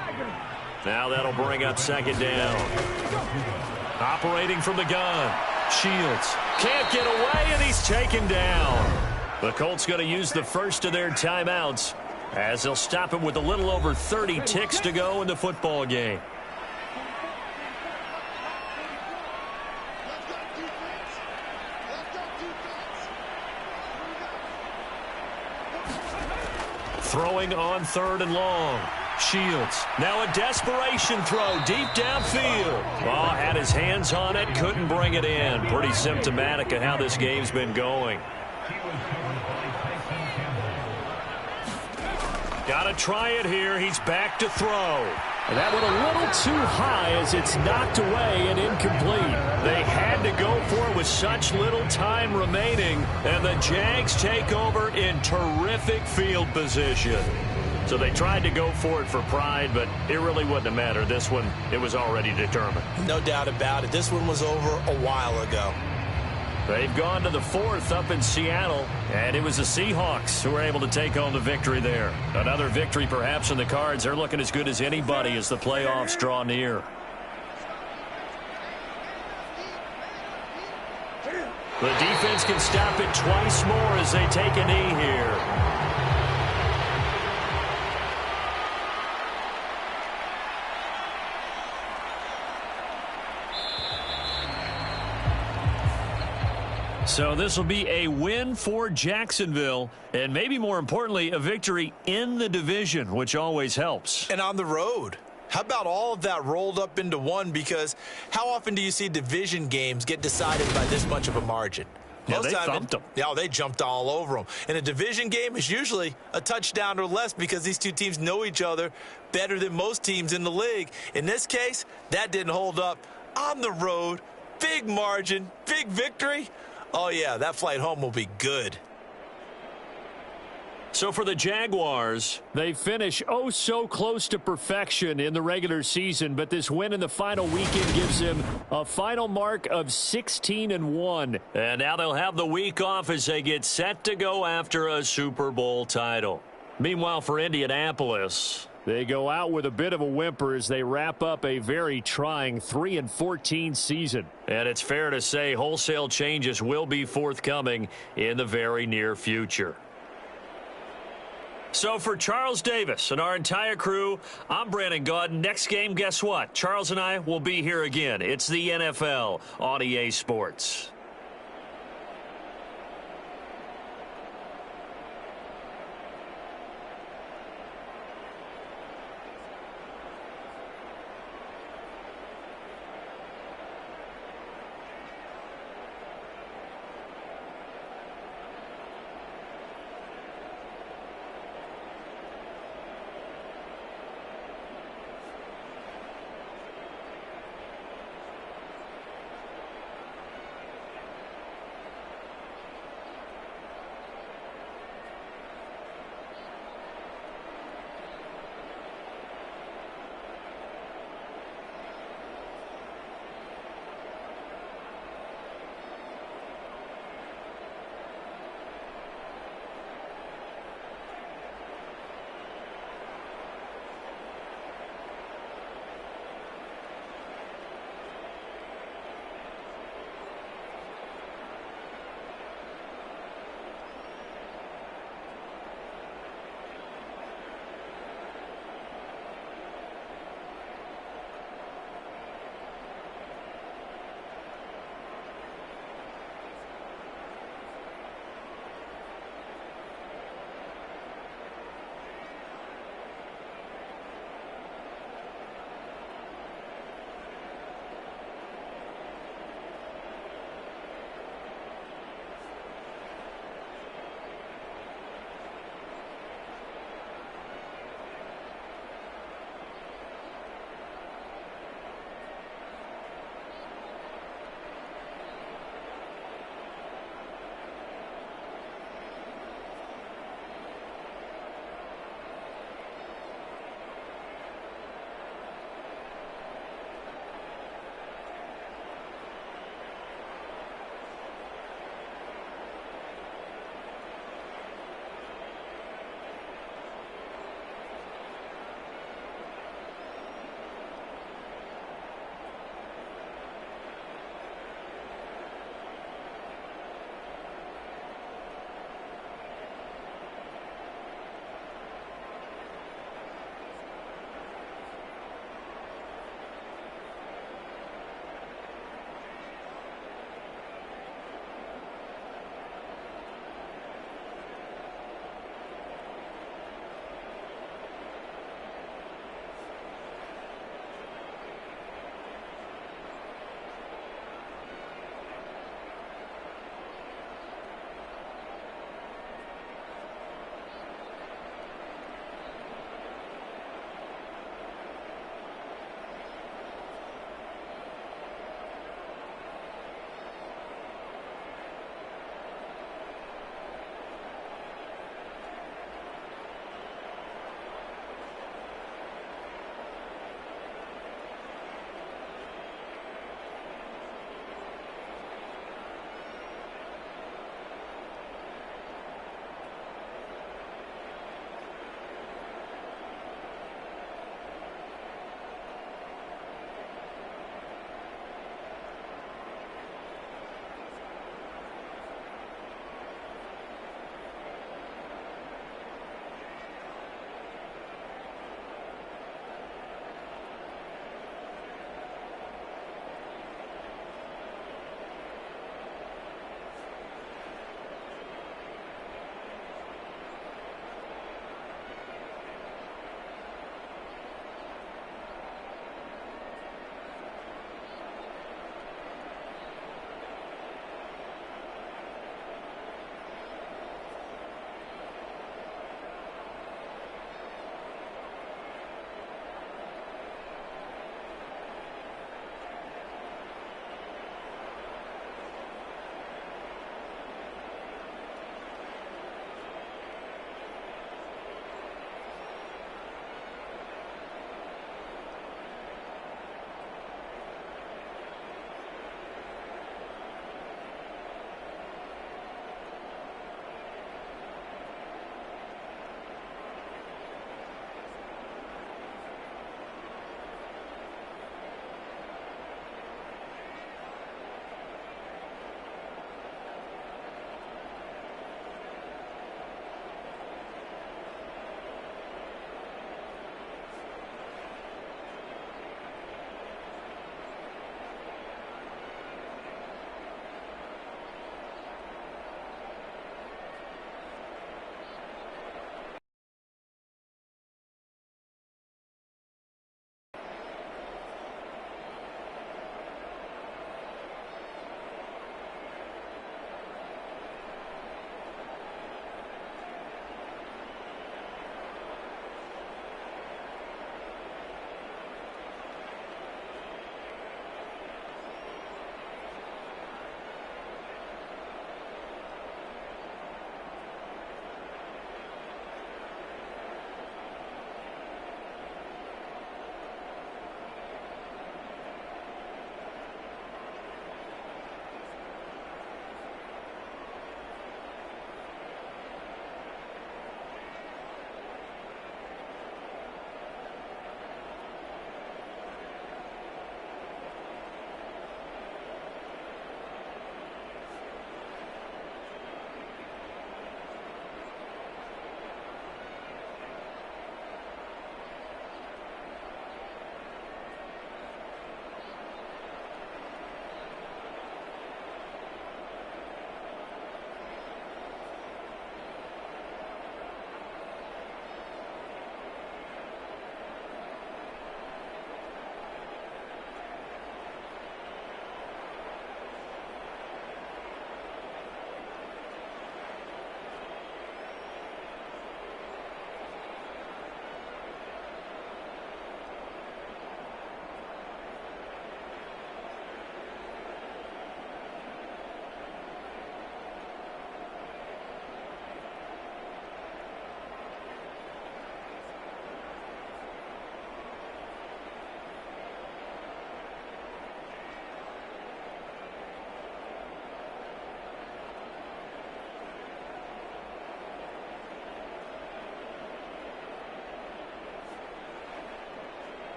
Now that'll bring up second down. Operating from the gun. Shields can't get away, and he's taken down. The Colts going to use the first of their timeouts as they'll stop him with a little over 30 ticks to go in the football game. Throwing on 3rd and long. Shields. Now a desperation throw deep downfield. Oh, had his hands on it, couldn't bring it in. Pretty symptomatic of how this game's been going. Got to try it here. He's back to throw. And that one a little too high as it's knocked away and incomplete. They had to go for it with such little time remaining, and the Jags take over in terrific field position. So they tried to go for it for pride, but it really wouldn't have mattered. This one, it was already determined. No doubt about it. This one was over a while ago. They've gone to the 4th up in Seattle, and it was the Seahawks who were able to take home the victory there. Another victory perhaps in the cards. They're looking as good as anybody as the playoffs draw near. The defense can stop it twice more as they take a knee here. So this will be a win for Jacksonville, and maybe more importantly, a victory in the division, which always helps. And on the road. How about all of that rolled up into one? Because how often do you see division games get decided by this much of a margin? Yeah, they thumped them. Yeah, they jumped all over them. In a division game, it's usually a touchdown or less because these two teams know each other better than most teams in the league. In this case, that didn't hold up. On the road, big margin, big victory. Oh, yeah, that flight home will be good. So for the Jaguars, they finish oh so close to perfection in the regular season, but this win in the final weekend gives them a final mark of 16-1. And now they'll have the week off as they get set to go after a Super Bowl title. Meanwhile, for Indianapolis, they go out with a bit of a whimper as they wrap up a very trying 3-14 season. And it's fair to say wholesale changes will be forthcoming in the very near future. So for Charles Davis and our entire crew, I'm Brandon Gaudin. Next game, guess what? Charles and I will be here again. It's the NFL on EA Sports.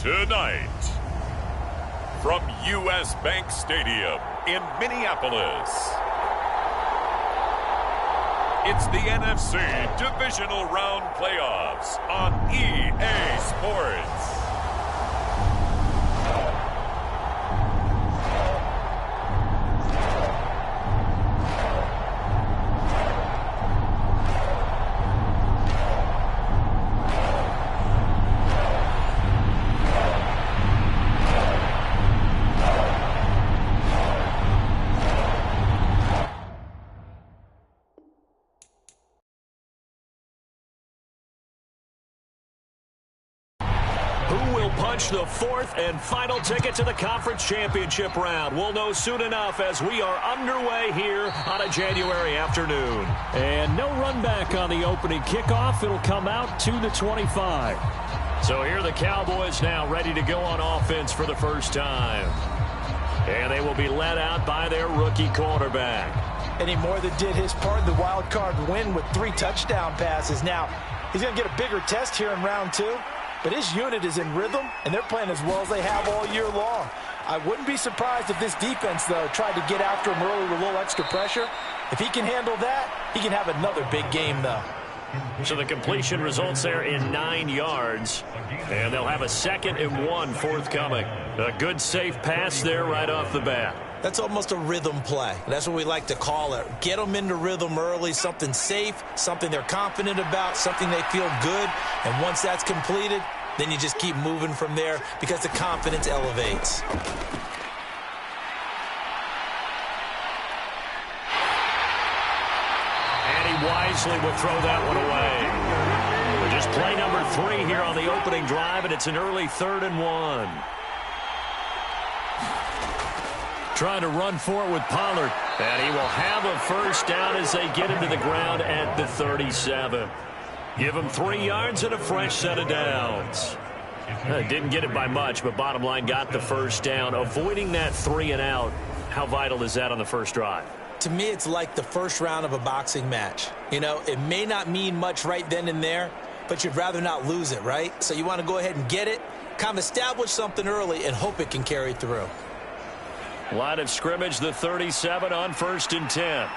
Tonight, from U.S. Bank Stadium in Minneapolis, it's the NFC Divisional Round Playoffs on EA Sports. The fourth and final ticket to the conference championship round. We'll know soon enough as we are underway here on a January afternoon. And no run back on the opening kickoff. It'll come out to the 25. So here are the Cowboys now ready to go on offense for the first time. And they will be led out by their rookie quarterback. And he more than did his part in the wild card win with 3 touchdown passes. Now, he's going to get a bigger test here in round 2. But his unit is in rhythm, and they're playing as well as they have all year long. I wouldn't be surprised if this defense, though, tried to get after him early with a little extra pressure. If he can handle that, he can have another big game, though. So the completion results there in 9 yards, and they'll have a 2nd and 1 forthcoming. A good, safe pass there right off the bat. That's almost a rhythm play. That's what we like to call it. Get them into rhythm early, something safe, something they're confident about, something they feel good. And once that's completed, then you just keep moving from there because the confidence elevates. And he wisely will throw that one away. Just play number 3 here on the opening drive, and it's an early 3rd and 1. Trying to run for it with Pollard. And he will have a first down as they get him to the ground at the 37. Give him 3 yards and a fresh set of downs. Didn't get it by much, but bottom line got the first down. Avoiding that 3 and out, how vital is that on the first drive? To me, it's like the first round of a boxing match. You know, it may not mean much right then and there, but you'd rather not lose it, right? So you want to go ahead and get it, kind of establish something early, and hope it can carry through. Line of scrimmage, the 37 on 1st and 10.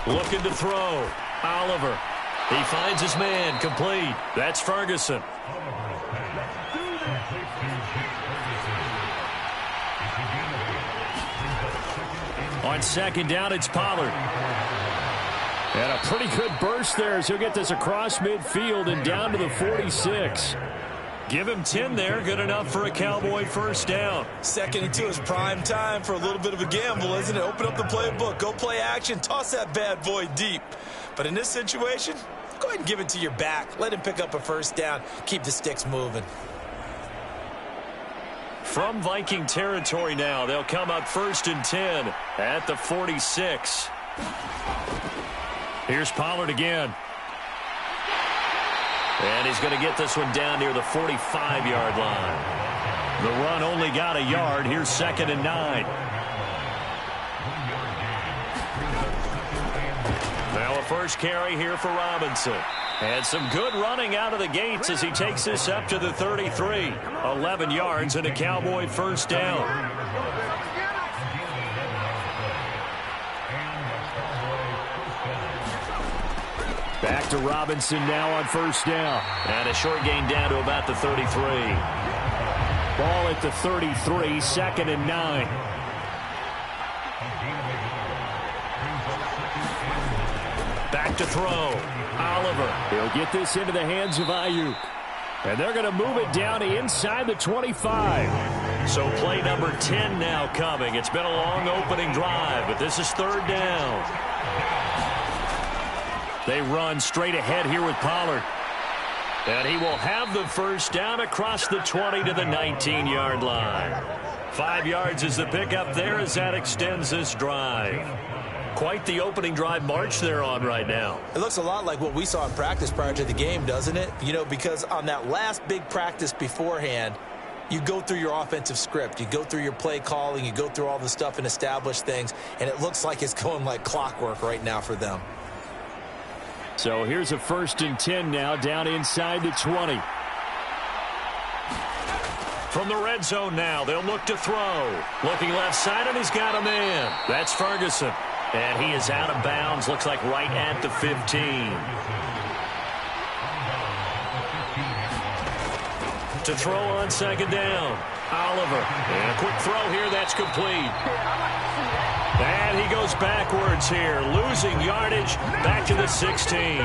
Looking to throw. Oliver. He finds his man, complete. That's Ferguson. On 2nd down, it's Pollard. And a pretty good burst there as he'll get this across midfield and down to the 46. Give him 10 there, good enough for a Cowboy first down. 2nd and 2 is prime time for a little bit of a gamble, isn't it? Open up the playbook, go play action, toss that bad boy deep. But in this situation, go ahead and give it to your back. Let him pick up a first down, keep the sticks moving. From Viking territory now, they'll come up 1st and 10 at the 46. Here's Pollard again. And he's going to get this one down near the 45-yard line. The run only got a yard. Here's 2nd and 9. Now a first carry here for Robinson. And some good running out of the gates as he takes this up to the 33. 11 yards and a Cowboy first down. Back to Robinson now on first down. And a short gain down to about the 33. Ball at the 33, 2nd and 9. Back to throw. Oliver. He'll get this into the hands of Ayuk. And they're going to move it down to inside the 25. So play number 10 now coming. It's been a long opening drive, but this is 3rd down. They run straight ahead here with Pollard. And he will have the first down across the 20 to the 19-yard line. 5 yards is the pickup there as that extends this drive. Quite the opening drive march they're on right now. It looks a lot like what we saw in practice prior to the game, doesn't it? You know, because on that last big practice beforehand, you go through your offensive script. You go through your play calling. You go through all the stuff and establish things. And it looks like it's going like clockwork right now for them. So here's a 1st and 10 now down inside the 20. From the red zone now, they'll look to throw. Looking left side, and he's got a man. That's Ferguson. And he is out of bounds, looks like right at the 15. To throw on second down. Oliver. And a quick throw here, that's complete. And he goes backwards here, losing yardage back to the 16.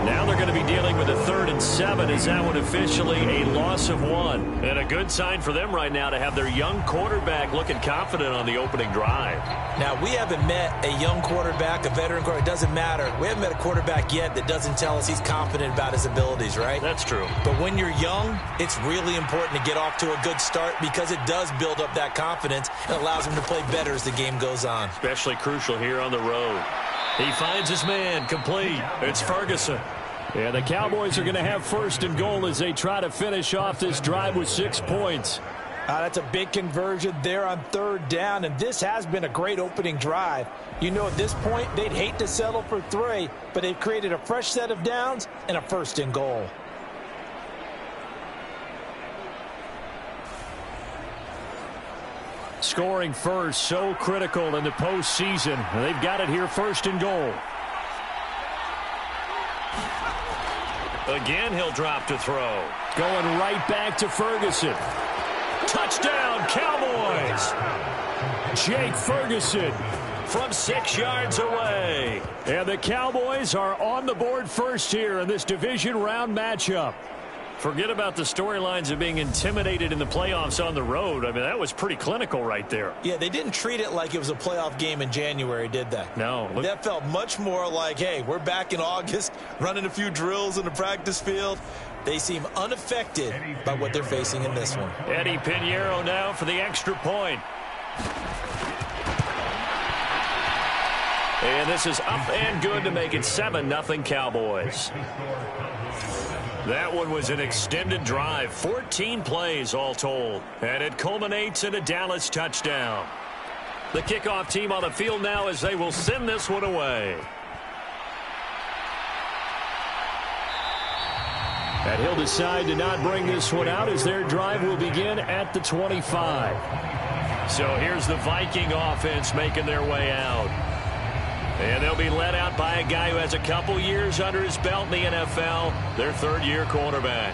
Now they're going to be dealing with a 3rd and 7. Is that one officially a loss of 1? And a good sign for them right now to have their young quarterback looking confident on the opening drive. Now, we haven't met a young quarterback, a veteran quarterback. It doesn't matter. We haven't met a quarterback yet that doesn't tell us he's confident about his abilities, right? That's true. But when you're young, it's really important to get off to a good start because it does build up that confidence and allows him to play better as the game goes on. Especially crucial here on the road. He finds his man, complete. It's Ferguson. Yeah, the Cowboys are going to have 1st and goal as they try to finish off this drive with 6 points. That's a big conversion there on 3rd down, and this has been a great opening drive. You know, at this point, they'd hate to settle for 3, but they've created a fresh set of downs and a 1st and goal. Scoring first, so critical in the postseason. They've got it here, 1st and goal. Again, he'll drop to throw. Going right back to Ferguson. Touchdown, Cowboys! Jake Ferguson from 6 yards away. And the Cowboys are on the board first here in this division round matchup. Forget about the storylines of being intimidated in the playoffs on the road. I mean, that was pretty clinical right there. Yeah, they didn't treat it like it was a playoff game in January, did they? No. That felt much more like, hey, we're back in August, running a few drills in the practice field. They seem unaffected by what they're facing in this one. Eddie Pinheiro now for the extra point. And this is up and good to make it 7-0 Cowboys. That one was an extended drive, 14 plays all told, and it culminates in a Dallas touchdown. The kickoff team on the field now as they will send this one away. And he'll decide to not bring this one out as their drive will begin at the 25. So here's the Viking offense making their way out. And they'll be led out by a guy who has a couple years under his belt in the NFL, their 3rd-year quarterback.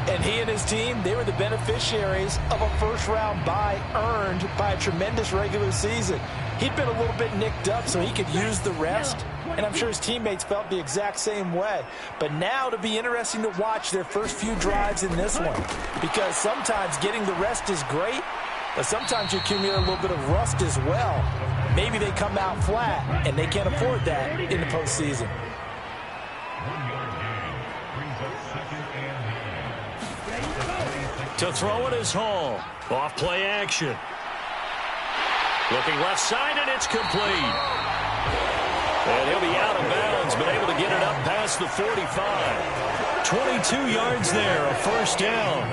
And he and his team, they were the beneficiaries of a first-round bye earned by a tremendous regular season. He'd been a little bit nicked up so he could use the rest, and I'm sure his teammates felt the exact same way. But now it'll be interesting to watch their first few drives in this one, because sometimes getting the rest is great, but sometimes you accumulate a little bit of rust as well. Maybe they come out flat, and they can't afford that in the postseason. To throw it is Hall. Off play action. Looking left side, and it's complete. And he'll be out of bounds, but able to get it up past the 45. 22 yards there, a 1st down.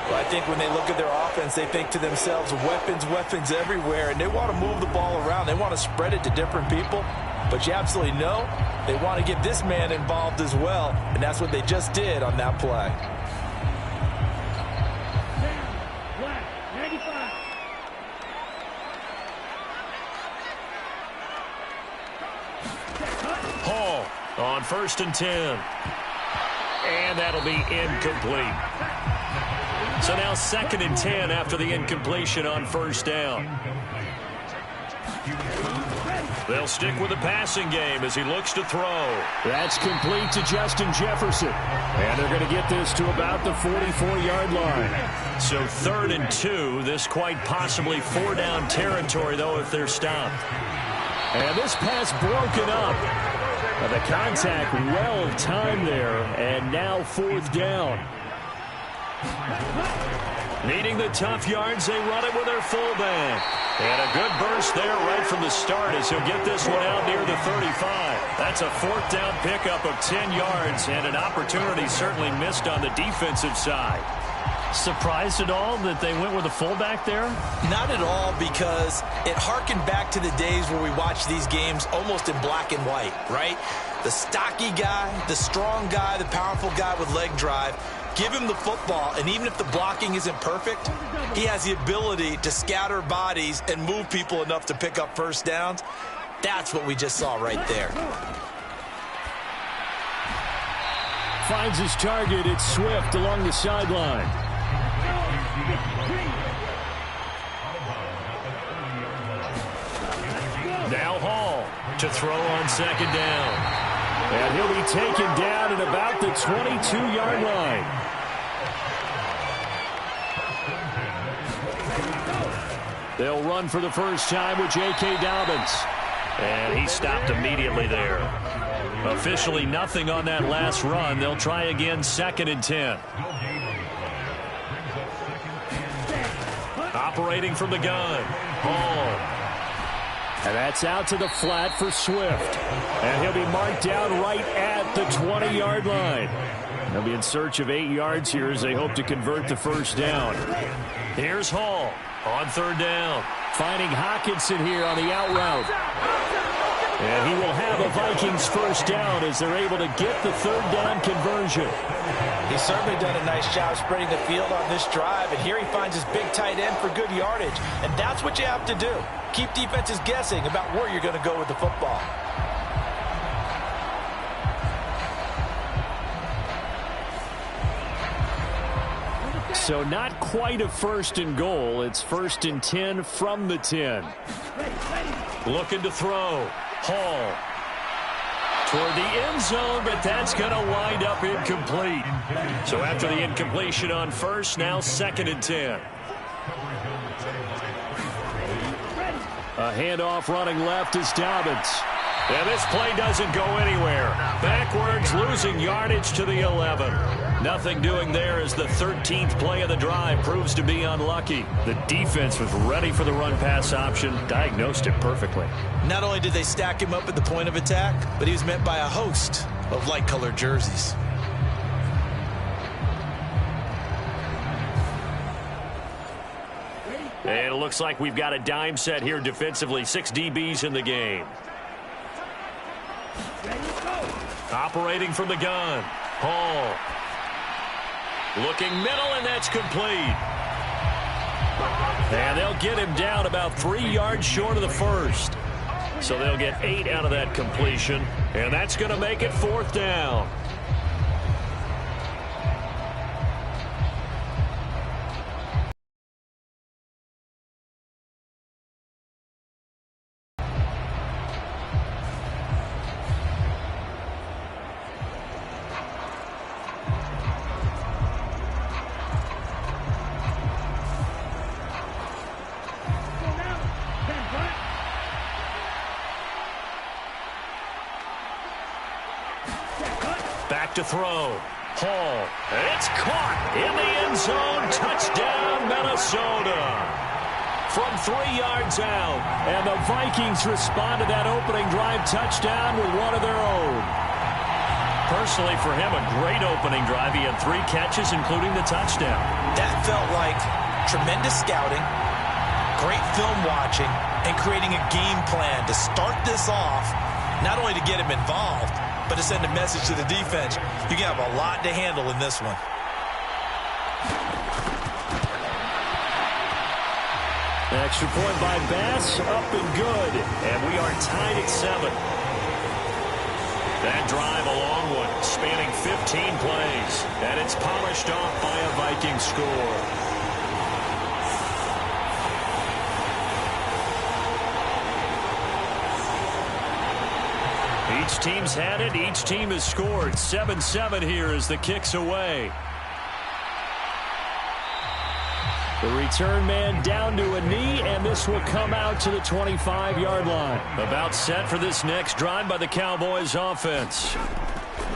Well, I think when they look at their offense, they think to themselves, weapons, weapons everywhere, and they want to move the ball around. They want to spread it to different people, but you absolutely know they want to get this man involved as well, and that's what they just did on that play. Hall on 1st and 10. And that'll be incomplete. So now 2nd and 10 after the incompletion on 1st down. They'll stick with the passing game as he looks to throw. That's complete to Justin Jefferson. And they're going to get this to about the 44-yard line. So 3rd and 2. This quite possibly 4-down territory, though, if they're stopped. And this pass broken up. The contact well timed there. And now 4th down. Needing the tough yards, they run it with their fullback. And a good burst there right from the start as he'll get this one out near the 35. That's a 4th down pickup of 10 yards and an opportunity certainly missed on the defensive side. Surprised at all that they went with a fullback there? Not at all, because it harkened back to the days where we watched these games almost in black and white, right? The stocky guy, the strong guy, the powerful guy with leg drive Give him the football, and even if the blocking isn't perfect, he has the ability to scatter bodies and move people enough to pick up first downs. That's what we just saw right there. Finds his target. It's Swift along the sideline. Now Hall to throw on second down. And he'll be taken down at about the 22-yard line. They'll run for the first time with J.K. Dobbins. And he stopped immediately there. Officially nothing on that last run. They'll try again, 2nd and 10. Operating from the gun, Hall. And that's out to the flat for Swift. And he'll be marked down right at the 20-yard line. They'll be in search of 8 yards here as they hope to convert the first down. Here's Hall on 3rd down. Finding Hockenson here on the out route. And he will have a Vikings first down as they're able to get the 3rd down conversion. He's certainly done a nice job spreading the field on this drive, and here he finds his big tight end for good yardage. And that's what you have to do. Keep defenses guessing about where you're going to go with the football. So not quite a 1st and goal. It's 1st and 10 from the 10. Looking to throw. Hall toward the end zone, but that's going to wind up incomplete. So after the incompletion on first, now 2nd and 10. A handoff running left is Dobbins. And this play doesn't go anywhere. Backwards, losing yardage to the 11. Nothing doing there as the 13th play of the drive proves to be unlucky. The defense was ready for the run-pass option, diagnosed it perfectly. Not only did they stack him up at the point of attack, but he was met by a host of light-colored jerseys. And it looks like we've got a dime set here defensively. 6 DBs in the game. Operating from the gun. Hall. Looking middle, and that's complete. And they'll get him down about 3 yards short of the first. So they'll get 8 out of that completion, and that's going to make it 4th down. Back to throw. Hall. It's caught in the end zone. Touchdown, Minnesota. From 3 yards out. And the Vikings respond to that opening drive touchdown with one of their own. Personally, for him, a great opening drive. He had 3 catches, including the touchdown. That felt like tremendous scouting, great film watching, and creating a game plan to start this off, not only to get him involved, but to send a message to the defense. You can have a lot to handle in this one. Extra point by Bass, up and good. And we are tied at 7. That drive, a long one, spanning 15 plays. And it's polished off by a Viking score. Each team's had it. Each team has scored. 7-7 here as the kick's away. The return man down to a knee, and this will come out to the 25-yard line. About set for this next drive by the Cowboys offense.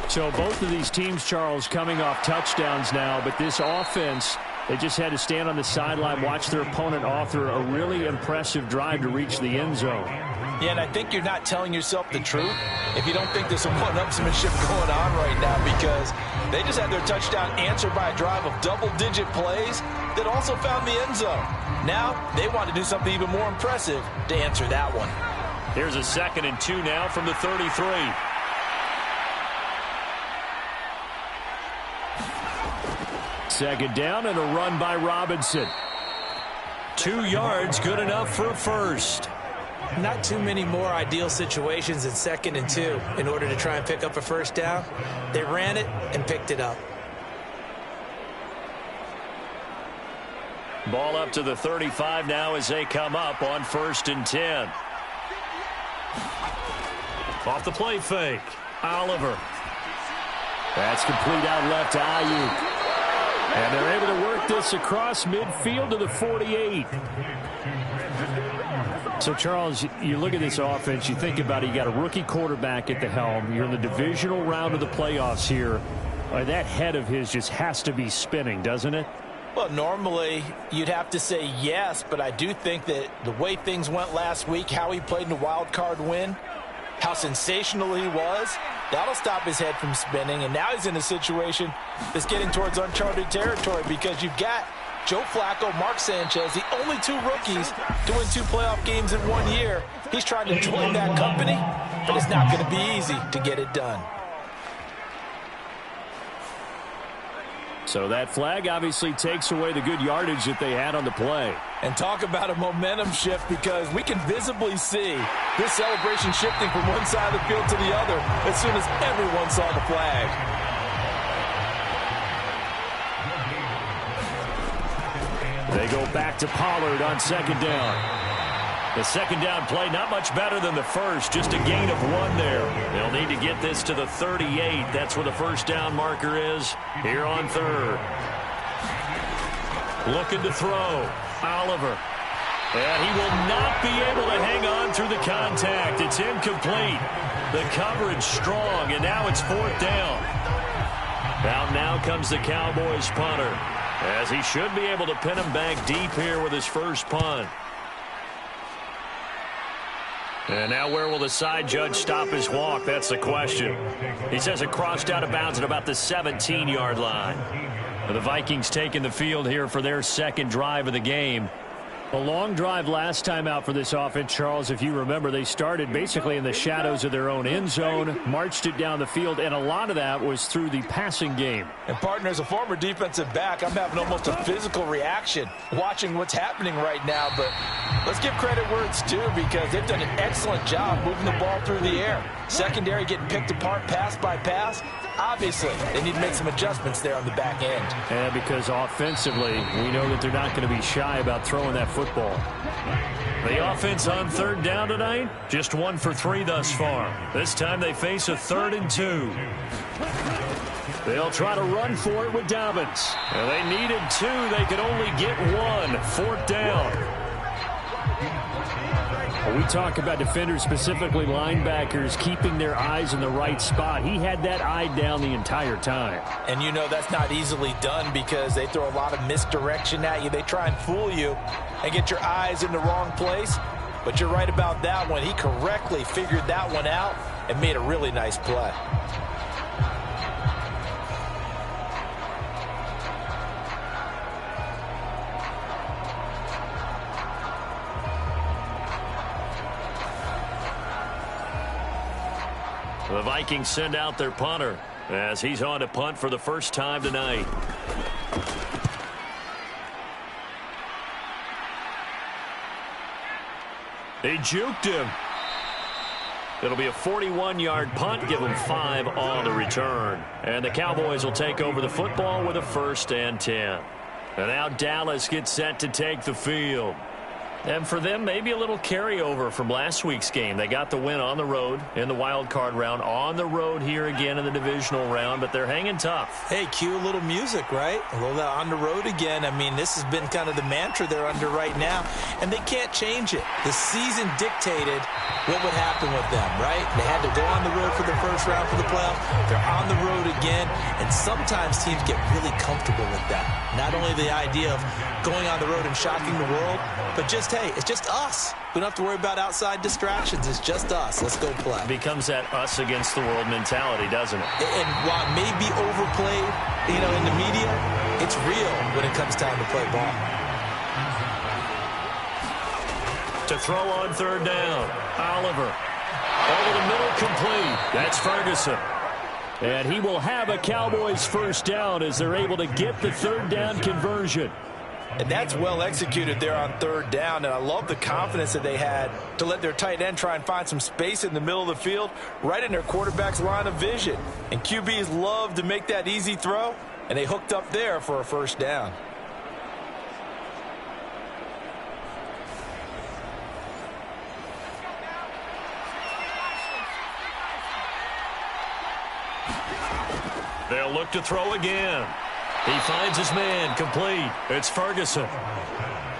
So both of these teams, Charles, coming off touchdowns now, but this offense, they just had to stand on the sideline, watch their opponent author a really impressive drive to reach the end zone. Yeah, and I think you're not telling yourself the truth if you don't think there's some one-upsmanship going on right now, because they just had their touchdown answered by a drive of double-digit plays that also found the end zone. Now they want to do something even more impressive to answer that one. Here's a 2nd and 2 now from the 33. Second down and a run by Robinson. 2 yards, good enough for a first. Not too many more ideal situations in 2nd and 2 in order to try and pick up a first down. They ran it and picked it up. Ball up to the 35 now as they come up on 1st and 10. Off the play fake. Oliver. That's complete out left to Ayuk. And they're able to work this across midfield to the 48. So, Charles, you look at this offense, you think about it, you got a rookie quarterback at the helm. You're in the divisional round of the playoffs here. That head of his just has to be spinning, doesn't it? Well, normally you'd have to say yes, but I do think that the way things went last week, how he played in the wild card win, how sensational he was, that'll stop his head from spinning. And now he's in a situation that's getting towards uncharted territory because you've got Joe Flacco, Mark Sanchez, the only 2 rookies to win 2 playoff games in 1 year. He's trying to join that company, but it's not going to be easy to get it done. So that flag obviously takes away the good yardage that they had on the play. And talk about a momentum shift, because we can visibly see this celebration shifting from one side of the field to the other as soon as everyone saw the flag. They go back to Pollard on 2nd down. The 2nd down play not much better than the first, just a gain of 1 there. They'll need to get this to the 38. That's where the first down marker is here on 3rd. Looking to throw. Oliver. And he will not be able to hang on through the contact. It's incomplete. The coverage strong, and now it's 4th down. Now comes the Cowboys punter, as he should be able to pin him back deep here with his first punt. And now where will the side judge stop his walk? That's the question. He says it crossed out of bounds at about the 17-yard line. The Vikings taking the field here for their 2nd drive of the game. A long drive last time out for this offense, Charles. If you remember, they started basically in the shadows of their own end zone, marched it down the field, and a lot of that was through the passing game. And, partner, as a former defensive back, I'm having almost a physical reaction watching what's happening right now. But let's give credit where it's due, because they've done an excellent job moving the ball through the air. Secondary getting picked apart pass by pass. Obviously, they need to make some adjustments there on the back end. And because offensively, we know that they're not going to be shy about throwing that football. The offense on 3rd down tonight, just 1 for 3 thus far. This time they face a 3rd and 2. They'll try to run for it with Dobbins. And they needed 2. They could only get 1. 4th down. We talk about defenders, specifically linebackers, keeping their eyes in the right spot. He had that eye down the entire time. And you know that's not easily done, because they throw a lot of misdirection at you. They try and fool you and get your eyes in the wrong place. But you're right about that one. He correctly figured that one out and made a really nice play. The Vikings send out their punter as he's on to punt for the first time tonight. They juked him. It'll be a 41-yard punt, give them 5 on the return. And the Cowboys will take over the football with a 1st and 10. And now Dallas gets set to take the field. And for them, maybe a little carryover from last week's game. They got the win on the road in the wild card round, on the road here again in the divisional round, but they're hanging tough. Hey, cue a little music, right? A little on the road again. I mean, this has been kind of the mantra they're under right now, and they can't change it. The season dictated what would happen with them, right? They had to go on the road for the first round for the playoffs. They're on the road again, and sometimes teams get really comfortable with that. Not only the idea of going on the road and shocking the world, but just, hey, it's just us. We don't have to worry about outside distractions. It's just us. Let's go play. It becomes that us against the world mentality, doesn't it? And while it may be overplayed, you know, in the media, it's real when it comes time to play ball. To throw on 3rd down, Oliver. Over the middle, complete. That's Ferguson. And he will have a Cowboys first down as they're able to get the third down conversion. And that's well executed there on third down. And I love the confidence that they had to let their tight end try and find some space in the middle of the field, right in their quarterback's line of vision. And QBs love to make that easy throw, and they hooked up there for a first down. They'll look to throw again. He finds his man, complete. It's Ferguson.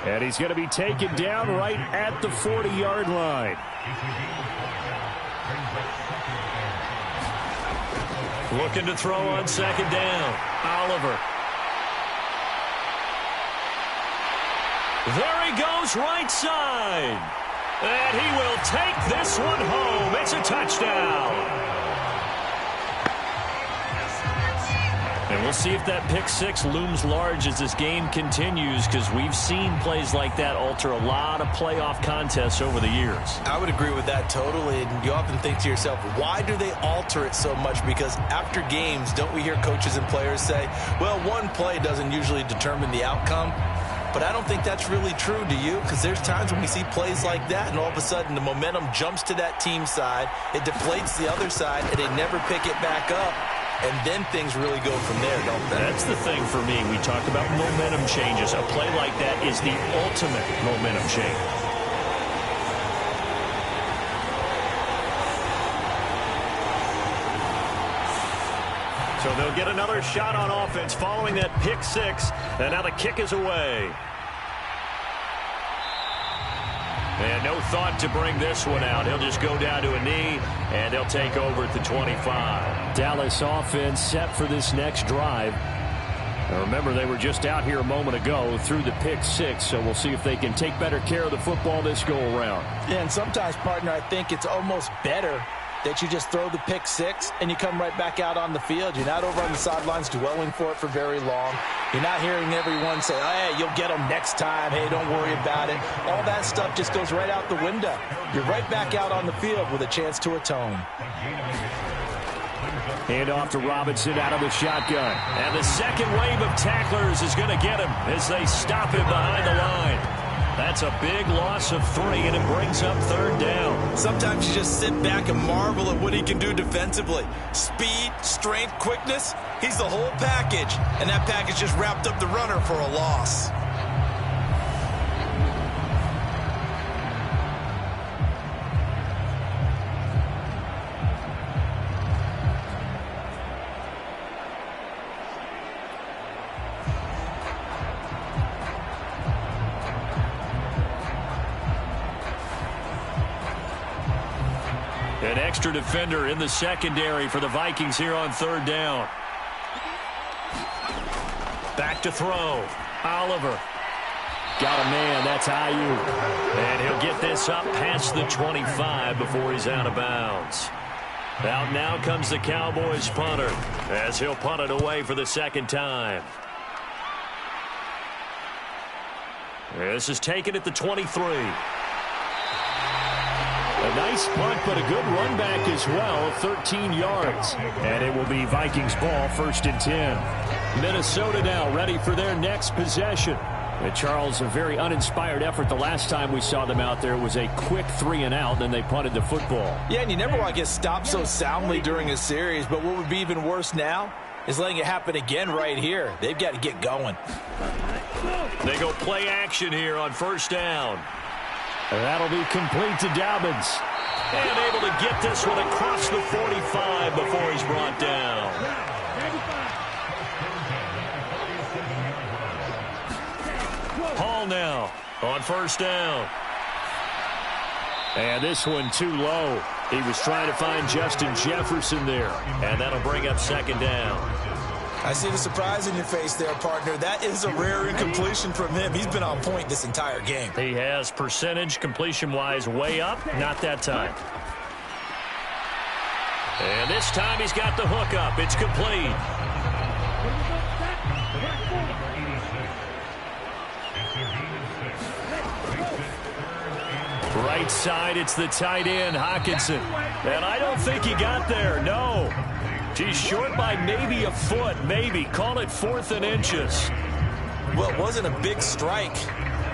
And he's going to be taken down right at the 40-yard line. Looking to throw on second down. Oliver. There he goes, right side. And he will take this one home. It's a touchdown. And we'll see if that pick six looms large as this game continues, because we've seen plays like that alter a lot of playoff contests over the years. I would agree with that totally. And you often think to yourself, why do they alter it so much? Because after games, don't we hear coaches and players say, well, one play doesn't usually determine the outcome? But I don't think that's really true, do you? Because there's times when we see plays like that, and all of a sudden the momentum jumps to that team side, it deflates the other side, and they never pick it back up. And then things really go from there, don't they? That's the thing for me. We talk about momentum changes. A play like that is the ultimate momentum change. So they'll get another shot on offense following that pick six. And now the kick is away. And no thought to bring this one out. He'll just go down to a knee, and they'll take over at the 25. Dallas offense set for this next drive. Now remember, they were just out here a moment ago through the pick six, so we'll see if they can take better care of the football this go-around. Yeah, and sometimes, partner, I think it's almost better that you just throw the pick six and you come right back out on the field. You're not over on the sidelines dwelling for it for very long. You're not hearing everyone say, oh, hey, you'll get them next time. Hey, don't worry about it. All that stuff just goes right out the window. You're right back out on the field with a chance to atone. Hand off to Robinson out of the shotgun. And the second wave of tacklers is going to get him as they stop him behind the line. That's a big loss of 3, and it brings up third down. Sometimes you just sit back and marvel at what he can do defensively. Speed, strength, quickness, he's the whole package. And that package just wrapped up the runner for a loss. An extra defender in the secondary for the Vikings here on third down. Back to throw. Oliver. Got a man. That's Ayuk. And he'll get this up past the 25 before he's out of bounds. Out now comes the Cowboys punter as he'll punt it away for the second time. This is taken at the 23. A nice punt, but a good run back as well, 13 yards. And it will be Vikings ball, 1st and 10. Minnesota now ready for their next possession. And Charles, a very uninspired effort the last time we saw them out there. It was a quick 3 and out, then they punted the football. Yeah, and you never want to get stopped so soundly during a series, but what would be even worse now is letting it happen again right here. They've got to get going. They go play action here on 1st down. That'll be complete to Dobbins. And able to get this one across the 45 before he's brought down. Hall now on 1st down. And this one too low. He was trying to find Justin Jefferson there. And that'll bring up 2nd down. I see the surprise in your face there, partner. That is a rare incompletion from him. He's been on point this entire game. He has percentage completion-wise way up. Not that time. And this time he's got the hook up. It's complete. Right side, it's the tight end, Hockenson. And I don't think he got there, no. She's short by maybe a foot, maybe. Call it 4th and inches. Well, it wasn't a big strike,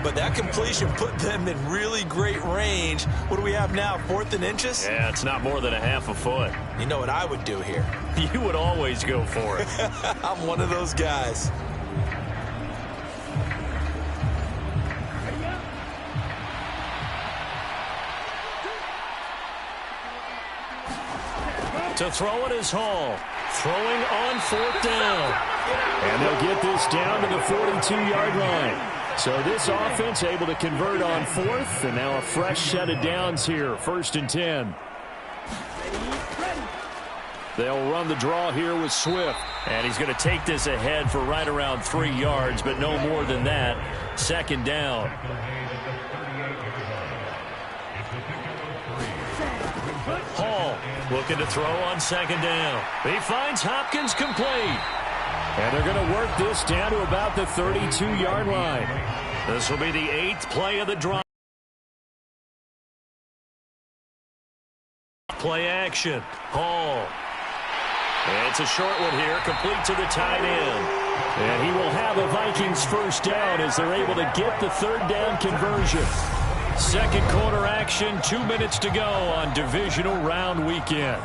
but that completion put them in really great range. What do we have now, 4th and inches? Yeah, it's not more than a half a foot. You know what I would do here? You would always go for it. I'm one of those guys. To throw it is Hall. Throwing on 4th down. And they'll get this down to the 42-yard line. So this offense able to convert on 4th, and now a fresh set of downs here, 1st and 10. They'll run the draw here with Swift. And he's going to take this ahead for right around 3 yards, but no more than that. 2nd down. Hall looking to throw on 2nd down. He finds Hopkins complete. And they're going to work this down to about the 32-yard line. This will be the 8th play of the drive. Play action. Hall. It's a short one here, complete to the tight end. And he will have a Vikings 1st down as they're able to get the 3rd down conversion. 2nd quarter action, 2 minutes to go on divisional round weekend.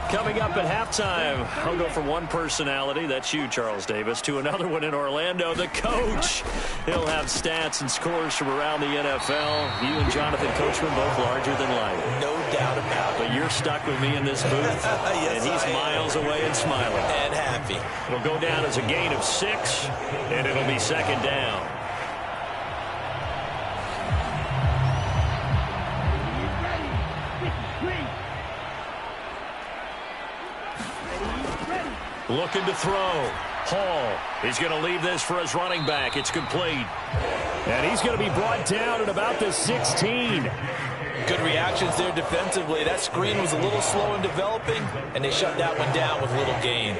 Coming up at halftime, I'll go from one personality, that's you, Charles Davis, to another one in Orlando, the coach. He'll have stats and scores from around the NFL. You and Jonathan Coachman both larger than life. No doubt about it. But you're stuck with me in this booth, yes, and he's miles away and smiling. And happy. It'll go down as a gain of 6, and it'll be 2nd down. Looking to throw. Hall. He's going to leave this for his running back. It's complete. And he's going to be brought down at about the 16. Good reactions there defensively. That screen was a little slow in developing, and they shut that one down with little gain.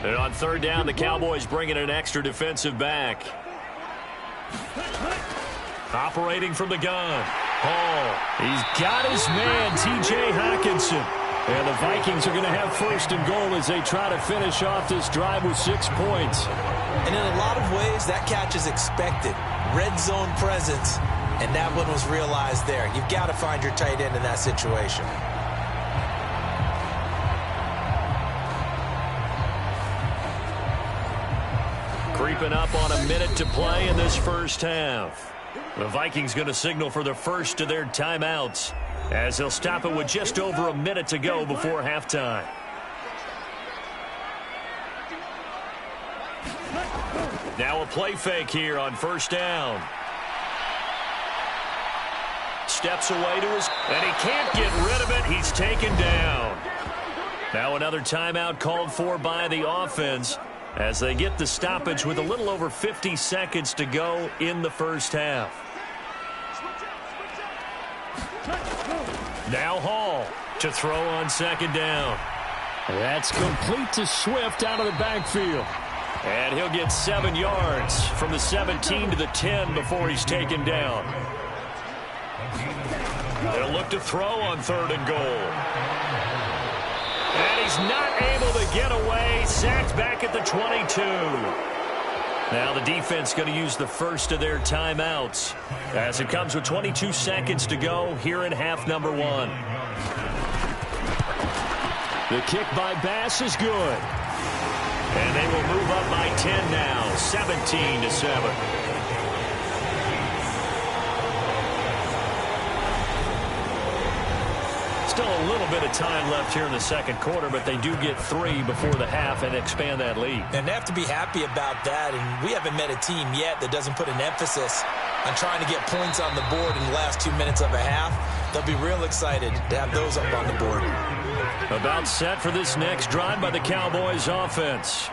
And on 3rd down, the Cowboys bring in an extra defensive back. Operating from the gun. Hall. He's got his man, T.J. Hawkinson. And the Vikings are going to have 1st and goal as they try to finish off this drive with 6 points. And in a lot of ways, that catch is expected. Red zone presence, and that one was realized there. You've got to find your tight end in that situation. Creeping up on a minute to play in this 1st half. The Vikings going to signal for the first of their timeouts, as they'll stop it with just over a minute to go before halftime. Now a play fake here on 1st down. Steps away to his, and he can't get rid of it. He's taken down. Now another timeout called for by the offense as they get the stoppage with a little over 50 seconds to go in the 1st half. Now Hall to throw on 2nd down. That's complete to Swift out of the backfield. And he'll get 7 yards from the 17 to the 10 before he's taken down. They'll look to throw on 3rd and goal. And he's not able to get away. Sacked back at the 22. Now the defense going to use the first of their timeouts as it comes with 22 seconds to go here in half number 1. The kick by Bass is good. And they will move up by 10 now, 17-7. Still a little bit of time left here in the 2nd quarter, but they do get 3 before the half and expand that lead. And they have to be happy about that, and we haven't met a team yet that doesn't put an emphasis on trying to get points on the board in the last 2 minutes of a half. They'll be real excited to have those up on the board. About set for this next drive by the Cowboys offense.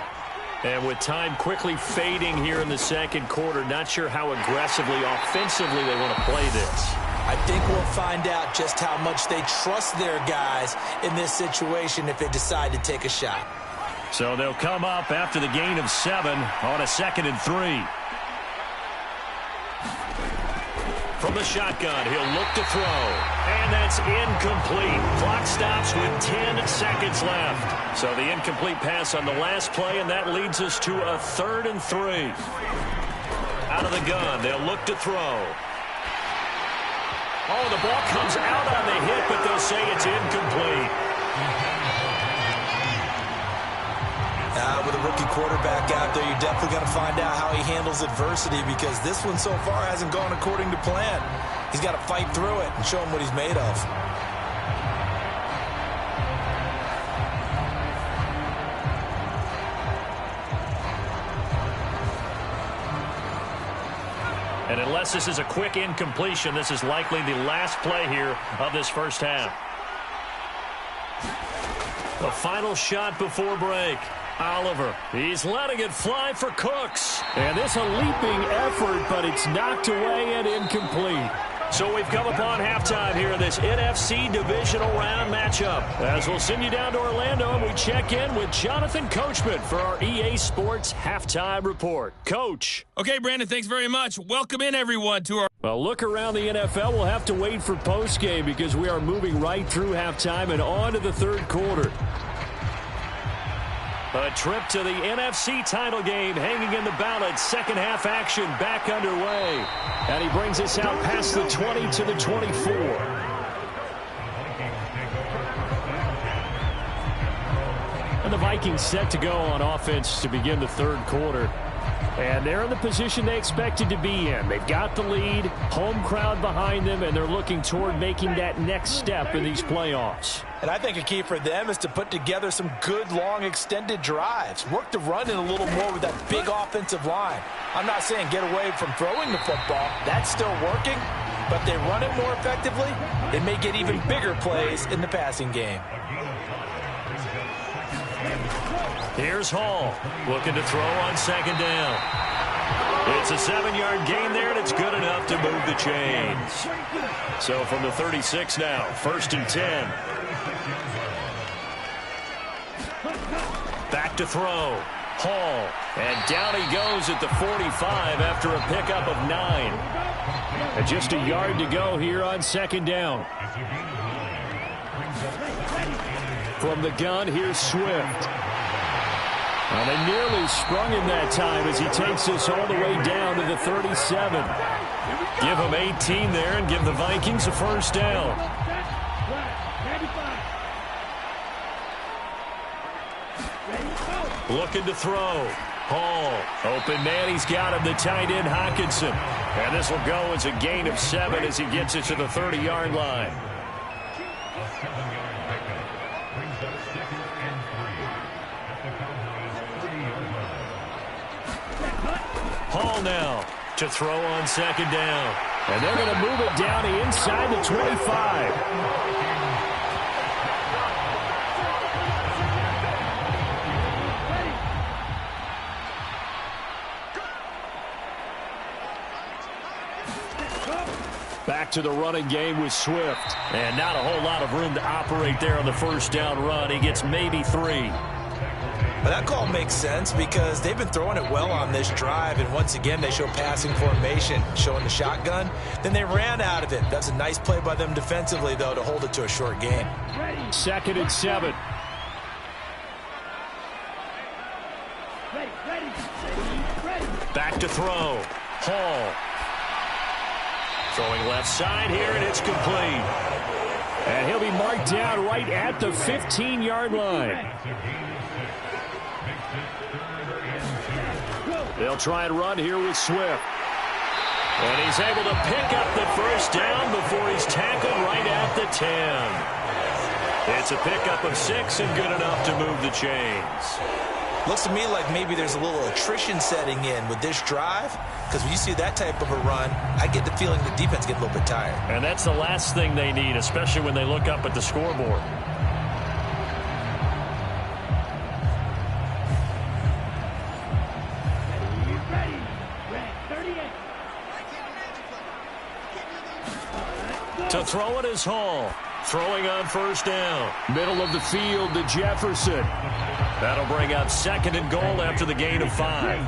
And with time quickly fading here in the 2nd quarter, not sure how aggressively, offensively they want to play this. I think we'll find out just how much they trust their guys in this situation if they decide to take a shot. So they'll come up after the gain of 7 on a 2nd and 3. From the shotgun, he'll look to throw. And that's incomplete. Clock stops with 10 seconds left. So the incomplete pass on the last play, and that leads us to a 3rd and 3. Out of the gun, they'll look to throw. Oh, the ball comes out on the hit, but they'll say it's incomplete. With a rookie quarterback out there, you're definitely going to find out how he handles adversity, because this one so far hasn't gone according to plan. He's got to fight through it and show him what he's made of. And unless this is a quick incompletion, this is likely the last play here of this first half. The final shot before break. Oliver, he's letting it fly for Cooks. And this a leaping effort, but it's knocked away and incomplete. So we've come upon halftime here in this NFC divisional round matchup. As we'll send you down to Orlando, and we check in with Jonathan Coachman for our EA Sports Halftime Report. Coach. Okay, Brandon, thanks very much. Welcome in, everyone, to our... Well, look around the NFL. We'll have to wait for postgame because we are moving right through halftime and on to the third quarter. A trip to the NFC title game hanging in the balance. Second half action back underway. And he brings us out past the 20 to the 24. And the Vikings set to go on offense to begin the third quarter. And they're in the position they expected to be in. They've got the lead, home crowd behind them, and they're looking toward making that next step in these playoffs. And I think a key for them is to put together some good, long, extended drives. Work the run in a little more with that big offensive line. I'm not saying get away from throwing the football. That's still working. But they run it more effectively, they may get even bigger plays in the passing game. Here's Hall, looking to throw on second down. It's a 7-yard gain there, and it's good enough to move the chains. So from the 36 now, 1st and 10. Back to throw. Hall, and down he goes at the 45 after a pickup of 9. And just a yard to go here on second down. From the gun, here's Swift. And they nearly sprung him that time as he takes us all the way down to the 37. Give him 18 there and give the Vikings a first down. Looking to throw. Hall, open man, he's got him, the tight end Hockenson. And this will go as a gain of 7 as he gets it to the 30-yard line. Hall now to throw on second down. And they're going to move it down inside the 25. Back to the running game with Swift. And not a whole lot of room to operate there on the first down run. He gets maybe 3. But that call makes sense because they've been throwing it well on this drive, and once again they show passing formation, showing the shotgun. Then they ran out of it. That's a nice play by them defensively, though, to hold it to a short gain. 2nd and 7. Back to throw. Hall. Throwing left side here, and it's complete. And he'll be marked down right at the 15-yard line. They'll try and run here with Swift. And he's able to pick up the first down before he's tackled right at the 10. It's a pickup of 6 and good enough to move the chains. Looks to me like maybe there's a little attrition setting in with this drive, because when you see that type of a run, I get the feeling the defense gets a little bit tired. And that's the last thing they need, especially when they look up at the scoreboard. To throw it is Hall. Throwing on first down. Middle of the field to Jefferson. That'll bring up 2nd and goal after the gain of 5.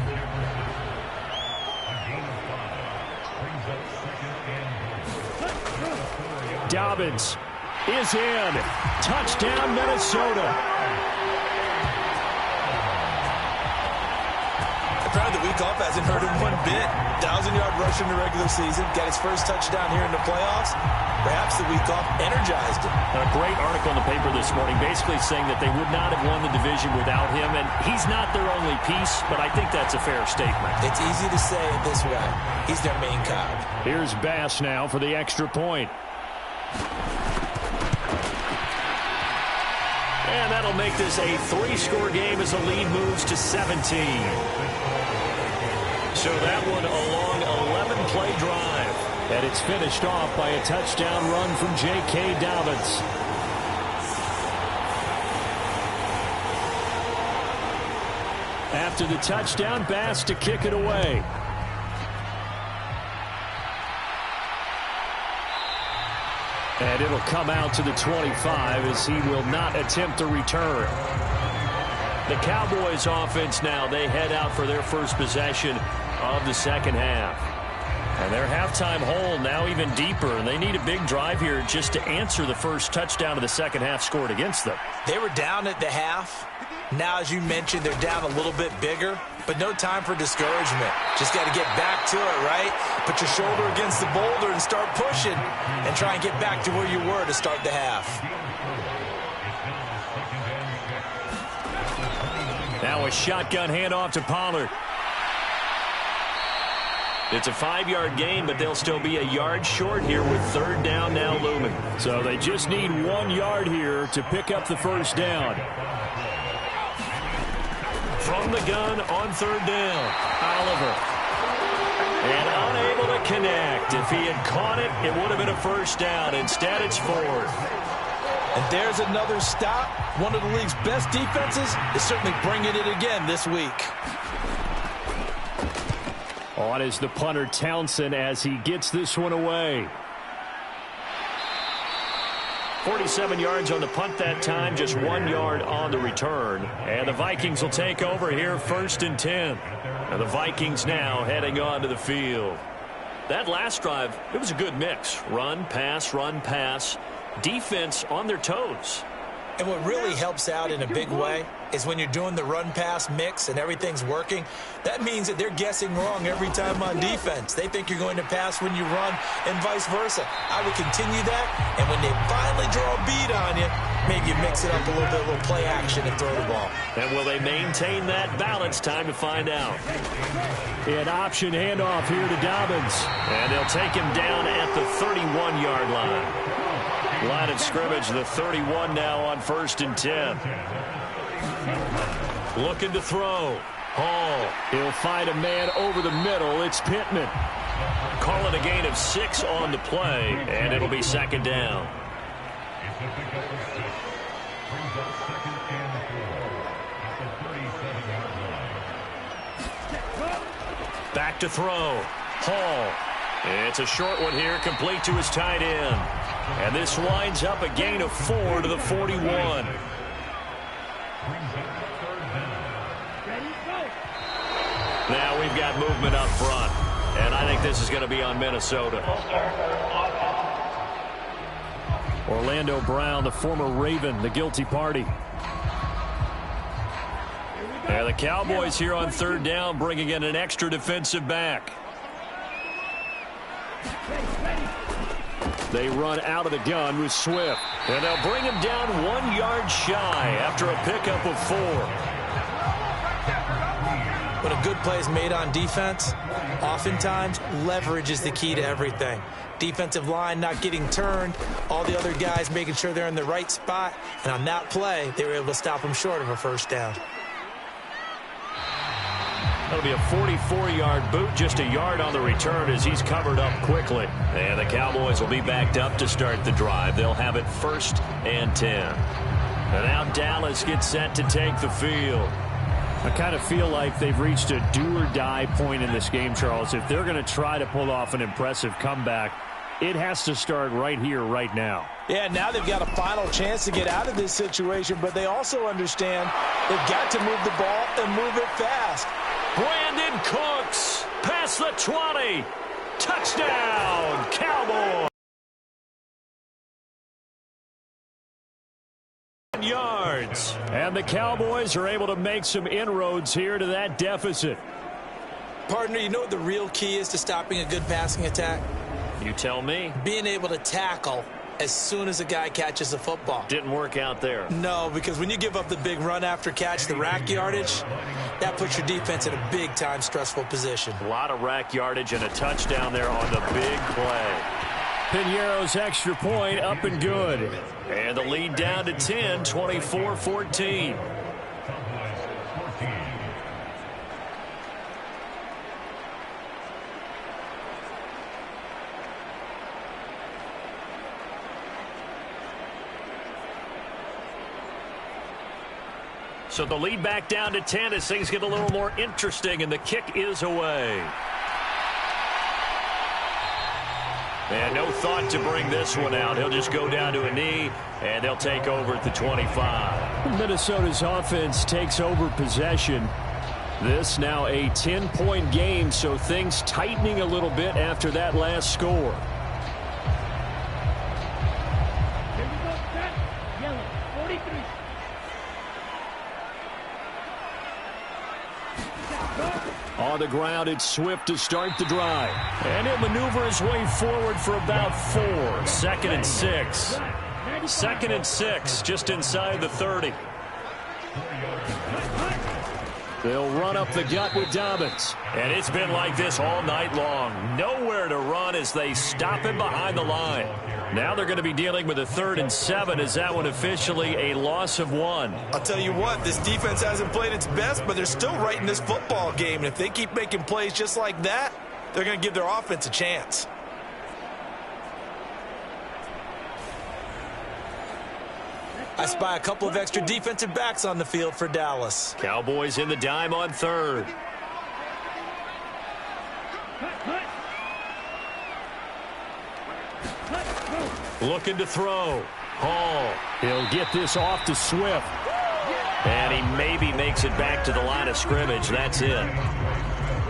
Dobbins is in. Touchdown, Minnesota. Apparently the week off hasn't hurt him one bit. 1,000-yard rusher in the regular season. Got his first touchdown here in the playoffs. Perhaps the week off energized him. A great article in the paper this morning basically saying that they would not have won the division without him. And he's not their only piece, but I think that's a fair statement. It's easy to say it this way. He's their main cog. Here's Bass now for the extra point. And that'll make this a 3-score game as the lead moves to 17. So that one a long 11-play drive. And it's finished off by a touchdown run from J.K. Dobbins. After the touchdown, Bass to kick it away. And it'll come out to the 25 as he will not attempt a return. The Cowboys offense now, they head out for their first possession of the second half. And their halftime hole now even deeper, and they need a big drive here just to answer the first touchdown of the second half scored against them. They were down at the half. Now, as you mentioned, they're down a little bit bigger, but no time for discouragement. Just got to get back to it, right? Put your shoulder against the boulder and start pushing and try and get back to where you were to start the half. Now a shotgun handoff to Pollard. It's a 5-yard gain, but they'll still be a yard short here with third down now looming. So they just need 1 yard here to pick up the first down. From the gun on third down, Oliver. And unable to connect. If he had caught it, it would have been a first down. Instead, it's fourth. And there's another stop. One of the league's best defenses is certainly bringing it again this week. On is the punter Townsend as he gets this one away. 47 yards on the punt that time, just 1 yard on the return. And the Vikings will take over here, 1st and 10. And the Vikings now heading onto the field. That last drive, it was a good mix. Run, pass, defense on their toes. And what really helps out in a big way is when you're doing the run-pass mix and everything's working, that means that they're guessing wrong every time on defense. They think you're going to pass when you run and vice versa. I would continue that, and when they finally draw a beat on you, maybe you mix it up a little bit, a little play action and throw the ball. And will they maintain that balance? Time to find out. An option handoff here to Dobbins. And they'll take him down at the 31-yard line. Line of scrimmage, the 31 now on 1st and 10. Looking to throw. Hall. He'll find a man over the middle. It's Pittman. Call it a gain of 6 on the play, and it'll be second down. Back to throw. Hall. It's a short one here, complete to his tight end. And this winds up a gain of 4 to the 41. Now we've got movement up front. And I think this is going to be on Minnesota. Orlando Brown, the former Raven, the guilty party. And the Cowboys here on third down, bringing in an extra defensive back. They run out of the gun with Swift. And they'll bring him down 1 yard shy after a pickup of 4. When a good play is made on defense, oftentimes leverage is the key to everything. Defensive line not getting turned, all the other guys making sure they're in the right spot. And on that play, they were able to stop him short of a first down. That'll be a 44-yard boot, just a yard on the return as he's covered up quickly. And the Cowboys will be backed up to start the drive. They'll have it 1st and 10. And now Dallas gets set to take the field. I kind of feel like they've reached a do-or-die point in this game, Charles. If they're going to try to pull off an impressive comeback, it has to start right here, right now. Yeah, now they've got a final chance to get out of this situation, but they also understand they've got to move the ball and move it fast. Brandon Cooks, past the 20. Touchdown, Cowboys. And the Cowboys are able to make some inroads here to that deficit. Partner, you know what the real key is to stopping a good passing attack? You tell me. Being able to tackle as soon as a guy catches the football. Didn't work out there. No, because when you give up the big run after catch, the rack yardage, that puts your defense in a big-time stressful position. A lot of rack yardage and a touchdown there on the big play. Pinheiro's extra point up and good. And the lead down to 10, 24-14. So the lead back down to 10 as things get a little more interesting, and the kick is away. And no thought to bring this one out. He'll just go down to a knee, and they'll take over at the 25. Minnesota's offense takes over possession. This now a 10-point game, so things tightening a little bit after that last score. Here we go, set. Yellow, 43. On the ground, it's Swift to start the drive. And he'll maneuver his way forward for about 4. 2nd and 6. 2nd and 6, just inside the 30. They'll run up the gut with Dobbins. And it's been like this all night long. Nowhere to run as they stop him behind the line. Now they're going to be dealing with a 3rd and 7. Is that one officially a loss of 1? I'll tell you what, this defense hasn't played its best, but they're still right in this football game. And if they keep making plays just like that, they're going to give their offense a chance. I spy a couple of extra defensive backs on the field for Dallas. Cowboys in the dime on 3rd. Looking to throw. Hall. He'll get this off to Swift. And he maybe makes it back to the line of scrimmage. That's it.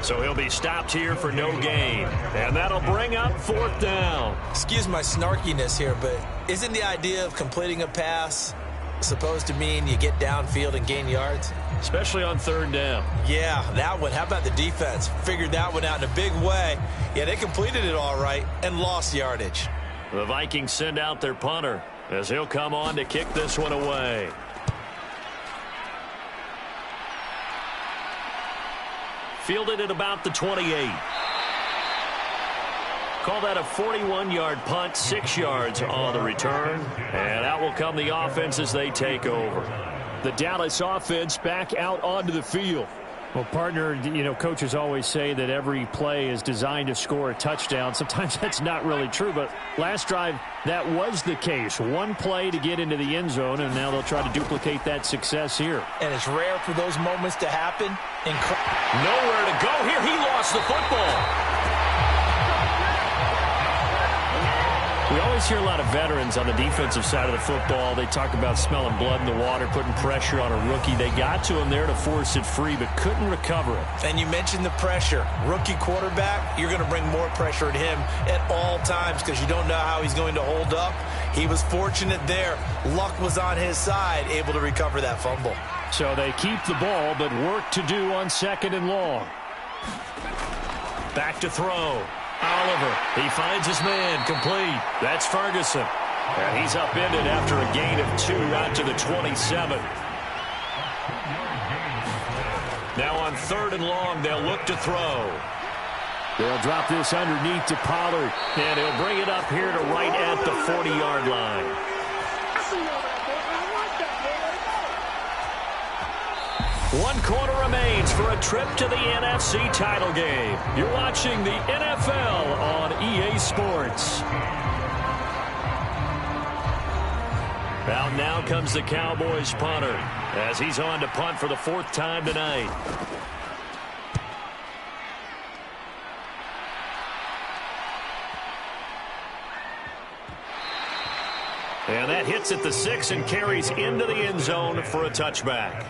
So he'll be stopped here for no gain. And that'll bring up 4th down. Excuse my snarkiness here, but isn't the idea of completing a pass supposed to mean you get downfield and gain yards? Especially on 3rd down. Yeah, that one. How about the defense? Figured that one out in a big way. Yeah, they completed it all right and lost yardage. The Vikings send out their punter as he'll come on to kick this one away. Fielded at about the 28. Call that a 41-yard punt, 6 yards on the return. And out will come the offense as they take over. The Dallas offense back out onto the field. Well, partner, you know, coaches always say that every play is designed to score a touchdown. Sometimes that's not really true, but last drive, that was the case. One play to get into the end zone, and now they'll try to duplicate that success here. And it's rare for those moments to happen. Nowhere to go here. He lost the football. We always hear a lot of veterans on the defensive side of the football. They talk about smelling blood in the water, putting pressure on a rookie. They got to him there to force it free, but couldn't recover it. And you mentioned the pressure. Rookie quarterback, you're going to bring more pressure at him at all times because you don't know how he's going to hold up. He was fortunate there. Luck was on his side, able to recover that fumble. So they keep the ball, but work to do on 2nd and long. Back to throw. Oliver, he finds his man, complete. That's Ferguson. And he's upended after a gain of 2 out to the 27. Now on 3rd and long, they'll look to throw. They'll drop this underneath to Pollard. And he'll bring it up here to right at the 40-yard line. 1 quarter remains for a trip to the NFC title game. You're watching the NFL on EA Sports. Out now comes the Cowboys punter as he's on to punt for the 4th time tonight. And that hits at the 6 and carries into the end zone for a touchback.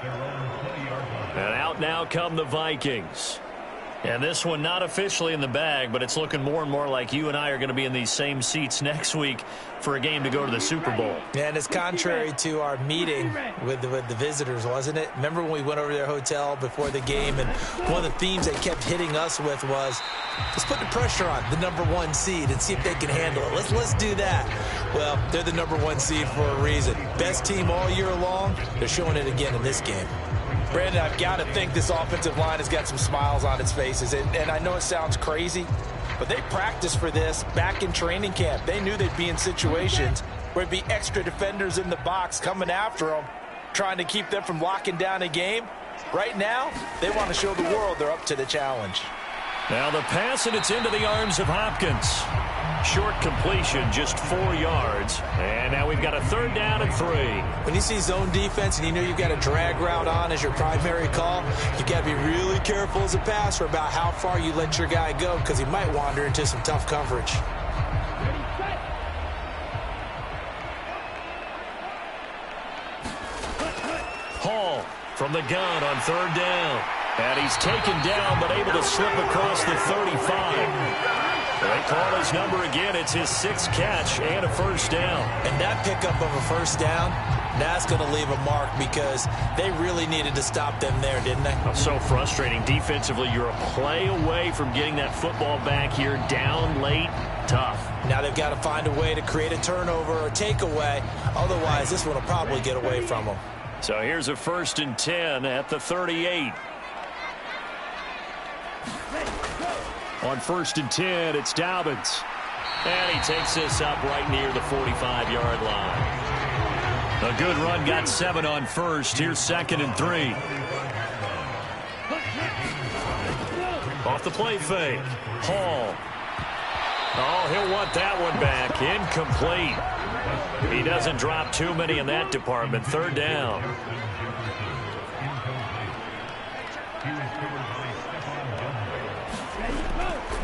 And out now come the Vikings. And this one not officially in the bag, but it's looking more and more like you and I are going to be in these same seats next week for a game to go to the Super Bowl. And it's contrary to our meeting with the visitors, wasn't it? Remember when we went over to their hotel before the game, and one of the themes they kept hitting us with was, let's put the pressure on the #1 seed and see if they can handle it. Let's do that. Well, they're the #1 seed for a reason. Best team all year long. They're showing it again in this game. Brandon, I've got to think this offensive line has got some smiles on its faces. And I know it sounds crazy, but they practiced for this back in training camp. They knew they'd be in situations where there'd be extra defenders in the box coming after them, trying to keep them from locking down a game. Right now, they want to show the world they're up to the challenge. Now the pass, and it's into the arms of Hopkins. Short completion, just 4 yards. And now we've got a 3rd down and 3. When you see zone defense and you know you've got a drag route on as your primary call, you got to be really careful as a passer about how far you let your guy go, because he might wander into some tough coverage. Hall from the gun on 3rd down. And he's taken down, but able to slip across the 35. They call his number again. It's his 6th catch and a 1st down. And that pickup of a 1st down, that's going to leave a mark, because they really needed to stop them there, didn't they? So frustrating. Defensively, you're a play away from getting that football back here, down late. Tough. Now they've got to find a way to create a turnover or takeaway. Otherwise, this one will probably get away from them. So here's a 1st and 10 at the 38. On 1st and 10, it's Dobbins. And he takes this up right near the 45-yard line. A good run, got 7 on 1st. Here's 2nd and 3. Off the play fake. Hall. Oh, he'll want that one back. Incomplete. He doesn't drop too many in that department. 3rd down.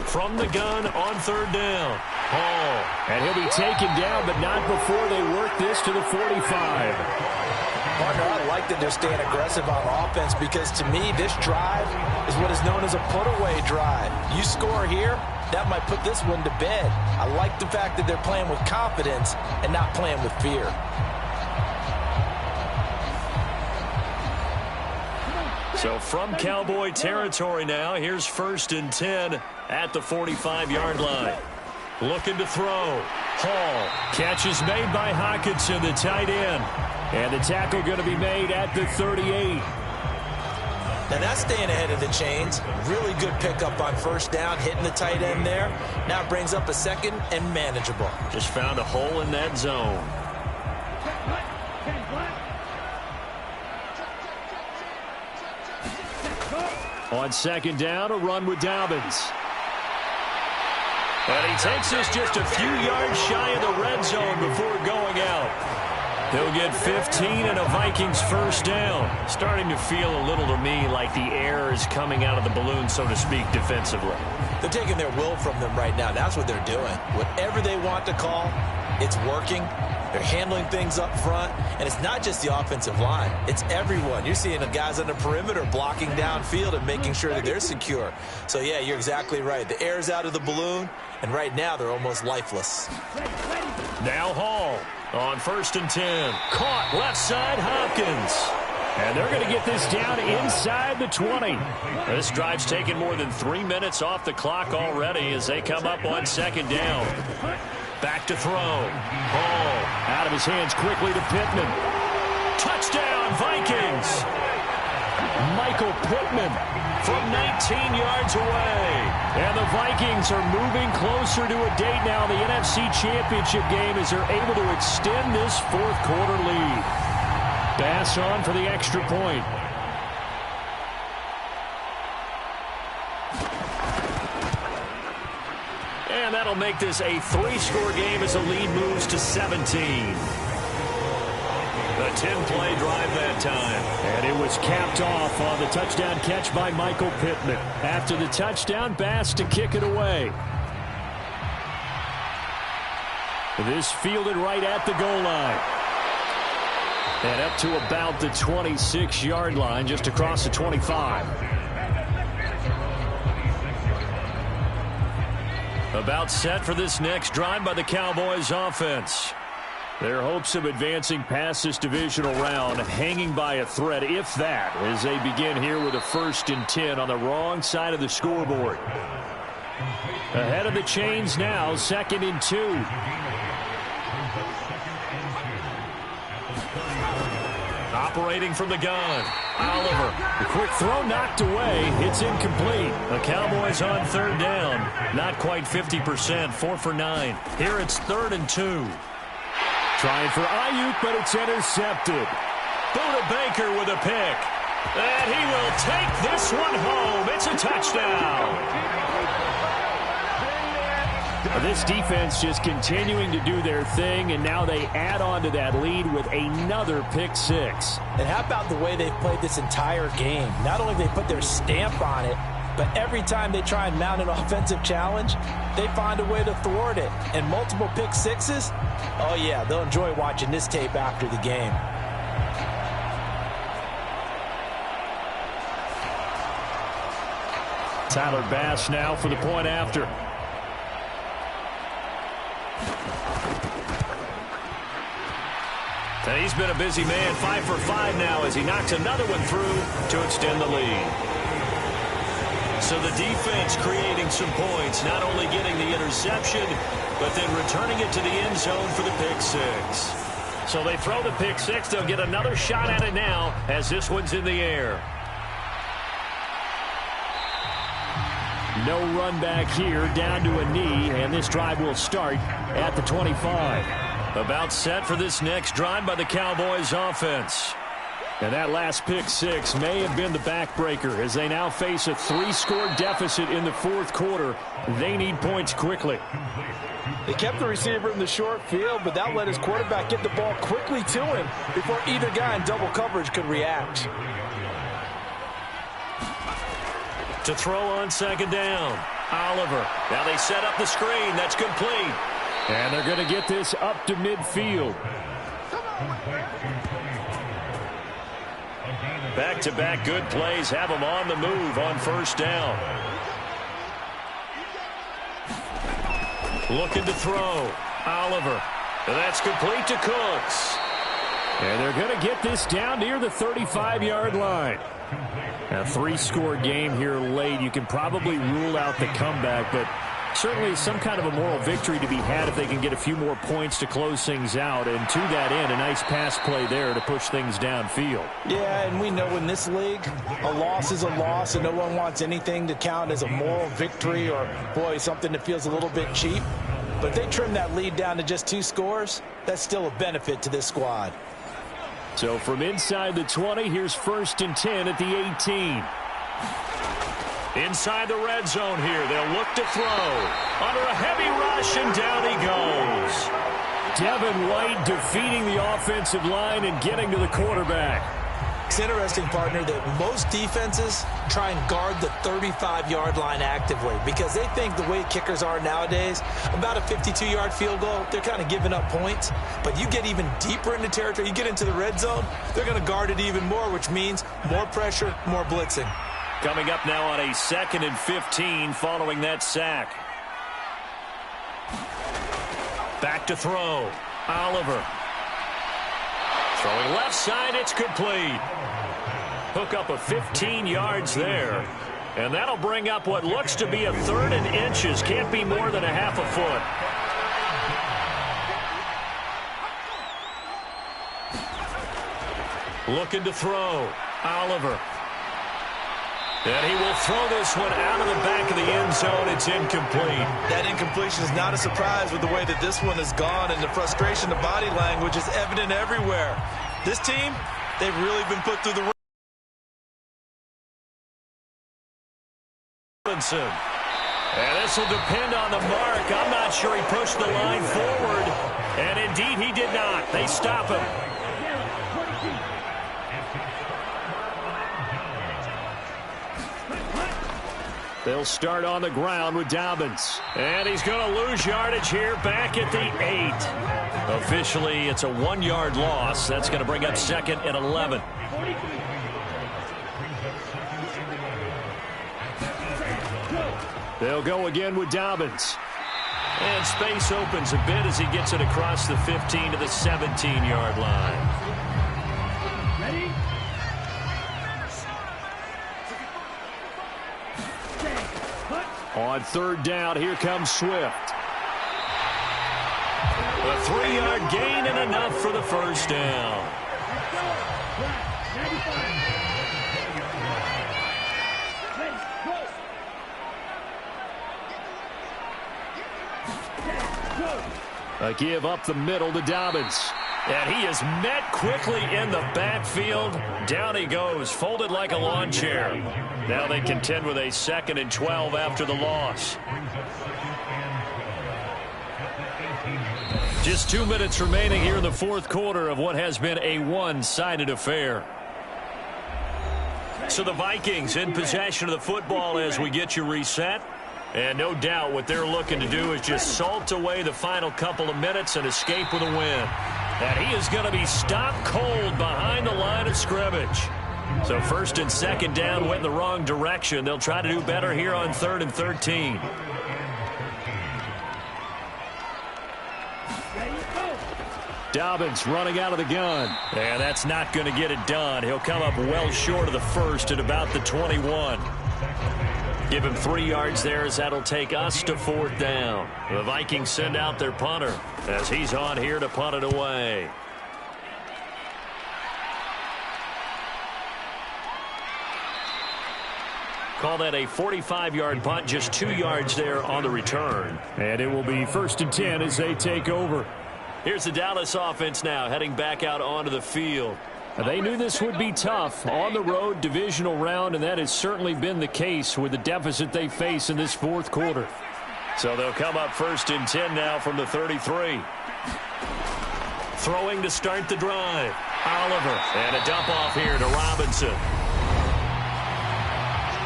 From the gun on 3rd down. Hall. And he'll be taken down, but not before they work this to the 45. Partner, I like that they're staying aggressive on offense, because to me, this drive is what is known as a put-away drive. You score here, that might put this one to bed. I like the fact that they're playing with confidence and not playing with fear. So from Cowboy territory now, here's 1st and 10 at the 45-yard line. Looking to throw. Hall. Catch is made by Hockenson, the tight end. And the tackle going to be made at the 38. Now that's staying ahead of the chains. Really good pickup on 1st down, hitting the tight end there. Now it brings up a 2nd and manageable. Just found a hole in that zone. On 2nd down, a run with Dobbins. And he takes us just a few yards shy of the red zone before going out. He'll get 15 and a Vikings 1st down. Starting to feel a little to me like the air is coming out of the balloon, so to speak, defensively. They're taking their will from them right now. That's what they're doing. Whatever they want to call, it's working. They're handling things up front, and it's not just the offensive line. It's everyone. You're seeing the guys on the perimeter blocking downfield and making sure that they're secure. So, yeah, you're exactly right. The air's out of the balloon, and right now they're almost lifeless. Now Hall on 1st and 10. Caught left side, Hopkins. And they're going to get this down inside the 20. This drive's taken more than 3 minutes off the clock already as they come up on 2nd down. Back to throw. Hall out of his hands quickly to Pittman. Touchdown, Vikings. Michael Pittman from 19 yards away. And the Vikings are moving closer to a date now in the NFC Championship game as they're able to extend this 4th quarter lead. Bass on for the extra point. And that'll make this a 3-score game as the lead moves to 17. A 10-play drive that time. And it was capped off on the touchdown catch by Michael Pittman. After the touchdown, Bass to kick it away. This fielded right at the goal line. And up to about the 26-yard line, just across the 25. About set for this next drive by the Cowboys offense. Their hopes of advancing past this divisional round hanging by a thread, if that, as they begin here with a 1st and 10 on the wrong side of the scoreboard. Ahead of the chains now, 2nd and 2. Operating from the gun, Oliver. The quick throw knocked away. It's incomplete. The Cowboys on 3rd down. Not quite 50%, 4 for 9. Here it's 3rd and 2. Trying for Ayuk, but it's intercepted. Buda Baker with a pick. And he will take this one home. It's a touchdown. This defense just continuing to do their thing, and now they add on to that lead with another pick 6. And how about the way they've played this entire game? Not only have they put their stamp on it, but every time they try and mount an offensive challenge, they find a way to thwart it. And multiple pick 6s, oh yeah, they'll enjoy watching this tape after the game. Tyler Bass now for the point after. And he's been a busy man, 5 for 5 now as he knocks another one through to extend the lead. So the defense creating some points, not only getting the interception, but then returning it to the end zone for the pick 6. So they throw the pick 6. They'll get another shot at it now as this one's in the air. No run back here, down to a knee, and this drive will start at the 25. About set for this next drive by the Cowboys offense. And that last pick 6 may have been the backbreaker as they now face a 3-score deficit in the 4th quarter. They need points quickly. They kept the receiver in the short field, but that let his quarterback get the ball quickly to him before either guy in double coverage could react. To throw on 2nd down, Oliver. Now they set up the screen. That's complete. And they're going to get this up to midfield. Back-to-back good plays have them on the move on 1st down. Looking to throw. Oliver. And that's complete to Cooks. And they're going to get this down near the 35-yard line. A 3-score game here late. You can probably rule out the comeback, but certainly some kind of a moral victory to be had if they can get a few more points to close things out. And to that end, a nice pass play there to push things downfield. Yeah, and we know in this league, a loss is a loss, and no one wants anything to count as a moral victory or, boy, something that feels a little bit cheap. But if they trim that lead down to just 2 scores, that's still a benefit to this squad. So from inside the 20, here's 1st and 10 at the 18. Inside the red zone here, they'll look to throw. Under a heavy rush, and down he goes. Devin White defeating the offensive line and getting to the quarterback. It's interesting, partner, that most defenses try and guard the 35-yard line actively because they think the way kickers are nowadays, about a 52-yard field goal, they're kind of giving up points. But you get even deeper into territory, you get into the red zone, they're going to guard it even more, which means more pressure, more blitzing. Coming up now on a 2nd and 15 following that sack. Back to throw. Oliver. Throwing left side, it's complete. Hook up a 15 yards there. And that'll bring up what looks to be a 3rd and inches. Can't be more than a half a foot. Looking to throw. Oliver. And he will throw this one out of the back of the end zone. It's incomplete. That incompletion is not a surprise with the way that this one has gone, and the frustration, the body language is evident everywhere. This team, they've really been put through the ringer. And this will depend on the mark. I'm not sure he pushed the line forward. And indeed, he did not. They stop him. They'll start on the ground with Dobbins. And he's going to lose yardage here back at the 8. Officially, it's a 1-yard loss. That's going to bring up 2nd and 11. They'll go again with Dobbins. And space opens a bit as he gets it across the 15 to the 17-yard line. Ready? On third down, here comes Swift. A 3-yard gain and enough for the first down. A give up the middle to Dobbins. And he is met quickly in the backfield. Down he goes, folded like a lawn chair. Now they contend with a 2nd and 12 after the loss. Just 2 minutes remaining here in the fourth quarter of what has been a one-sided affair. So the Vikings in possession of the football as we get you reset. And no doubt what they're looking to do is just salt away the final couple of minutes and escape with a win. And he is going to be stopped cold behind the line of scrimmage. So 1st and 2nd down went in the wrong direction. They'll try to do better here on 3rd and 13. Dobbins running out of the gun. And that's not going to get it done. He'll come up well short of the first at about the 21. Give him 3 yards there as that'll take us to 4th down. The Vikings send out their punter as he's on here to punt it away. Call that a 45-yard punt, just 2 yards there on the return. And it will be 1st and 10 as they take over. Here's the Dallas offense now heading back out onto the field. They knew this would be tough on the road divisional round, and that has certainly been the case with the deficit they face in this fourth quarter. So they'll come up 1st and 10 now from the 33. Throwing to start the drive. Oliver. And a dump off here to Robinson.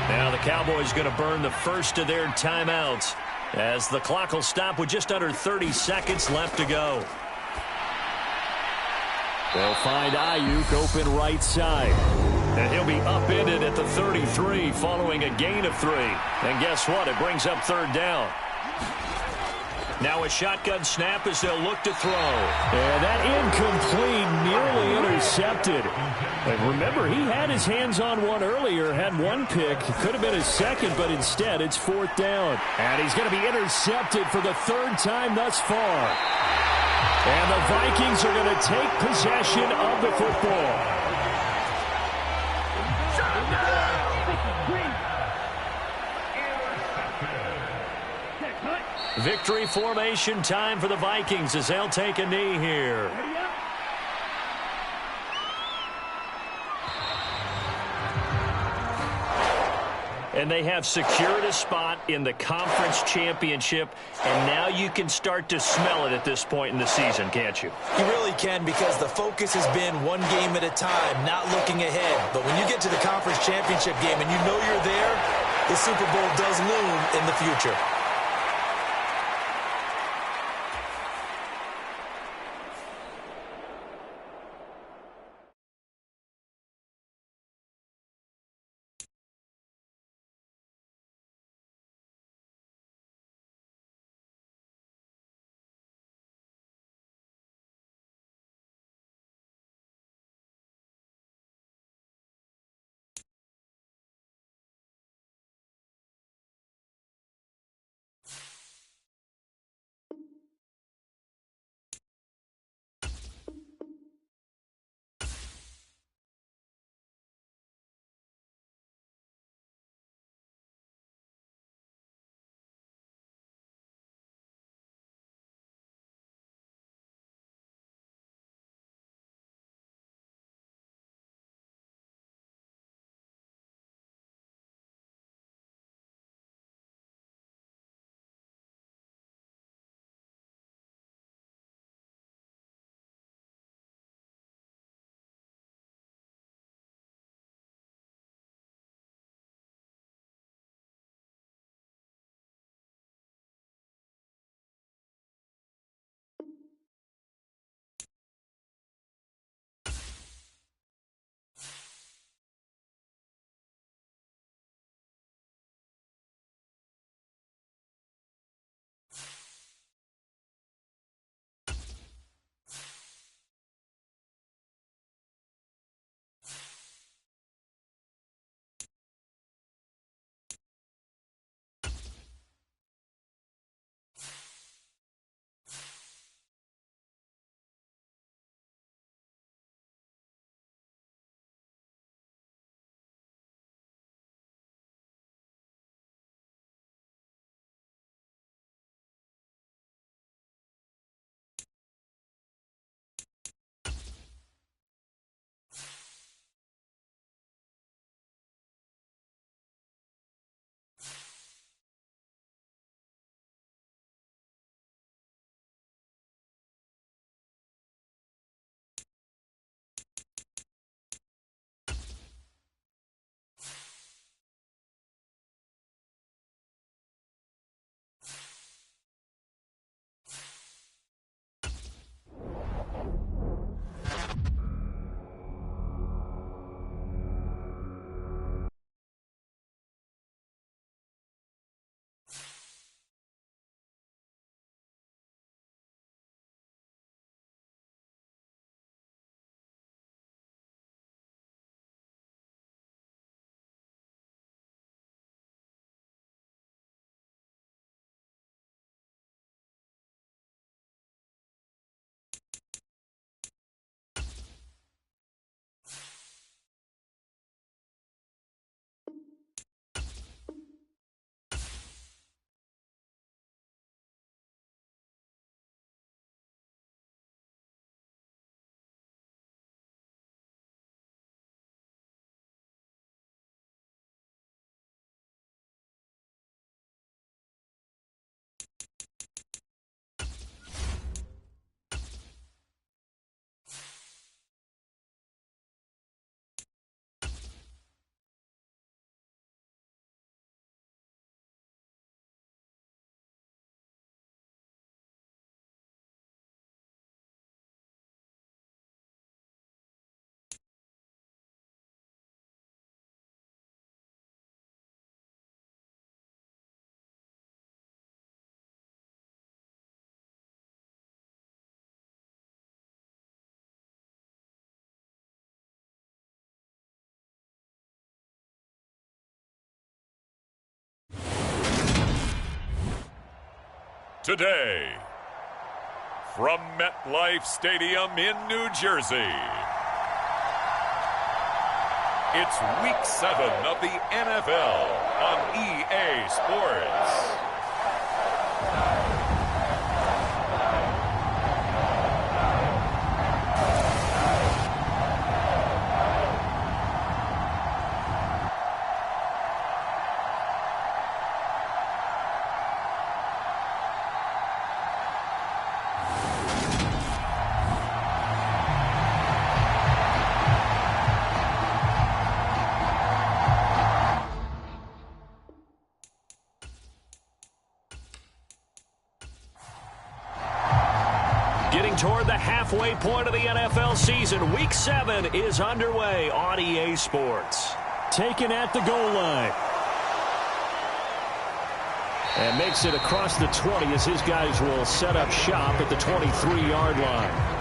Now the Cowboys going to burn the first of their timeouts as the clock will stop with just under 30 seconds left to go. They'll find Ayuk open right side. And he'll be upended at the 33 following a gain of 3. And guess what? It brings up 3rd down. Now a shotgun snap as they'll look to throw. And that incomplete, nearly intercepted. And remember, he had his hands on one earlier, had one pick. Could have been his second, but instead it's 4th down. And he's going to be intercepted for the 3rd time thus far. And the Vikings are going to take possession of the football. Victory formation time for the Vikings as they'll take a knee here. And they have secured a spot in the conference championship, and now you can start to smell it at this point in the season, can't you? You really can, because the focus has been one game at a time, not looking ahead. But when you get to the conference championship game and you know you're there, the Super Bowl does loom in the future. today, from MetLife Stadium in New Jersey, it's Week 7 of the NFL on EA Sports. Getting toward the halfway point of the NFL season, Week 7 is underway on EA Sports. Taken at the goal line. And makes it across the 20 as his guys will set up shop at the 23-yard line.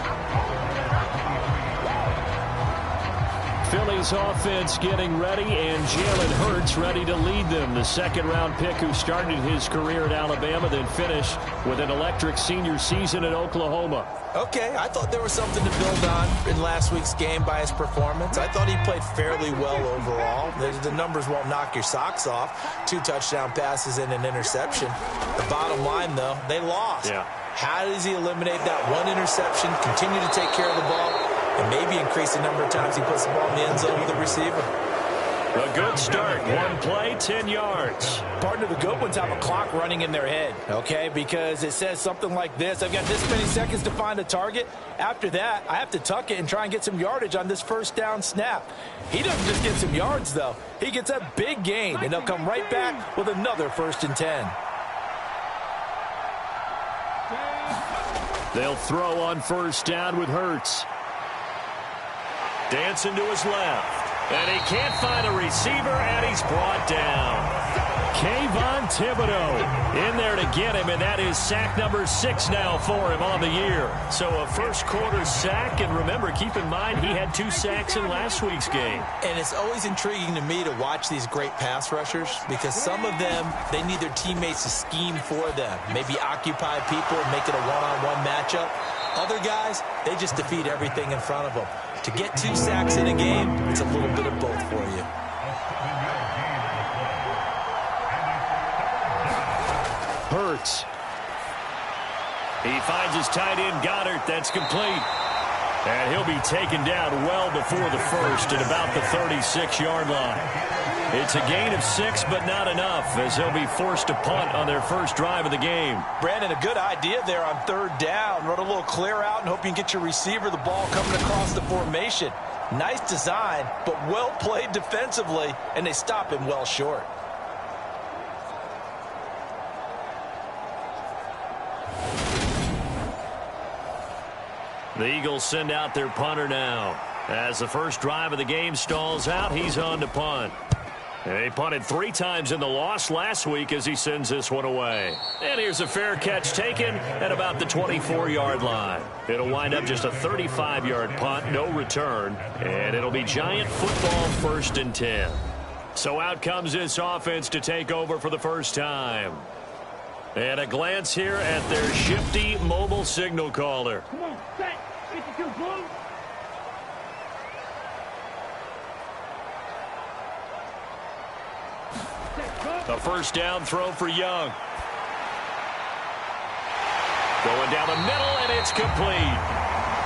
Philly's offense getting ready, and Jalen Hurts ready to lead them. The second-round pick who started his career at Alabama, then finished with an electric senior season at Oklahoma. Okay, I thought there was something to build on in last week's game by his performance. I thought he played fairly well overall. The numbers won't knock your socks off. 2 touchdown passes and an interception. The bottom line, though, they lost. Yeah. How does he eliminate that one interception, continue to take care of the ball, and maybe increase the number of times he puts the ball in the end zone with the receiver? A good start. One play, 10 yards. Partner, the good ones have a clock running in their head, okay? Because it says something like this. I've got this many seconds to find a target. After that, I have to tuck it and try and get some yardage on this first down snap. He doesn't just get some yards, though. He gets a big gain, and they'll come right back with another 1st and 10. They'll throw on first down with Hurts. Dancing to his left. And he can't find a receiver, and he's brought down. Kayvon Thibodeau in there to get him, and that is sack number 6 now for him on the year. So a first-quarter sack, and remember, keep in mind, he had 2 sacks in last week's game. And it's always intriguing to me to watch these great pass rushers because some of them, they need their teammates to scheme for them, maybe occupy people, make it a one-on-one matchup. Other guys, they just defeat everything in front of them. To get 2 sacks in a game, it's a little bit of both for you. Hurts. He finds his tight end, Goddard. That's complete. And he'll be taken down well before the first at about the 36-yard line. It's a gain of 6, but not enough, as they'll be forced to punt on their first drive of the game. Brandon, a good idea there on 3rd down. Run a little clear out and hope you can get your receiver the ball coming across the formation. Nice design, but well played defensively, and they stop him well short. The Eagles send out their punter now. As the first drive of the game stalls out, he's on to punt. He punted 3 times in the loss last week as he sends this one away. And here's a fair catch taken at about the 24-yard line. It'll wind up just a 35-yard punt, no return, and it'll be Giant football 1st and 10. So out comes this offense to take over for the first time. And a glance here at their shifty mobile signal caller. Come on, set. 52 blue. A first down throw for Young. Going down the middle, and it's complete.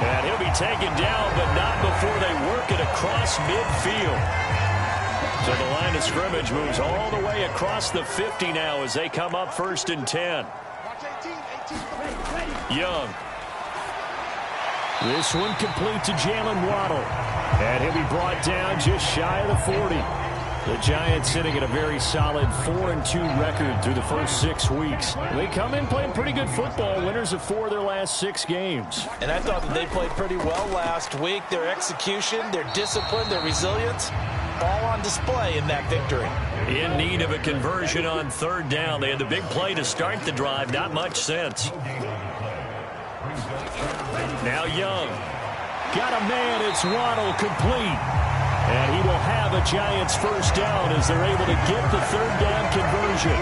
And he'll be taken down, but not before they work it across midfield. So the line of scrimmage moves all the way across the 50 now as they come up 1st and 10. Young. This one complete to Jalen Waddle. And he'll be brought down just shy of the 40. The Giants sitting at a very solid 4-2 record through the first 6 weeks. They come in playing pretty good football, winners of 4 of their last 6 games. And I thought that they played pretty well last week. Their execution, their discipline, their resilience, all on display in that victory. In need of a conversion on 3rd down. They had the big play to start the drive. Not much sense. Now Young. Got a man. It's Waddle complete. And he will have a Giants first down as they're able to get the 3rd down conversion.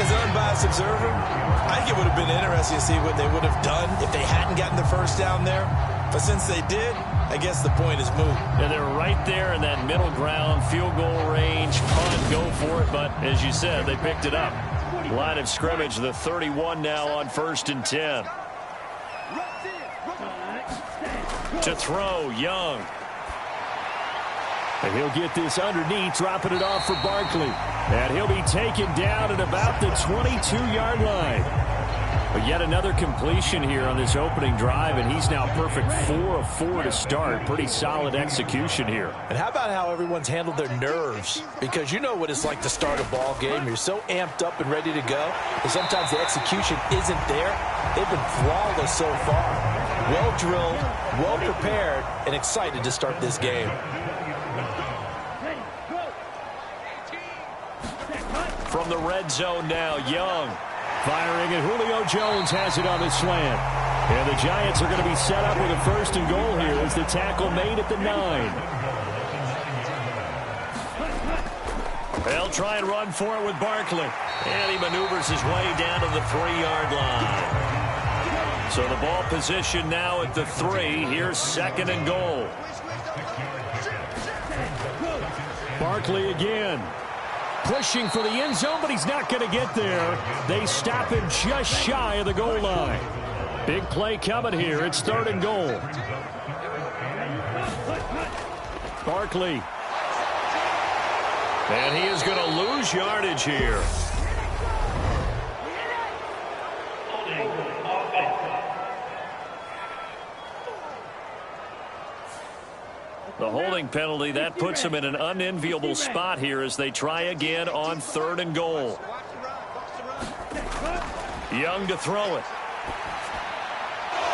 As an unbiased observer, I think it would have been interesting to see what they would have done if they hadn't gotten the first down there. But since they did, I guess the point is moot. And they're right there in that middle ground, field goal range, punt, go for it. But as you said, they picked it up. Line of scrimmage, the 31 now on 1st and 10. To throw, Young. And he'll get this underneath, dropping it off for Barkley. And he'll be taken down at about the 22-yard line. But yet another completion here on this opening drive, and he's now perfect 4 of 4 to start. Pretty solid execution here. And how about how everyone's handled their nerves? Because you know what it's like to start a ball game. You're so amped up and ready to go, and sometimes the execution isn't there. They've been flawless so far. Well drilled, well prepared, and excited to start this game. From the red zone now, Young. Firing, and Julio Jones has it on the slant. And the Giants are going to be set up with a 1st and goal here as the tackle made at the 9. They'll try and run for it with Barkley. And he maneuvers his way down to the 3-yard line. So the ball position now at the 3. Here's 2nd and goal. Barkley again. Pushing for the end zone, but he's not going to get there. They stop him just shy of the goal line. Big play coming here. It's 3rd and goal. Barkley. And he is going to lose yardage here. The holding penalty, that puts him in an unenviable spot here as they try again on 3rd and goal. Young to throw it.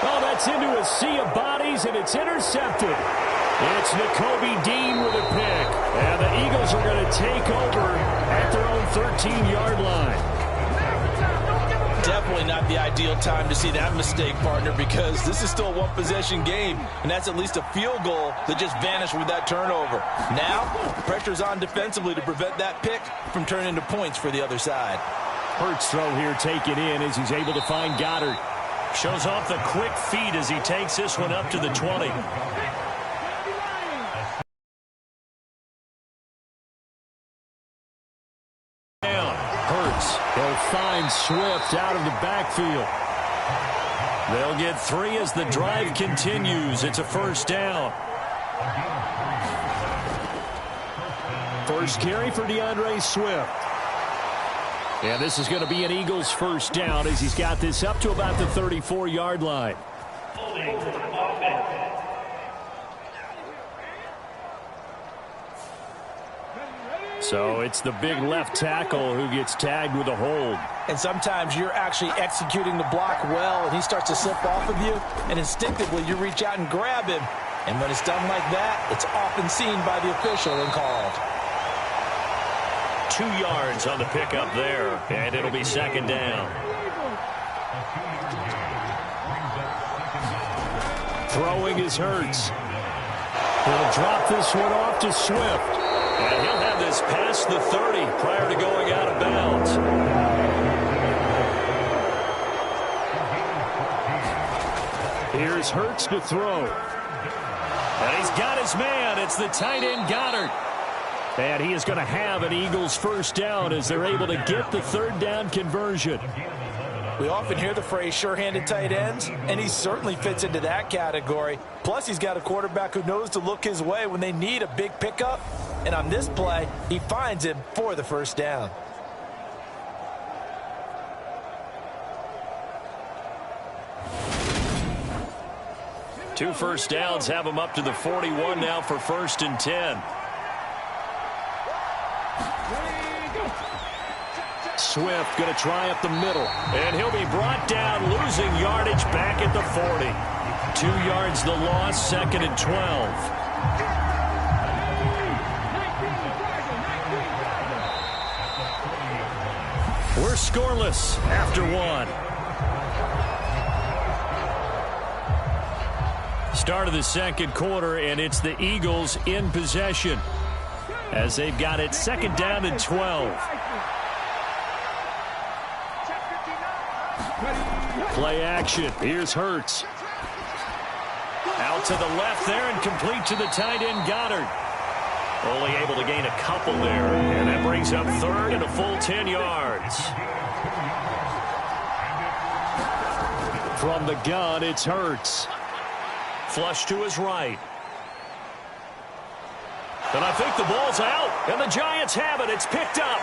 Oh, that's into a sea of bodies, and it's intercepted. It's Nakobe Dean with a pick. And the Eagles are going to take over at their own 13-yard line. Definitely not the ideal time to see that mistake, partner, because this is still a one-possession game, and that's at least a field goal that just vanished with that turnover. Now, pressure's on defensively to prevent that pick from turning into points for the other side. Hurts throw here taken in as he's able to find Goddard. Shows off the quick feet as he takes this one up to the 20. They'll find Swift out of the backfield. They'll get 3 as the drive continues. It's a 1st down. First carry for DeAndre Swift. And this is going to be an Eagles 1st down as he's got this up to about the 34-yard line. So it's the big left tackle who gets tagged with a hold. And sometimes you're actually executing the block well, and he starts to slip off of you, and instinctively you reach out and grab him. And when it's done like that, it's often seen by the official and called. 2 yards on the pickup there, and it'll be 2nd down. Throwing is Hurts. He'll drop this one off to Swift. And he'll have this past the 30 prior to going out of bounds. Here's Hurts to throw. And he's got his man. It's the tight end Goddard. And he is going to have an Eagles 1st down as they're able to get the 3rd down conversion. We often hear the phrase sure-handed tight ends, and he certainly fits into that category. Plus, he's got a quarterback who knows to look his way when they need a big pickup. And on this play, he finds him for the 1st down. Two 1st downs have him up to the 41 now for 1st and 10. Swift going to try up the middle. And he'll be brought down, losing yardage back at the 40. 2 yards the loss, 2nd and 12. We're scoreless after 1. Start of the 2nd quarter, and it's the Eagles in possession as they've got it 2nd down and 12. Play action. Here's Hurts. Out to the left there and complete to the tight end Goddard. Only able to gain a couple there. And that brings up third and a full 10 yards. From the gun, it's Hurts. Flush to his right. And I think the ball's out. And the Giants have it. It's picked up.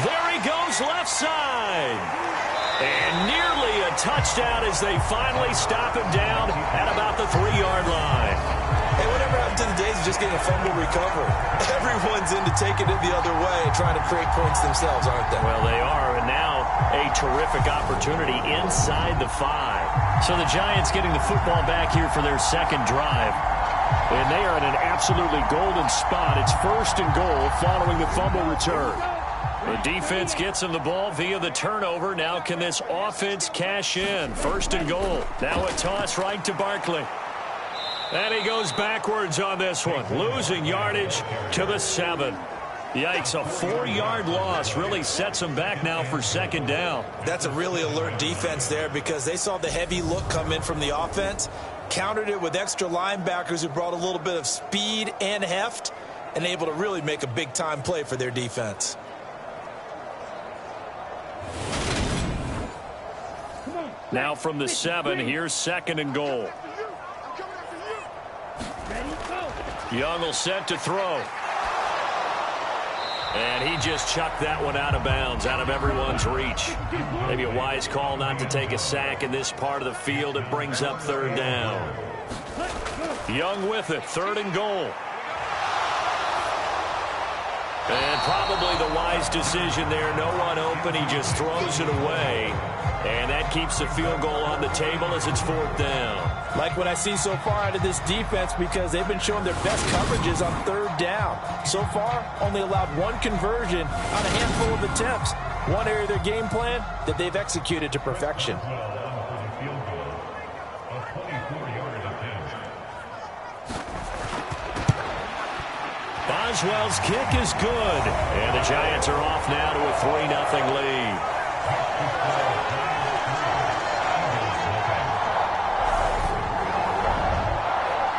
There he goes left side. And nearly a touchdown as they finally stop him down at about the 3-yard line. Hey, whatever happened to the days of just getting a fumble recovery? Everyone's into taking it the other way and trying to create points themselves, aren't they? Well, they are, and now a terrific opportunity inside the 5. So the Giants getting the football back here for their second drive. And they are in an absolutely golden spot. It's first and goal following the fumble return. The defense gets him the ball via the turnover. Now can this offense cash in? First and goal. Now a toss right to Barkley. And he goes backwards on this one. Losing yardage to the 7. Yikes, a 4-yard loss really sets him back now for second down. That's a really alert defense there because they saw the heavy look come in from the offense, countered it with extra linebackers who brought a little bit of speed and heft, and able to really make a big-time play for their defense. Now from the 7, here's second and goal. Young will set to throw. And he just chucked that one out of bounds, out of everyone's reach. Maybe a wise call not to take a sack in this part of the field. It brings up third down. Young with it, third and goal. And probably the wise decision there. No one open. He just throws it away. And that keeps the field goal on the table as it's fourth down. Like what I see so far out of this defense because they've been showing their best coverages on third down. So far, only allowed one conversion on a handful of attempts. One area of their game plan that they've executed to perfection. Boswell's kick is good. And the Giants are off now to a 3-0 lead.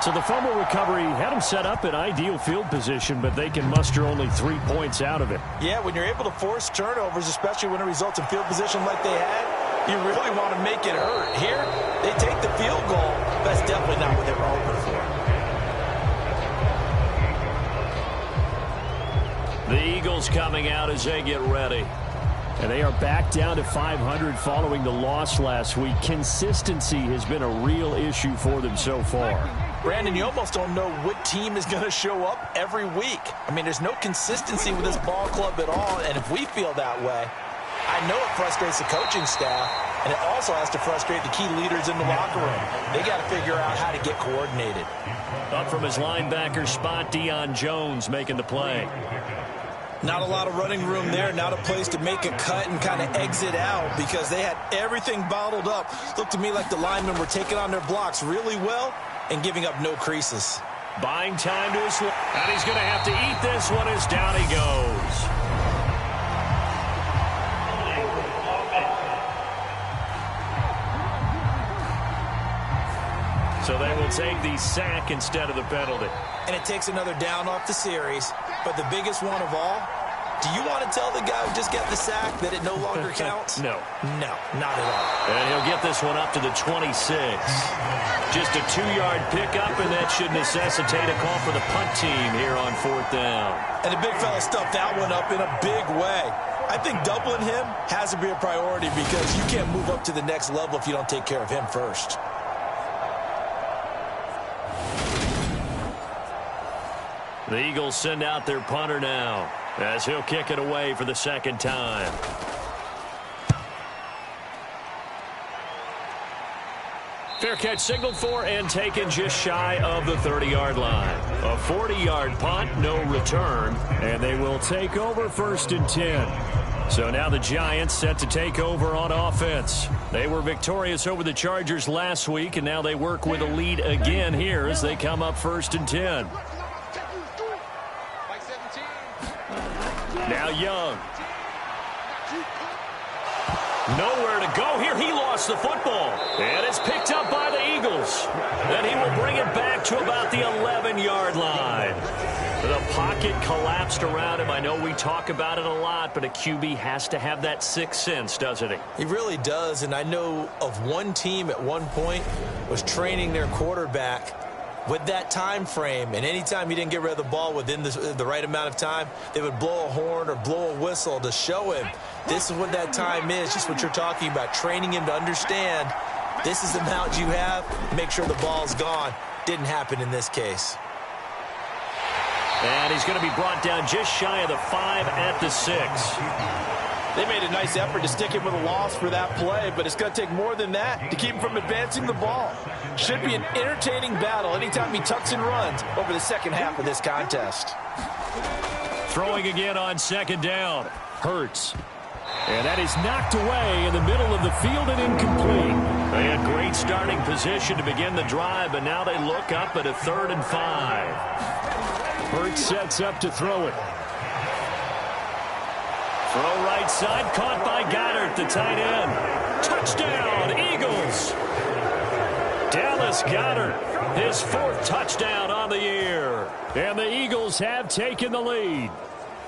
So the fumble recovery had them set up in ideal field position, but they can muster only 3 points out of it. Yeah, when you're able to force turnovers, especially when it results in field position like they had, you really want to make it hurt. Here, they take the field goal. That's definitely not what they were hoping for. The Eagles coming out as they get ready. And they are back down to 500 following the loss last week. Consistency has been a real issue for them so far. Brandon, you almost don't know what team is going to show up every week. I mean, there's no consistency with this ball club at all, and if we feel that way, I know it frustrates the coaching staff, and it also has to frustrate the key leaders in the locker room. They got to figure out how to get coordinated. Up from his linebacker spot, Deion Jones making the play. Not a lot of running room there, not a place to make a cut and kind of exit out because they had everything bottled up. Looked to me like the linemen were taking on their blocks really well and giving up no creases. Buying time to his left. And he's going to have to eat this one as down he goes. So they will take the sack instead of the penalty. And it takes another down off the series. But the biggest one of all, do you want to tell the guy who just got the sack that it no longer counts? No. No, not at all. And he'll get this one up to the 26. Just a 2-yard pickup, and that should necessitate a call for the punt team here on fourth down. And the big fella stuffed that one up in a big way. I think doubling him has to be a priority because you can't move up to the next level if you don't take care of him first. The Eagles send out their punter now as he'll kick it away for the second time. Fair catch signaled for and taken just shy of the 30-yard line. A 40-yard punt, no return, and they will take over first and 10. So now the Giants set to take over on offense. They were victorious over the Chargers last week, and now they work with a lead again here as they come up first and 10. Now Young. Nowhere to go here. He lost the football. And it's picked up by the Eagles. And he will bring it back to about the 11-yard line. The pocket collapsed around him. I know we talk about it a lot, but a QB has to have that sixth sense, doesn't he? He really does, and I know of one team at one point was training their quarterback with that time frame, and anytime he didn't get rid of the ball within the right amount of time, they would blow a horn or blow a whistle to show him this is what that time is, just what you're talking about, training him to understand this is the amount you have, make sure the ball's gone. Didn't happen in this case. And he's going to be brought down just shy of the 5 at the 6. They made a nice effort to stick him with a loss for that play, but it's going to take more than that to keep him from advancing the ball. Should be an entertaining battle anytime he tucks and runs over the second half of this contest. Throwing again on second down. Hurts. And that is knocked away in the middle of the field and incomplete. They had great starting position to begin the drive, but now they look up at a 3rd and 5. Hurts sets up to throw it. Throw right side, caught by Goddard, the tight end. Touchdown, Eagles. Dallas Goddard, his 4th touchdown on the year. And the Eagles have taken the lead.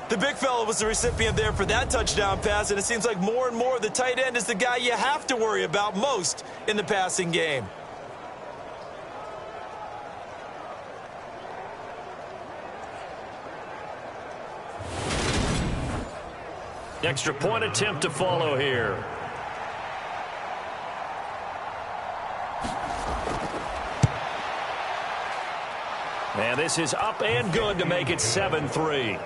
The big fella was the recipient there for that touchdown pass, and it seems like more and more the tight end is the guy you have to worry about most in the passing game. Extra point attempt to follow here. And this is up and good to make it 7-3.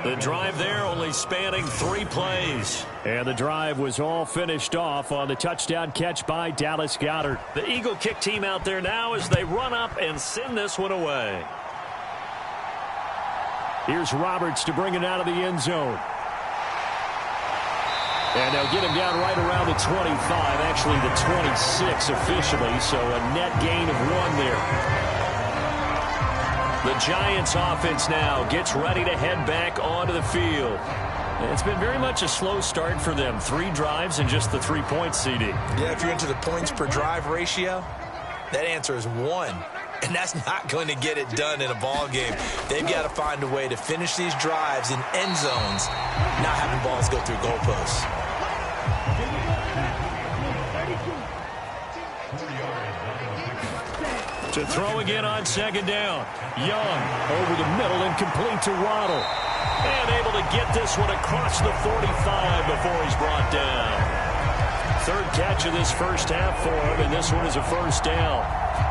The drive there only spanning 3 plays. And the drive was all finished off on the touchdown catch by Dallas Goedert. The Eagle kick team out there now as they run up and send this one away. Here's Roberts to bring it out of the end zone. And they'll get him down right around the 25, actually the 26 officially, so a net gain of 1 there. The Giants offense now gets ready to head back onto the field. It's been very much a slow start for them. 3 drives and just the 3 points, CD. Yeah, if you're into the points per drive ratio, that answer is 1. And that's not going to get it done in a ball game. They've got to find a way to finish these drives in end zones, not having balls go through goalposts. To throw again on second down. Young over the middle and complete to Waddle. And able to get this one across the 45 before he's brought down. 3rd catch of this first half for him, and this one is a first down.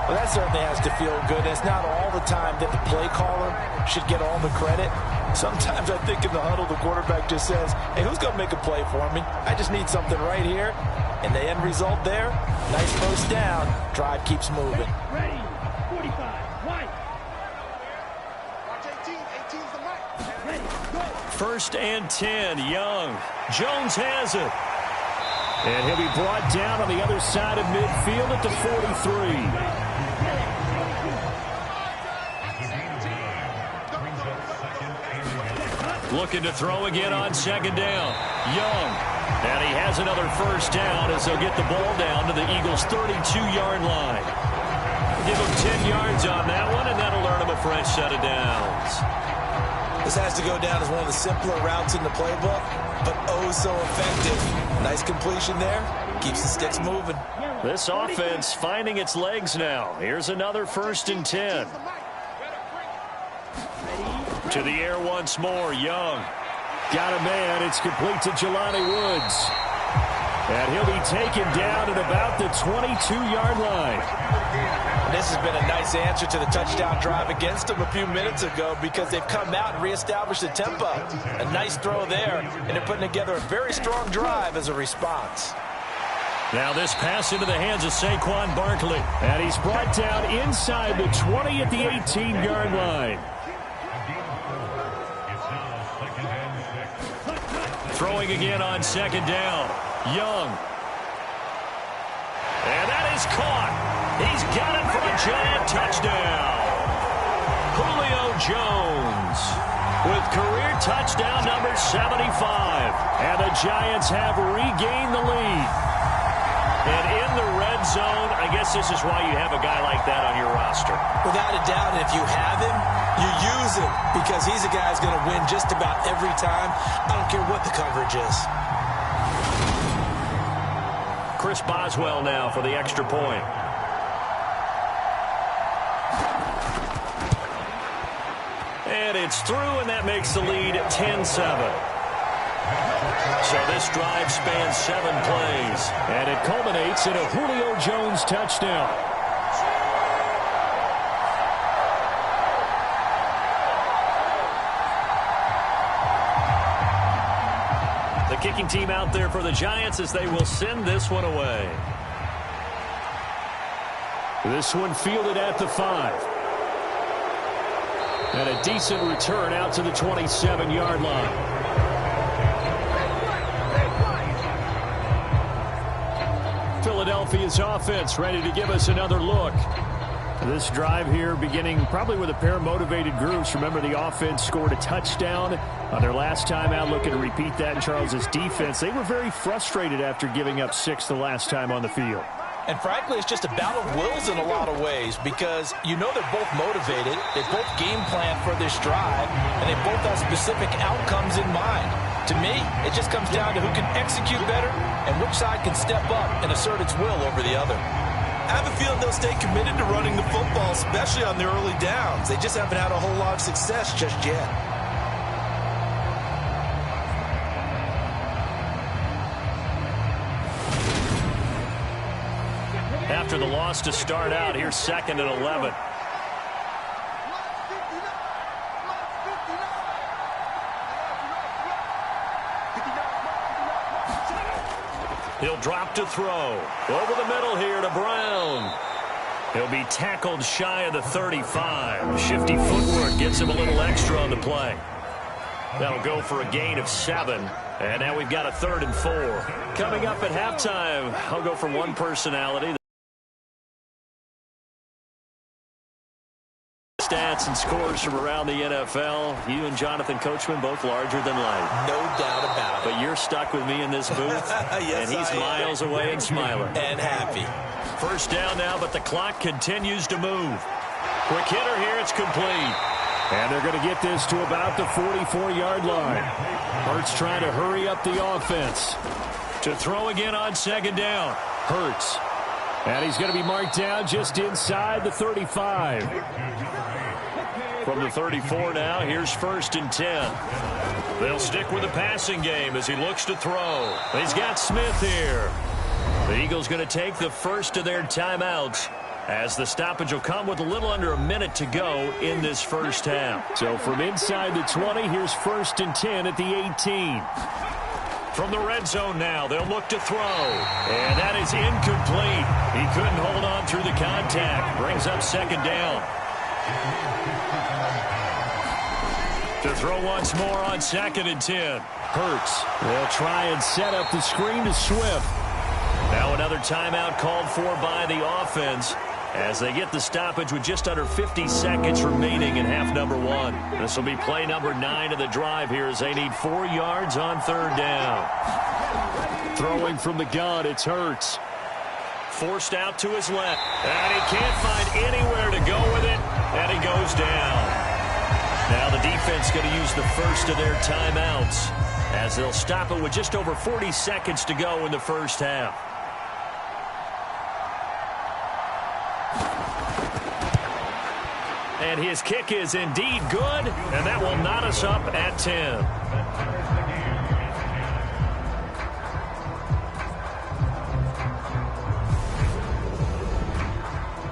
Well, that certainly has to feel good. It's not all the time that the play caller should get all the credit. Sometimes I think in the huddle, the quarterback just says, hey, who's going to make a play for me? I just need something right here. And the end result there, nice first down. Drive keeps moving. Ready, 45, white. Watch 18's the mic. Ready, go. 1st and 10, Young. Jones has it. And he'll be brought down on the other side of midfield at the 43. Looking to throw again on second down. Young. And he has another first down as they'll get the ball down to the Eagles' 32-yard line. Give him 10 yards on that one, and that'll earn him a fresh set of downs. This has to go down as one of the simpler routes in the playbook, but oh so effective. Nice completion there. Keeps the sticks moving. This offense finding its legs now. Here's another 1st and 10. To the air once more, Young. Got a man. It's complete to Jelani Woods. And he'll be taken down at about the 22-yard line. This has been a nice answer to the touchdown drive against them a few minutes ago because they've come out and reestablished the tempo. A nice throw there, and they're putting together a very strong drive as a response. Now this pass into the hands of Saquon Barkley. And he's brought down inside the 20 at the 18-yard line. Throwing again on second down. Young. And that is caught. He's got it for a giant touchdown. Julio Jones. with career touchdown number 75. And the Giants have regained the lead. And in the red zone, I guess this is why you have a guy like that on your roster. Without a doubt, if you have him, you use him because he's a guy who's going to win just about every time. I don't care what the coverage is. Chris Boswell now for the extra point. And it's through, and that makes the lead 10-7. So this drive spans 7 plays. And it culminates in a Julio Jones touchdown. The kicking team out there for the Giants as they will send this one away. This one fielded at the 5. And a decent return out to the 27-yard line. Philadelphia's offense ready to give us another look. This drive here beginning probably with a pair of motivated groups. Remember, the offense scored a touchdown on their last time out. Looking to repeat that in Charles's defense. They were very frustrated after giving up 6 the last time on the field. And frankly, it's just a battle of wills in a lot of ways because you know they're both motivated, they both game plan for this drive, and they both have specific outcomes in mind. To me, it just comes down to who can execute better and which side can step up and assert its will over the other. I have a feeling they'll stay committed to running the football, especially on the early downs. They just haven't had a whole lot of success just yet. After the loss to start out, here's 2nd and 11. He'll drop to throw. Over the middle here to Brown. He'll be tackled shy of the 35. Shifty footwork gets him a little extra on the play. That'll go for a gain of 7. And now we've got a 3rd and 4. Coming up at halftime, I'll go for one personality. Stats and scores from around the NFL. You and Jonathan Coachman both larger than life. No doubt about it. But you're stuck with me in this booth. Yes, and he's miles away and smiling. And happy. First down now, but the clock continues to move. Quick hitter here, it's complete. And they're going to get this to about the 44-yard line. Hurts trying to hurry up the offense. To throw again on 2nd down. Hurts. And he's going to be marked down just inside the 35. From the 34 now, here's 1st and 10. They'll stick with the passing game as he looks to throw. He's got Smith here. The Eagles going to take the first of their timeouts as the stoppage will come with a little under a minute to go in this first half. So from inside the 20, here's 1st and 10 at the 18. From the red zone now, they'll look to throw. And that is incomplete. He couldn't hold on through the contact. Brings up 2nd down. To throw once more on 2nd and 10. Hurts. They'll try and set up the screen to Swift. Now another timeout called for by the offense as they get the stoppage with just under 50 seconds remaining in half number 1. This will be play number 9 of the drive here as they need 4 yards on 3rd down. Throwing from the gun, it's Hurts. Forced out to his left. And he can't find anywhere to go with it. And he goes down. Now the defense going to use the first of their timeouts as they'll stop it with just over 40 seconds to go in the first half. And his kick is indeed good, and that will knot us up at 10.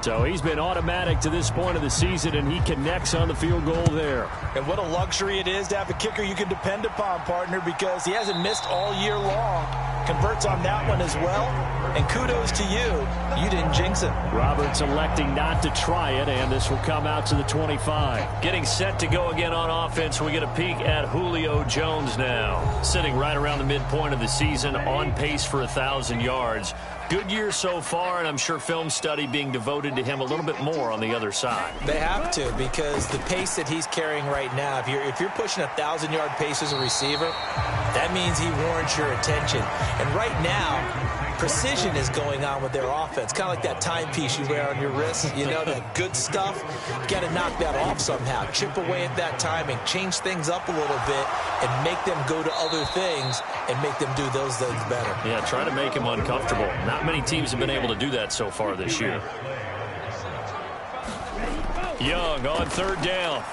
So he's been automatic to this point of the season, and he connects on the field goal there. And what a luxury it is to have a kicker you can depend upon, partner, because he hasn't missed all year long. Converts on that one as well. And kudos to you. You didn't jinx it. Roberts electing not to try it, and this will come out to the 25. Getting set to go again on offense. We get a peek at Julio Jones now. Sitting right around the midpoint of the season, on pace for 1,000 yards. Good year so far, and I'm sure film study being devoted to him a little bit more on the other side. They have to, because the pace that he's carrying right now, if you're pushing 1,000-yard pace as a receiver, that means he warrants your attention. And right now, precision is going on with their offense. Kind of like that timepiece you wear on your wrist, you know, that good stuff. You got to knock that off somehow. Chip away at that timing, change things up a little bit, and make them go to other things and make them do those things better. Yeah, try to make him uncomfortable. Not many teams have been able to do that so far this year. Young on third down.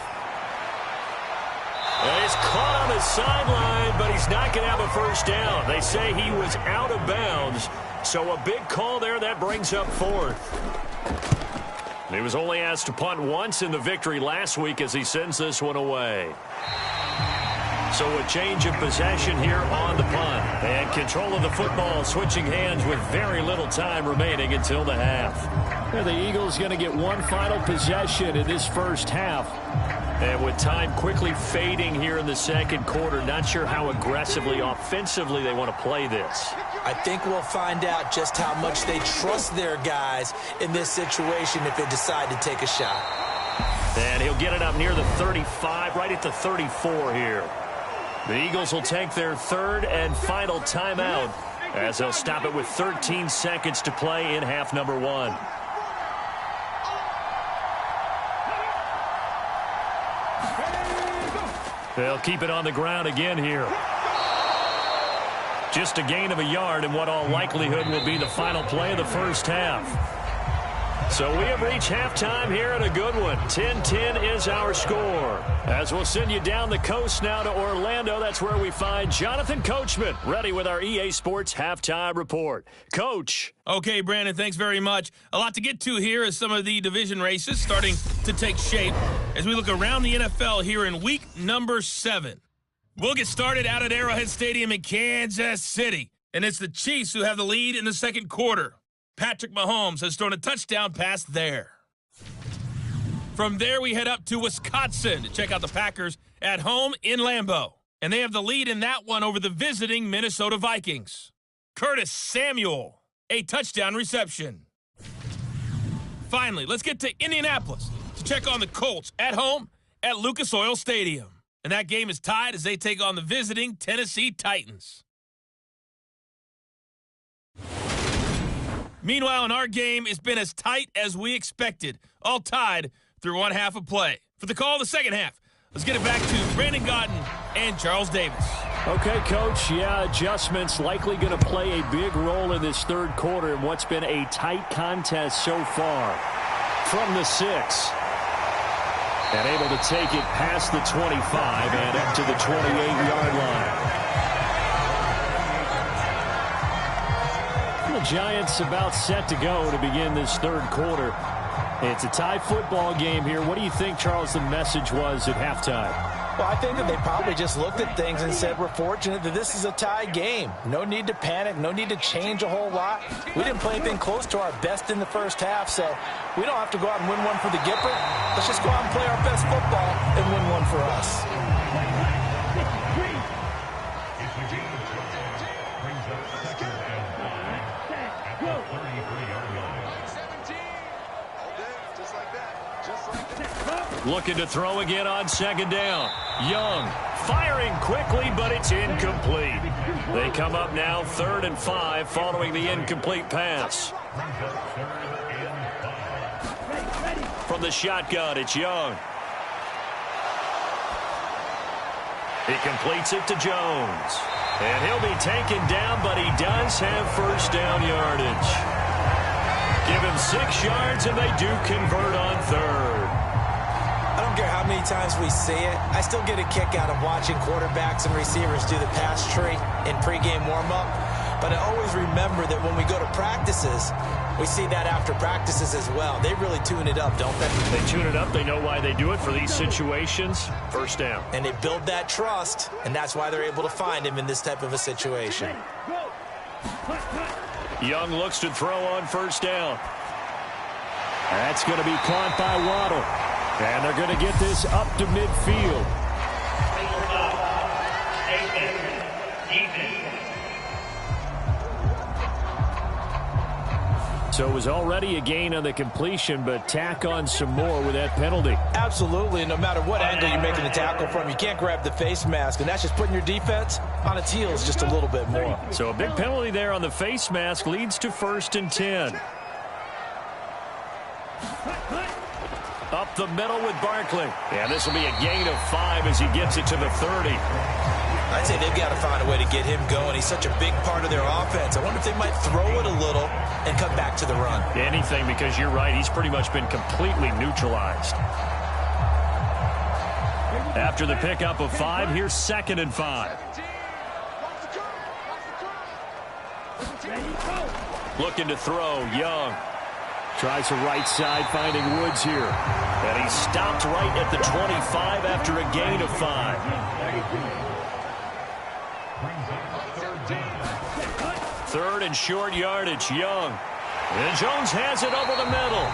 And he's caught on the sideline, but he's not going to have a first down. They say he was out of bounds, so a big call there. That brings up fourth. He was only asked to punt once in the victory last week as he sends this one away. So a change of possession here on the punt. And control of the football switching hands with very little time remaining until the half. And the Eagles going to get one final possession in this first half. And with time quickly fading here in the second quarter, not sure how aggressively, offensively they want to play this. I think we'll find out just how much they trust their guys in this situation if they decide to take a shot. And he'll get it up near the 35, right at the 34 here. The Eagles will take their third and final timeout as they'll stop it with 13 seconds to play in half number one. They'll keep it on the ground again here. Just a gain of a yard in what all likelihood will be the final play of the first half. So we have reached halftime here at a good one. 10-10 is our score. As we'll send you down the coast now to Orlando, that's where we find Jonathan Coachman, ready with our EA Sports Halftime Report. Coach. Okay, Brandon, thanks very much. A lot to get to here as some of the division races starting to take shape as we look around the NFL here in week number 7. We'll get started out at Arrowhead Stadium in Kansas City, and it's the Chiefs who have the lead in the second quarter. Patrick Mahomes has thrown a touchdown pass there. From there, we head up to Wisconsin to check out the Packers at home in Lambeau. And they have the lead in that one over the visiting Minnesota Vikings. Curtis Samuel, a touchdown reception. Finally, let's get to Indianapolis to check on the Colts at home at Lucas Oil Stadium. And that game is tied as they take on the visiting Tennessee Titans. Meanwhile, in our game, it's been as tight as we expected, all tied through one half of play. For the call of the second half, let's get it back to Brandon Gaudin and Charles Davis. Okay, Coach, adjustments likely going to play a big role in this third quarter in what's been a tight contest so far. From the 6. And able to take it past the 25 and up to the 28-yard line. The Giants about set to go to begin this third quarter. It's a tie football game here. What do you think, Charles, the message was at halftime? Well, I think that they probably just looked at things and said, we're fortunate that this is a tie game. No need to panic. No need to change a whole lot. We didn't play anything close to our best in the first half, so we don't have to go out and win one for the Gipper. Let's just go out and play our best football and win one for us. Looking to throw again on second down. Young firing quickly, but it's incomplete. They come up now 3rd and 5 following the incomplete pass. From the shotgun, it's Young. He completes it to Jones. And he'll be taken down, but he does have first down yardage. Give him 6 yards, and they do convert on 3rd. I don't care how many times we see it. I still get a kick out of watching quarterbacks and receivers do the pass tree in pregame warm-up. But I always remember that when we go to practices, we see that after practices as well. They really tune it up, don't they? They tune it up. They know why they do it for these situations. First down. And they build that trust, and that's why they're able to find him in this type of a situation. Young looks to throw on first down. That's going to be caught by Waddle. And they're going to get this up to midfield. So it was already a gain on the completion, but tack on some more with that penalty. Absolutely, and no matter what angle you're making the tackle from, you can't grab the face mask, and that's just putting your defense on its heels just a little bit more. So a big penalty there on the face mask leads to 1st and 10. Up the middle with Barkley. Yeah, this will be a gain of 5 as he gets it to the 30. I'd say they've got to find a way to get him going. He's such a big part of their offense. I wonder if they might throw it a little and come back to the run. Anything, because you're right. He's pretty much been completely neutralized. After the pickup of 5, here's 2nd and 5. Looking to throw, Young. Tries the right side, finding Woods here. And he stopped right at the 25 after a gain of 5. 3rd and short yardage, Young. And Jones has it over the middle.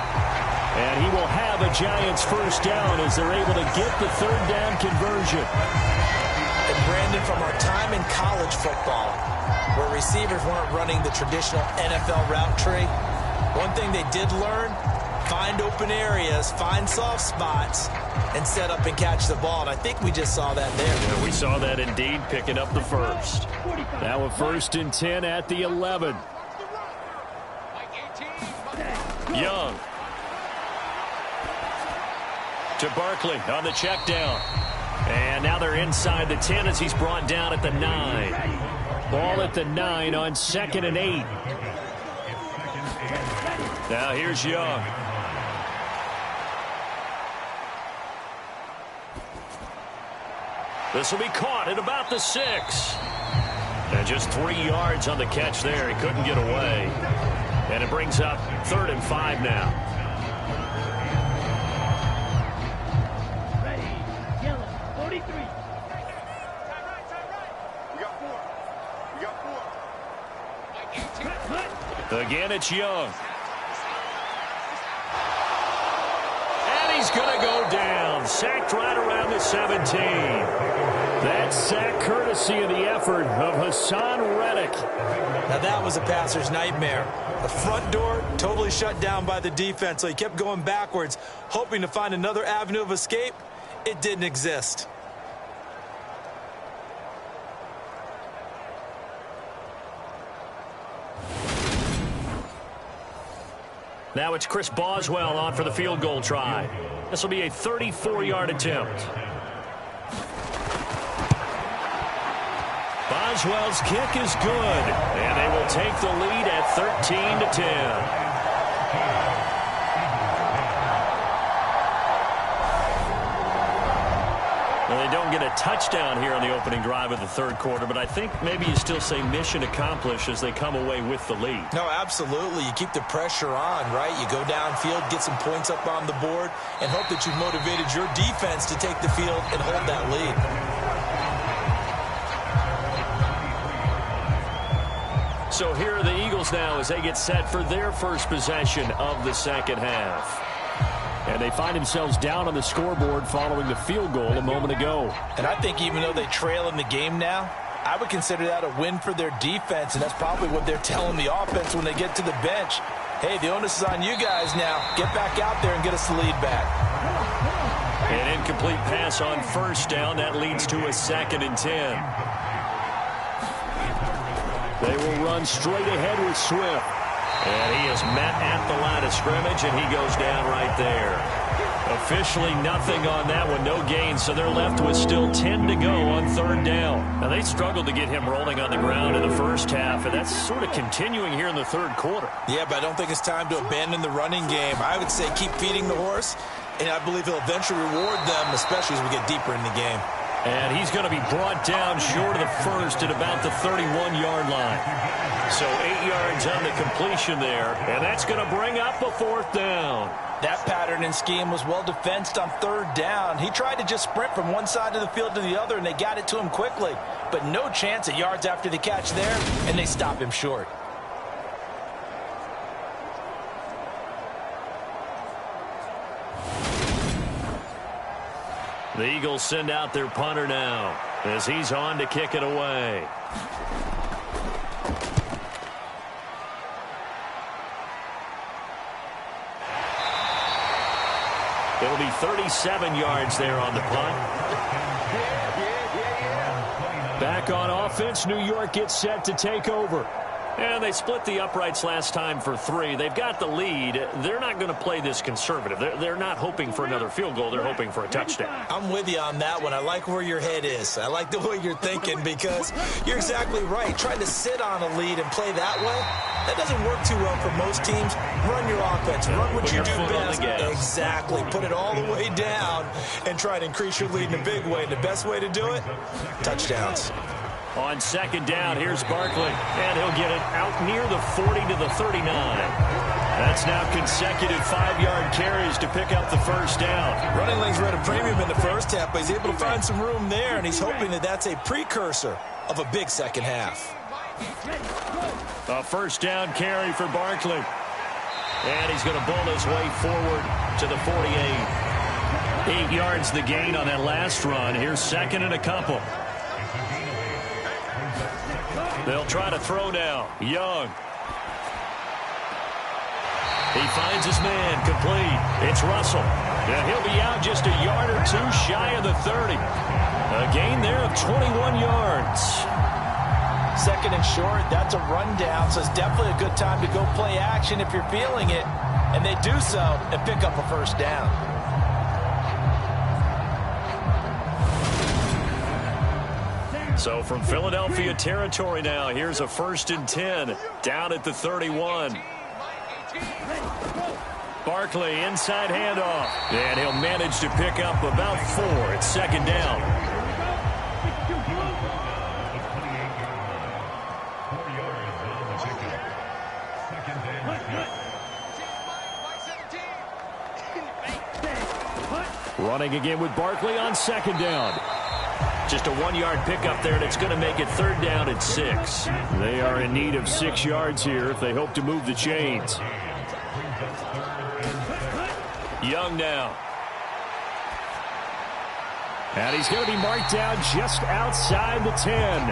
And he will have a Giants 1st down as they're able to get the 3rd down conversion. And Brandon, from our time in college football, where receivers weren't running the traditional NFL route tree, one thing they did learn, find open areas, find soft spots, and set up and catch the ball. And I think we just saw that there. Yeah, we saw that indeed, picking up the 1st. Now a 1st and 10 at the 11. Young. To Barkley on the check down. And now they're inside the 10 as he's brought down at the 9. Ball at the 9 on 2nd and 8. Now here's Young. This will be caught at about the 6. And just 3 yards on the catch there. He couldn't get away. And it brings up 3rd and 5 now. Ready, yellow, 43. We got 4. We got 4. Again, it's Young. And he's going to go down. Sacked right around the 17. That sack courtesy of the effort of Hassan Reddick. Now that was a passer's nightmare. The front door totally shut down by the defense, so he kept going backwards, hoping to find another avenue of escape. It didn't exist. Now it's Chris Boswell on for the field goal try. This will be a 34-yard attempt. Boswell's kick is good, and they will take the lead at 13-10. Well, they don't get a touchdown here on the opening drive of the 3rd quarter, but I think maybe you still say mission accomplished as they come away with the lead. No, absolutely. You keep the pressure on, right? You go downfield, get some points up on the board, and hope that you've motivated your defense to take the field and hold that lead. So here are the Eagles now as they get set for their first possession of the 2nd half. And they find themselves down on the scoreboard following the field goal a moment ago. And I think even though they trail in the game now, I would consider that a win for their defense, and that's probably what they're telling the offense when they get to the bench. Hey, the onus is on you guys now. Get back out there and get us the lead back. An incomplete pass on 1st down. That leads to a 2nd and 10. They will run straight ahead with Swift. And he is met at the line of scrimmage, and he goes down right there. Officially nothing on that one, no gain, so they're left with still 10 to go on 3rd down. Now, they struggled to get him rolling on the ground in the 1st half, and that's sort of continuing here in the 3rd quarter. Yeah, but I don't think it's time to abandon the running game. I would say keep feeding the horse, and I believe he'll eventually reward them, especially as we get deeper in the game. And he's going to be brought down short of the 1st at about the 31-yard line. So 8 yards on the completion there, and that's going to bring up a 4th down. That pattern and scheme was well defensed on 3rd down. He tried to just sprint from one side of the field to the other, and they got it to him quickly. But no chance at yards after the catch there, and they stop him short. The Eagles send out their punter now as he's on to kick it away. It'll be 37 yards there on the punt. Back on offense, New York gets set to take over. And they split the uprights last time for 3. They've got the lead. They're not going to play this conservative. They're not hoping for another field goal. They're hoping for a touchdown. I'm with you on that one. I like where your head is. I like the way you're thinking because you're exactly right. Trying to sit on a lead and play that way, that doesn't work too well for most teams. Run your offense. Run what you do best. Exactly. Put it all the way down and try to increase your lead in a big way. And the best way to do it, touchdowns. On second down, here's Barkley, and he'll get it out near the 40 to the 39. That's now consecutive 5-yard carries to pick up the first down. Running lanes were at a premium in the first half, but he's able to find some room there, and he's hoping that that's a precursor of a big second half. A first down carry for Barkley. And he's going to bull his way forward to the 48. 8 yards the gain on that last run. Here's second and a couple. They'll try to throw now. Young. He finds his man, complete. It's Russell. And he'll be out just a yard or 2 shy of the 30. A gain there of 21 yards. Second and short, that's a rundown, so it's definitely a good time to go play action if you're feeling it. And they do so and pick up a first down. So from Philadelphia territory now, here's a 1st and 10 down at the 31. Barkley inside handoff, and he'll manage to pick up about 4 at second down. Running again with Barkley on second down. Just a 1-yard pickup there, and it's going to make it 3rd down at 6. They are in need of 6 yards here if they hope to move the chains. Young now. And he's going to be marked down just outside the 10.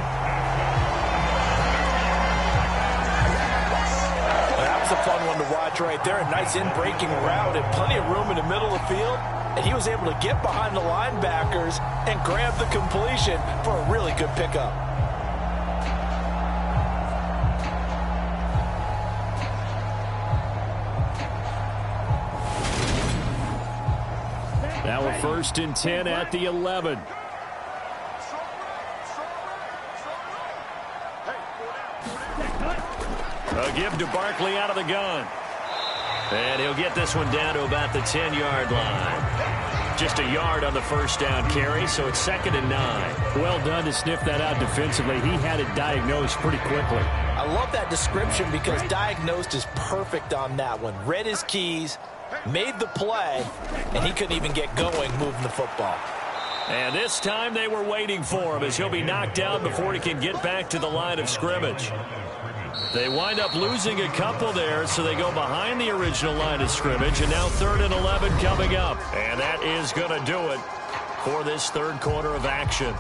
That was a fun one to watch right there. A nice in-breaking route and plenty of room in the middle of the field. And he was able to get behind the linebackers and grab the completion for a really good pickup. Now a 1st and 10 at the 11. A give to Barkley out of the gun. And he'll get this one down to about the 10-yard line. Just a yard on the first down carry, so it's 2nd and 9. Well done to sniff that out defensively. He had it diagnosed pretty quickly. I love that description because diagnosed is perfect on that one. Read his keys, made the play, and he couldn't even get going moving the football. And this time they were waiting for him as he'll be knocked down before he can get back to the line of scrimmage. They wind up losing a couple there, so they go behind the original line of scrimmage, and now 3rd and 11 coming up. And that is going to do it for this 3rd quarter of action.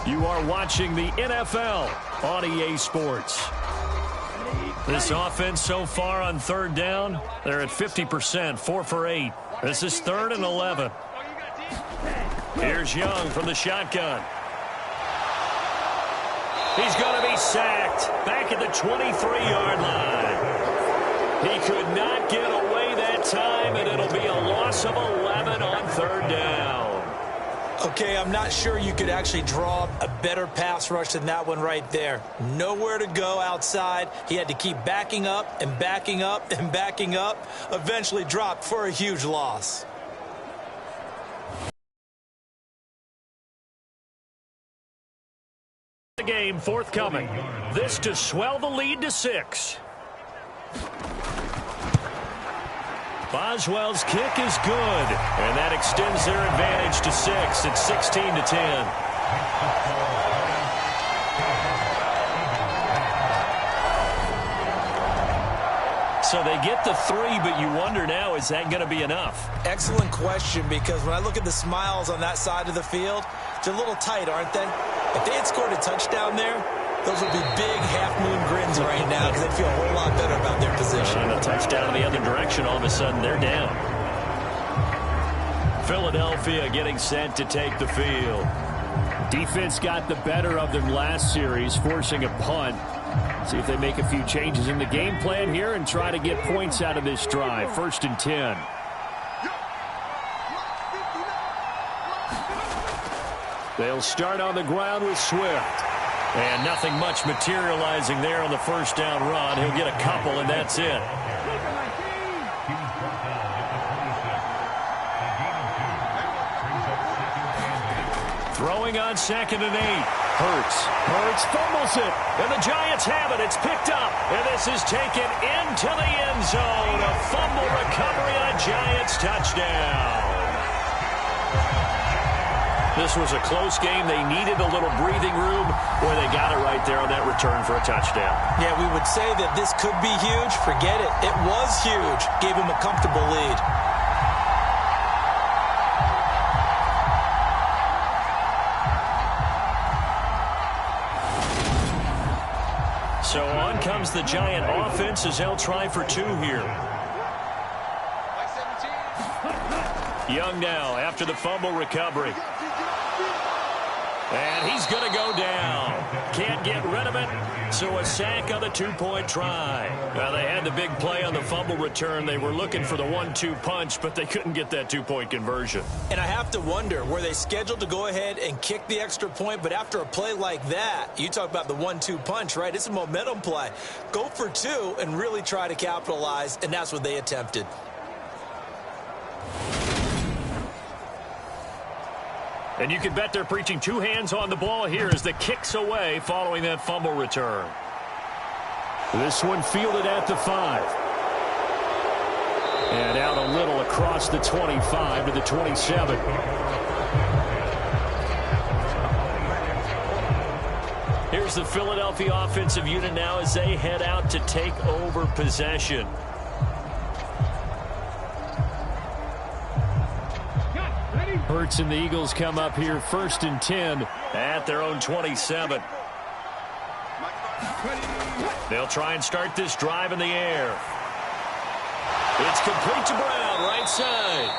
You are watching the NFL on EA Sports. This offense so far on 3rd down, they're at 50%, 4 for 8. This is 3rd and 11. Here's Young from the shotgun. He's going to be sacked back at the 23-yard line. He could not get away that time, and it'll be a loss of 11 on 3rd down. Okay, I'm not sure you could actually draw a better pass rush than that one right there. Nowhere to go outside. He had to keep backing up and backing up and backing up. Eventually dropped for a huge loss. The game forthcoming. This to swell the lead to 6. Boswell's kick is good, and that extends their advantage to 6. It's 16 to 10. So they get the 3, but you wonder now, is that going to be enough? Excellent question, because when I look at the smiles on that side of the field, they're a little tight, aren't they? If they had scored a touchdown there, those would be big half-moon grins right now because they'd feel a whole lot better about their position. And a touchdown in the other direction, all of a sudden they're down. Philadelphia getting set to take the field. Defense got the better of them last series, forcing a punt. See if they make a few changes in the game plan here and try to get points out of this drive. 1st and 10. They'll start on the ground with Swift. And nothing much materializing there on the first down run. He'll get a couple, and that's it. Throwing on 2nd and 8. Hurts fumbles it, and the Giants have it. It's picked up, and this is taken into the end zone. A fumble recovery and a Giants touchdown. This was a close game. They needed a little breathing room, where they got it right there on that return for a touchdown. Yeah, we would say that this could be huge. Forget it. It was huge. Gave him a comfortable lead. So on comes the Giant offense as they'll try for 2 here. Young now after the fumble recovery. And he's going to go down. Can't get rid of it, so a sack on the 2-point try. Now, they had the big play on the fumble return. They were looking for the 1-2 punch, but they couldn't get that 2-point conversion. And I have to wonder, were they scheduled to go ahead and kick the extra point, but after a play like that, you talk about the 1-2 punch, right? It's a momentum play. Go for 2 and really try to capitalize, and that's what they attempted. And you can bet they're preaching 2 hands on the ball here as the kick's away following that fumble return. This one fielded at the 5. And out a little across the 25 to the 27. Here's the Philadelphia offensive unit now as they head out to take over possession. Hurts and the Eagles come up here 1st and 10 at their own 27. They'll try and start this drive in the air. It's complete to Brown, right side.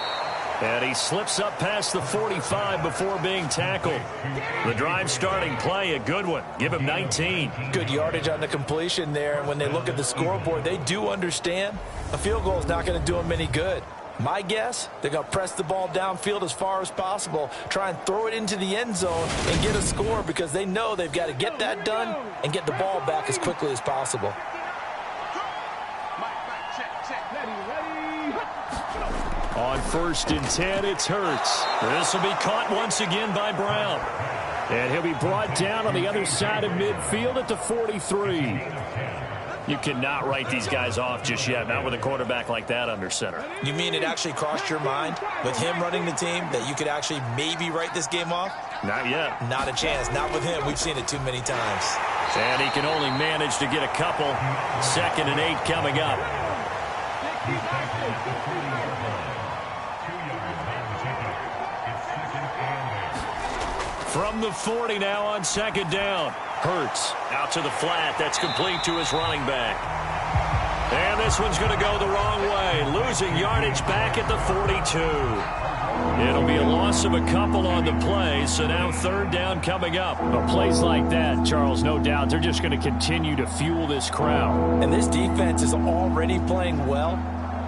And he slips up past the 45 before being tackled. The drive starting play, a good one. Give him 19. Good yardage on the completion there. And when they look at the scoreboard, they do understand a field goal is not going to do them any good. My guess, they're going to press the ball downfield as far as possible, try and throw it into the end zone and get a score because they know they've got to get that done and get the ball back as quickly as possible. On 1st and 10, it's Hurts. This will be caught once again by Brown. And he'll be brought down on the other side of midfield at the 43. You cannot write these guys off just yet, not with a quarterback like that under center. You mean it actually crossed your mind with him running the team that you could actually maybe write this game off? Not yet. Not a chance. Not with him. We've seen it too many times. And he can only manage to get a couple. 2nd and 8 coming up. From the 40 now on 2nd down. Hurts out to the flat. That's complete to his running back. And this one's going to go the wrong way. Losing yardage back at the 42. It'll be a loss of a couple on the play, so now 3rd down coming up. But plays like that, Charles, no doubt, they're just going to continue to fuel this crowd. And this defense is already playing well,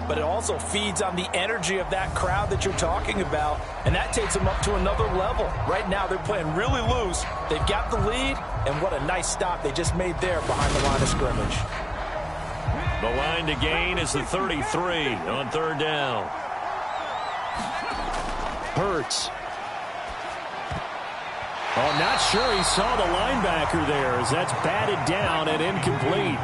but it also feeds on the energy of that crowd that you're talking about, and that takes them up to another level. Right now, they're playing really loose. They've got the lead, and what a nice stop they just made there behind the line of scrimmage. The line to gain is the 33 on 3rd down. Hurts. Oh, not sure he saw the linebacker there as that's batted down and incomplete.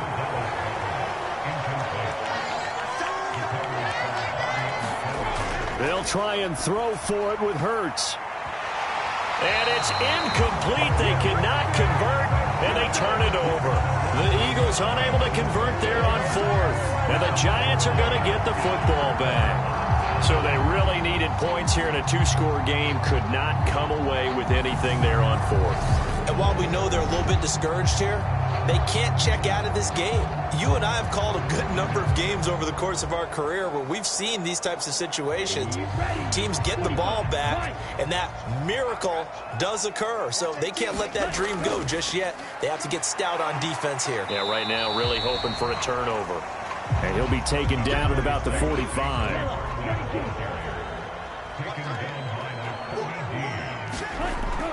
They'll try and throw for it with Hurts. And it's incomplete. They cannot convert, and they turn it over. The Eagles unable to convert there on 4th. And the Giants are going to get the football back. So they really needed points here in a two-score game. Could not come away with anything there on fourth. And while we know they're a little bit discouraged here, they can't check out of this game. You and I have called a good number of games over the course of our career where we've seen these types of situations. Teams get the ball back, and that miracle does occur. So they can't let that dream go just yet. They have to get stout on defense here. Yeah, right now really hoping for a turnover. And he'll be taken down at about the 45.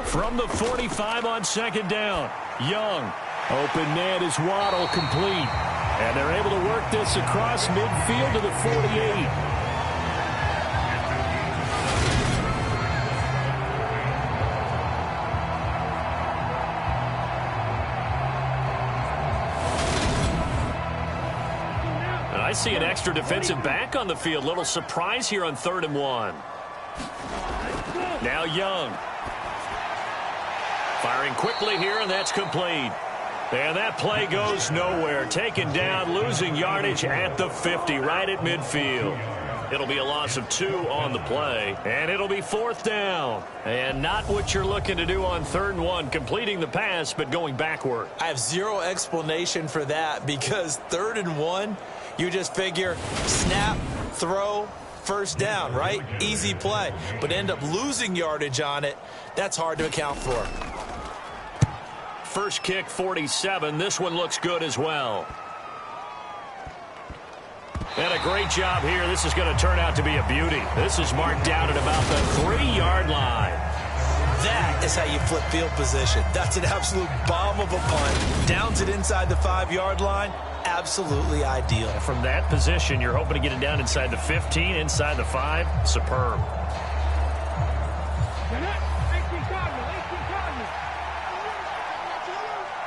From the 45 on second down, Young. Open man is Waddle, complete. And they're able to work this across midfield to the 48. And I see an extra defensive back on the field. Little surprise here on 3rd and 1. Now Young. Firing quickly here, and that's complete. And that play goes nowhere. Taken down, losing yardage at the 50, right at midfield. It'll be a loss of 2 on the play, and it'll be 4th down. And not what you're looking to do on 3rd and 1, completing the pass, but going backward. I have zero explanation for that because 3rd and 1, you just figure snap, throw, first down, right? Easy play. But end up losing yardage on it. That's hard to account for. First kick, 47. This one looks good as well. And a great job here. This is going to turn out to be a beauty. This is marked down at about the 3-yard line. That is how you flip field position. That's an absolute bomb of a punt. Downs it inside the 5-yard line. Absolutely ideal. From that position, you're hoping to get it down inside the 15, inside the 5. Superb.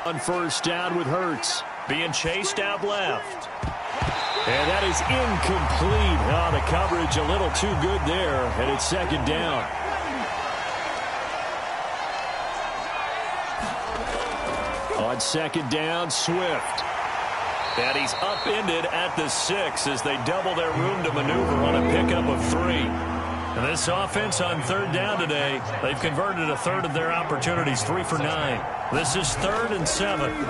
On first down with Hurts. Being chased out left. And that is incomplete. Oh, the coverage a little too good there. And it's second down. On second down, Swift. And he's upended at the 6 as they double their room to maneuver on a pickup of 3. And this offense on 3rd down today, they've converted a third of their opportunities, 3 for 9. This is 3rd and 7. And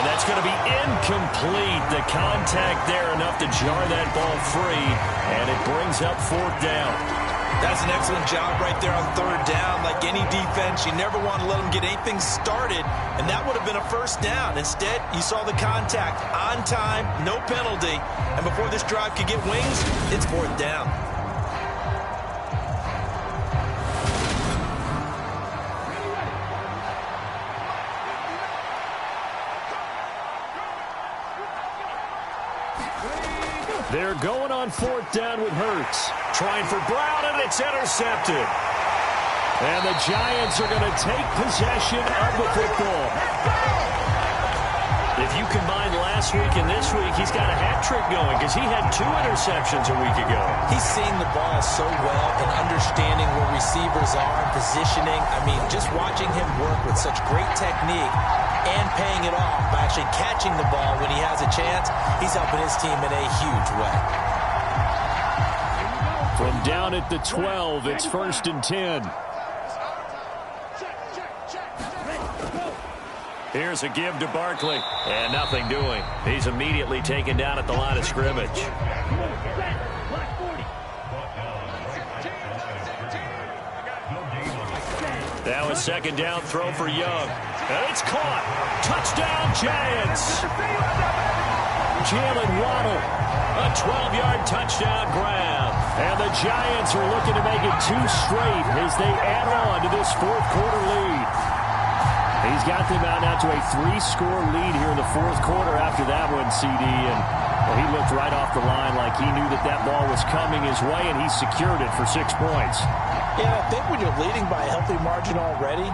that's going to be incomplete. The contact there enough to jar that ball free, and it brings up 4th down. That's an excellent job right there on 3rd down. Like any defense, you never want to let them get anything started, and that would have been a first down. Instead, you saw the contact on time, no penalty, and before this drive could get wings, it's 4th down. They're going on 4th down with Hurts. Trying for Brown, and it's intercepted. And the Giants are going to take possession of the football. If you combine last week and this week, he's got a hat trick going because he had 2 interceptions a week ago. He's seeing the ball so well and understanding where receivers are and positioning. I mean, just watching him work with such great technique and paying it off by actually catching the ball when he has a chance, he's helping his team in a huge way. From down at the 12, it's 1st and 10. Here's a give to Barkley, and nothing doing. He's immediately taken down at the line of scrimmage. Now a second down throw for Young. And it's caught. Touchdown, Giants. Jalen Waddle. A 12-yard touchdown grab. And the Giants are looking to make it 2 straight as they add on to this 4th quarter lead. He's got them out now to a 3-score lead here in the 4th quarter after that one, CD. And well, he looked right off the line like he knew that that ball was coming his way, and he secured it for 6 points. Yeah, I think when you're leading by a healthy margin already,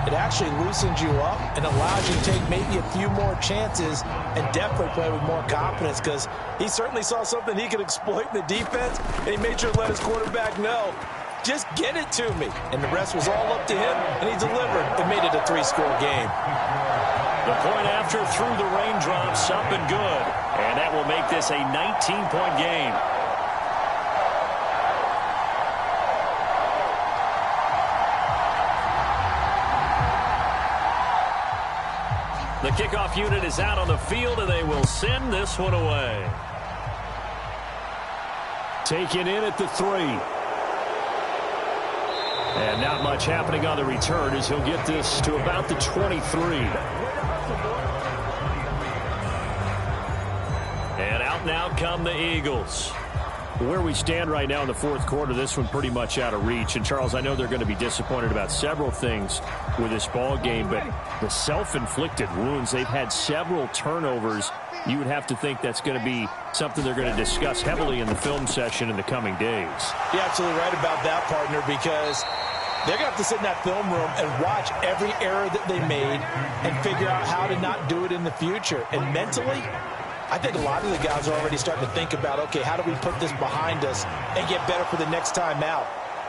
it actually loosens you up and allows you to take maybe a few more chances and definitely play with more confidence because he certainly saw something he could exploit in the defense, and he made sure to let his quarterback know, just get it to me. And the rest was all up to him, and he delivered and made it a 3-score game. The point after through the raindrops, up and good. And that will make this a 19-point game. The kickoff unit is out on the field, and they will send this one away. Taken in at the 3. And not much happening on the return as he'll get this to about the 23. And out now come the Eagles. Where we stand right now in the fourth quarter, this one pretty much out of reach. And, Charles, I know they're going to be disappointed about several things with this ball game, but the self-inflicted wounds, they've had several turnovers. You would have to think that's going to be something they're going to discuss heavily in the film session in the coming days. You're absolutely right about that, partner, because they're going to have to sit in that film room and watch every error that they made and figure out how to not do it in the future. And mentally, I think a lot of the guys are already starting to think about, okay, how do we put this behind us and get better for the next time out?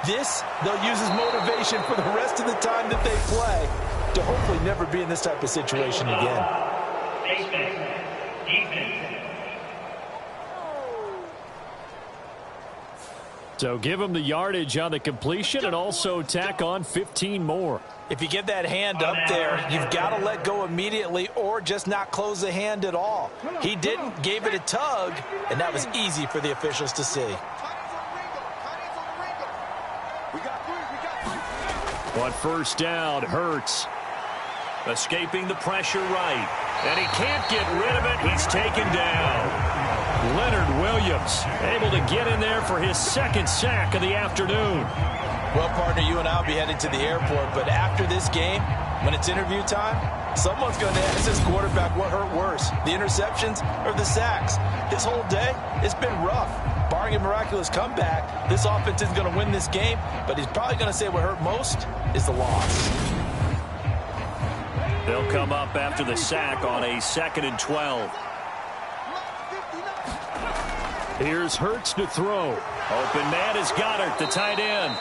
This, they'll use as motivation for the rest of the time that they play to hopefully never be in this type of situation again. So give them the yardage on the completion and also tack on 15 more. If you get that hand up there, you've got to let go immediately or just not close the hand at all. He didn't, gave it a tug, and that was easy for the officials to see. On first down, Hurts. Escaping the pressure right. And he can't get rid of it. He's taken down. Leonard Williams able to get in there for his second sack of the afternoon. Well, partner, you and I will be headed to the airport, but after this game, when it's interview time, someone's going to ask this quarterback what hurt worse, the interceptions or the sacks. This whole day, it's been rough. Barring a miraculous comeback, this offense isn't going to win this game, but he's probably going to say what hurt most is the loss. They'll come up after the sack on a 2nd and 12. Here's Hurts to throw. Open man is Goddard, the tight end.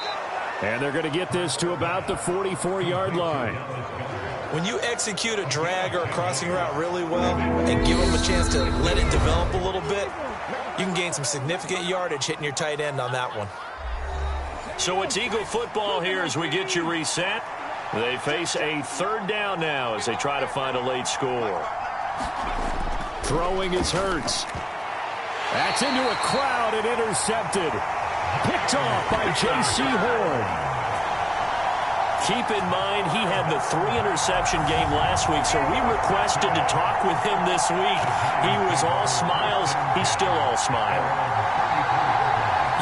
And they're going to get this to about the 44-yard line. When you execute a drag or a crossing route really well and give them a chance to let it develop a little bit, you can gain some significant yardage hitting your tight end on that one. So it's Eagle football here as we get you reset. They face a 3rd down now as they try to find a late score. Throwing is Hurts. That's into a crowd and intercepted. Picked off by J.C. Horn. Keep in mind he had the 3-interception game last week, so we requested to talk with him this week. He was all smiles. He's still all smile.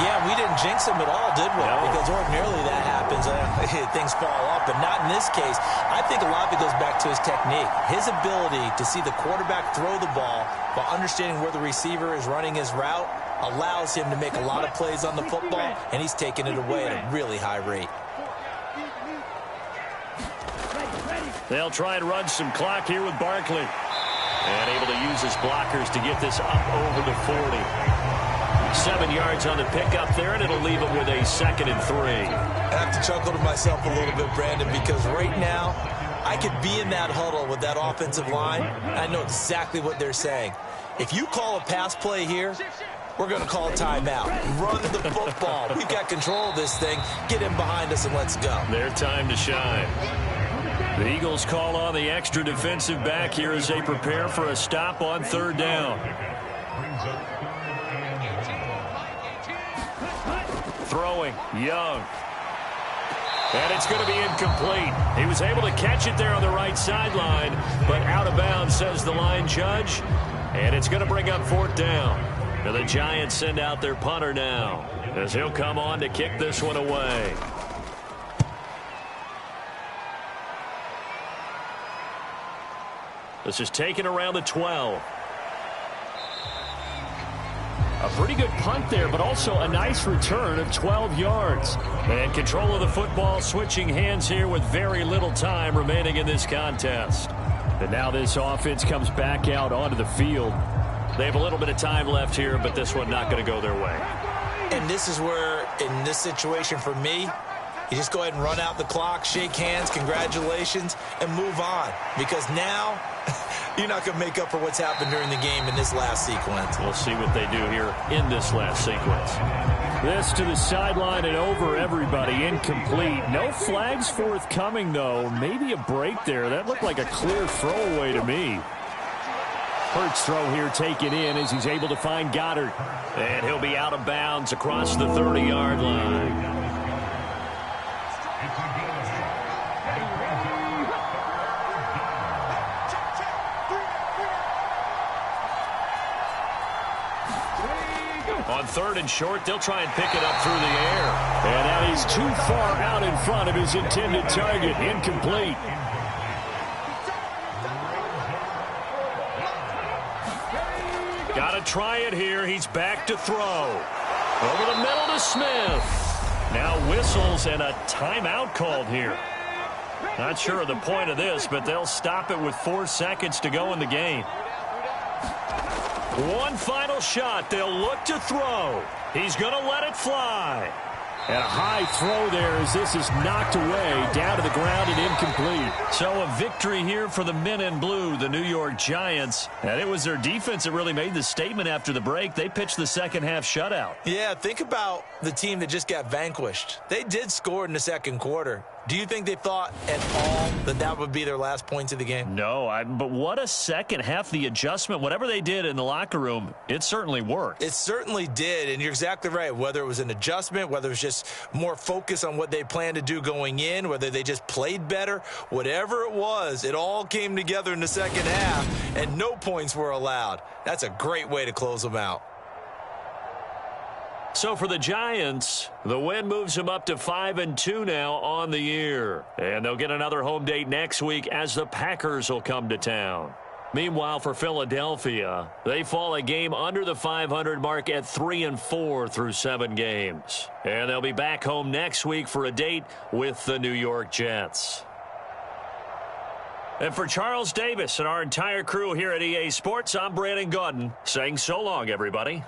Yeah, we didn't jinx him at all, did we? No. Because ordinarily that happens. Things fall off, but not in this case. I think a lot of it goes back to his technique. His ability to see the quarterback throw the ball while understanding where the receiver is running his route allows him to make a lot of plays on the football, and he's taking it away at a really high rate. They'll try and run some clock here with Barkley. And able to use his blockers to get this up over the 40. 7 yards on the pickup there, and it'll leave it with a 2nd and 3. I have to chuckle to myself a little bit, Brandon, because right now I could be in that huddle with that offensive line. I know exactly what they're saying. If you call a pass play here, we're going to call a timeout. Run the football. We've got control of this thing. Get in behind us and let's go. Their time to shine. The Eagles call on the extra defensive back here as they prepare for a stop on 3rd down. Throwing, Young. And it's going to be incomplete. He was able to catch it there on the right sideline, but out of bounds, says the line judge. And it's going to bring up 4th down. And the Giants send out their punter now as he'll come on to kick this one away. This is taken around the 12. A pretty good punt there, but also a nice return of 12 yards. And control of the football, switching hands here with very little time remaining in this contest. And now this offense comes back out onto the field. They have a little bit of time left here, but this one not going to go their way. And this is where, in this situation for me, you just go ahead and run out the clock, shake hands, congratulations, and move on. Because now You're not going to make up for what's happened during the game in this last sequence. We'll see what they do here in this last sequence. This to the sideline and over everybody. Incomplete. No flags forthcoming, though. Maybe a break there. That looked like a clear throwaway to me. Hurts throw here taken in as he's able to find Goddard. And he'll be out of bounds across the 30-yard line. On 3rd and short, they'll try and pick it up through the air. And that is too far out in front of his intended target. Incomplete. Got to try it here. He's back to throw. Over the middle to Smith. Now whistles and a timeout called here. Not sure of the point of this, but they'll stop it with 4 seconds to go in the game. One final shot. They'll look to throw. He's going to let it fly. And a high throw there as this is knocked away, down to the ground and incomplete. So a victory here for the men in blue, the New York Giants. And it was their defense that really made the statement after the break. They pitched the second half shutout. Yeah, think about the team that just got vanquished. They did score in the second quarter. Do you think they thought at all that that would be their last points of the game? No, but what a second half. The adjustment, whatever they did in the locker room, it certainly worked. It certainly did, and you're exactly right. Whether it was an adjustment, whether it was just more focus on what they planned to do going in, whether they just played better, whatever it was, it all came together in the second half, and no points were allowed. That's a great way to close them out. So for the Giants, the win moves them up to 5-2 now on the year. And they'll get another home date next week as the Packers will come to town. Meanwhile, for Philadelphia, they fall a game under the 500 mark at 3-4 through 7 games. And they'll be back home next week for a date with the New York Jets. And for Charles Davis and our entire crew here at EA Sports, I'm Brandon Gaudin saying so long, everybody.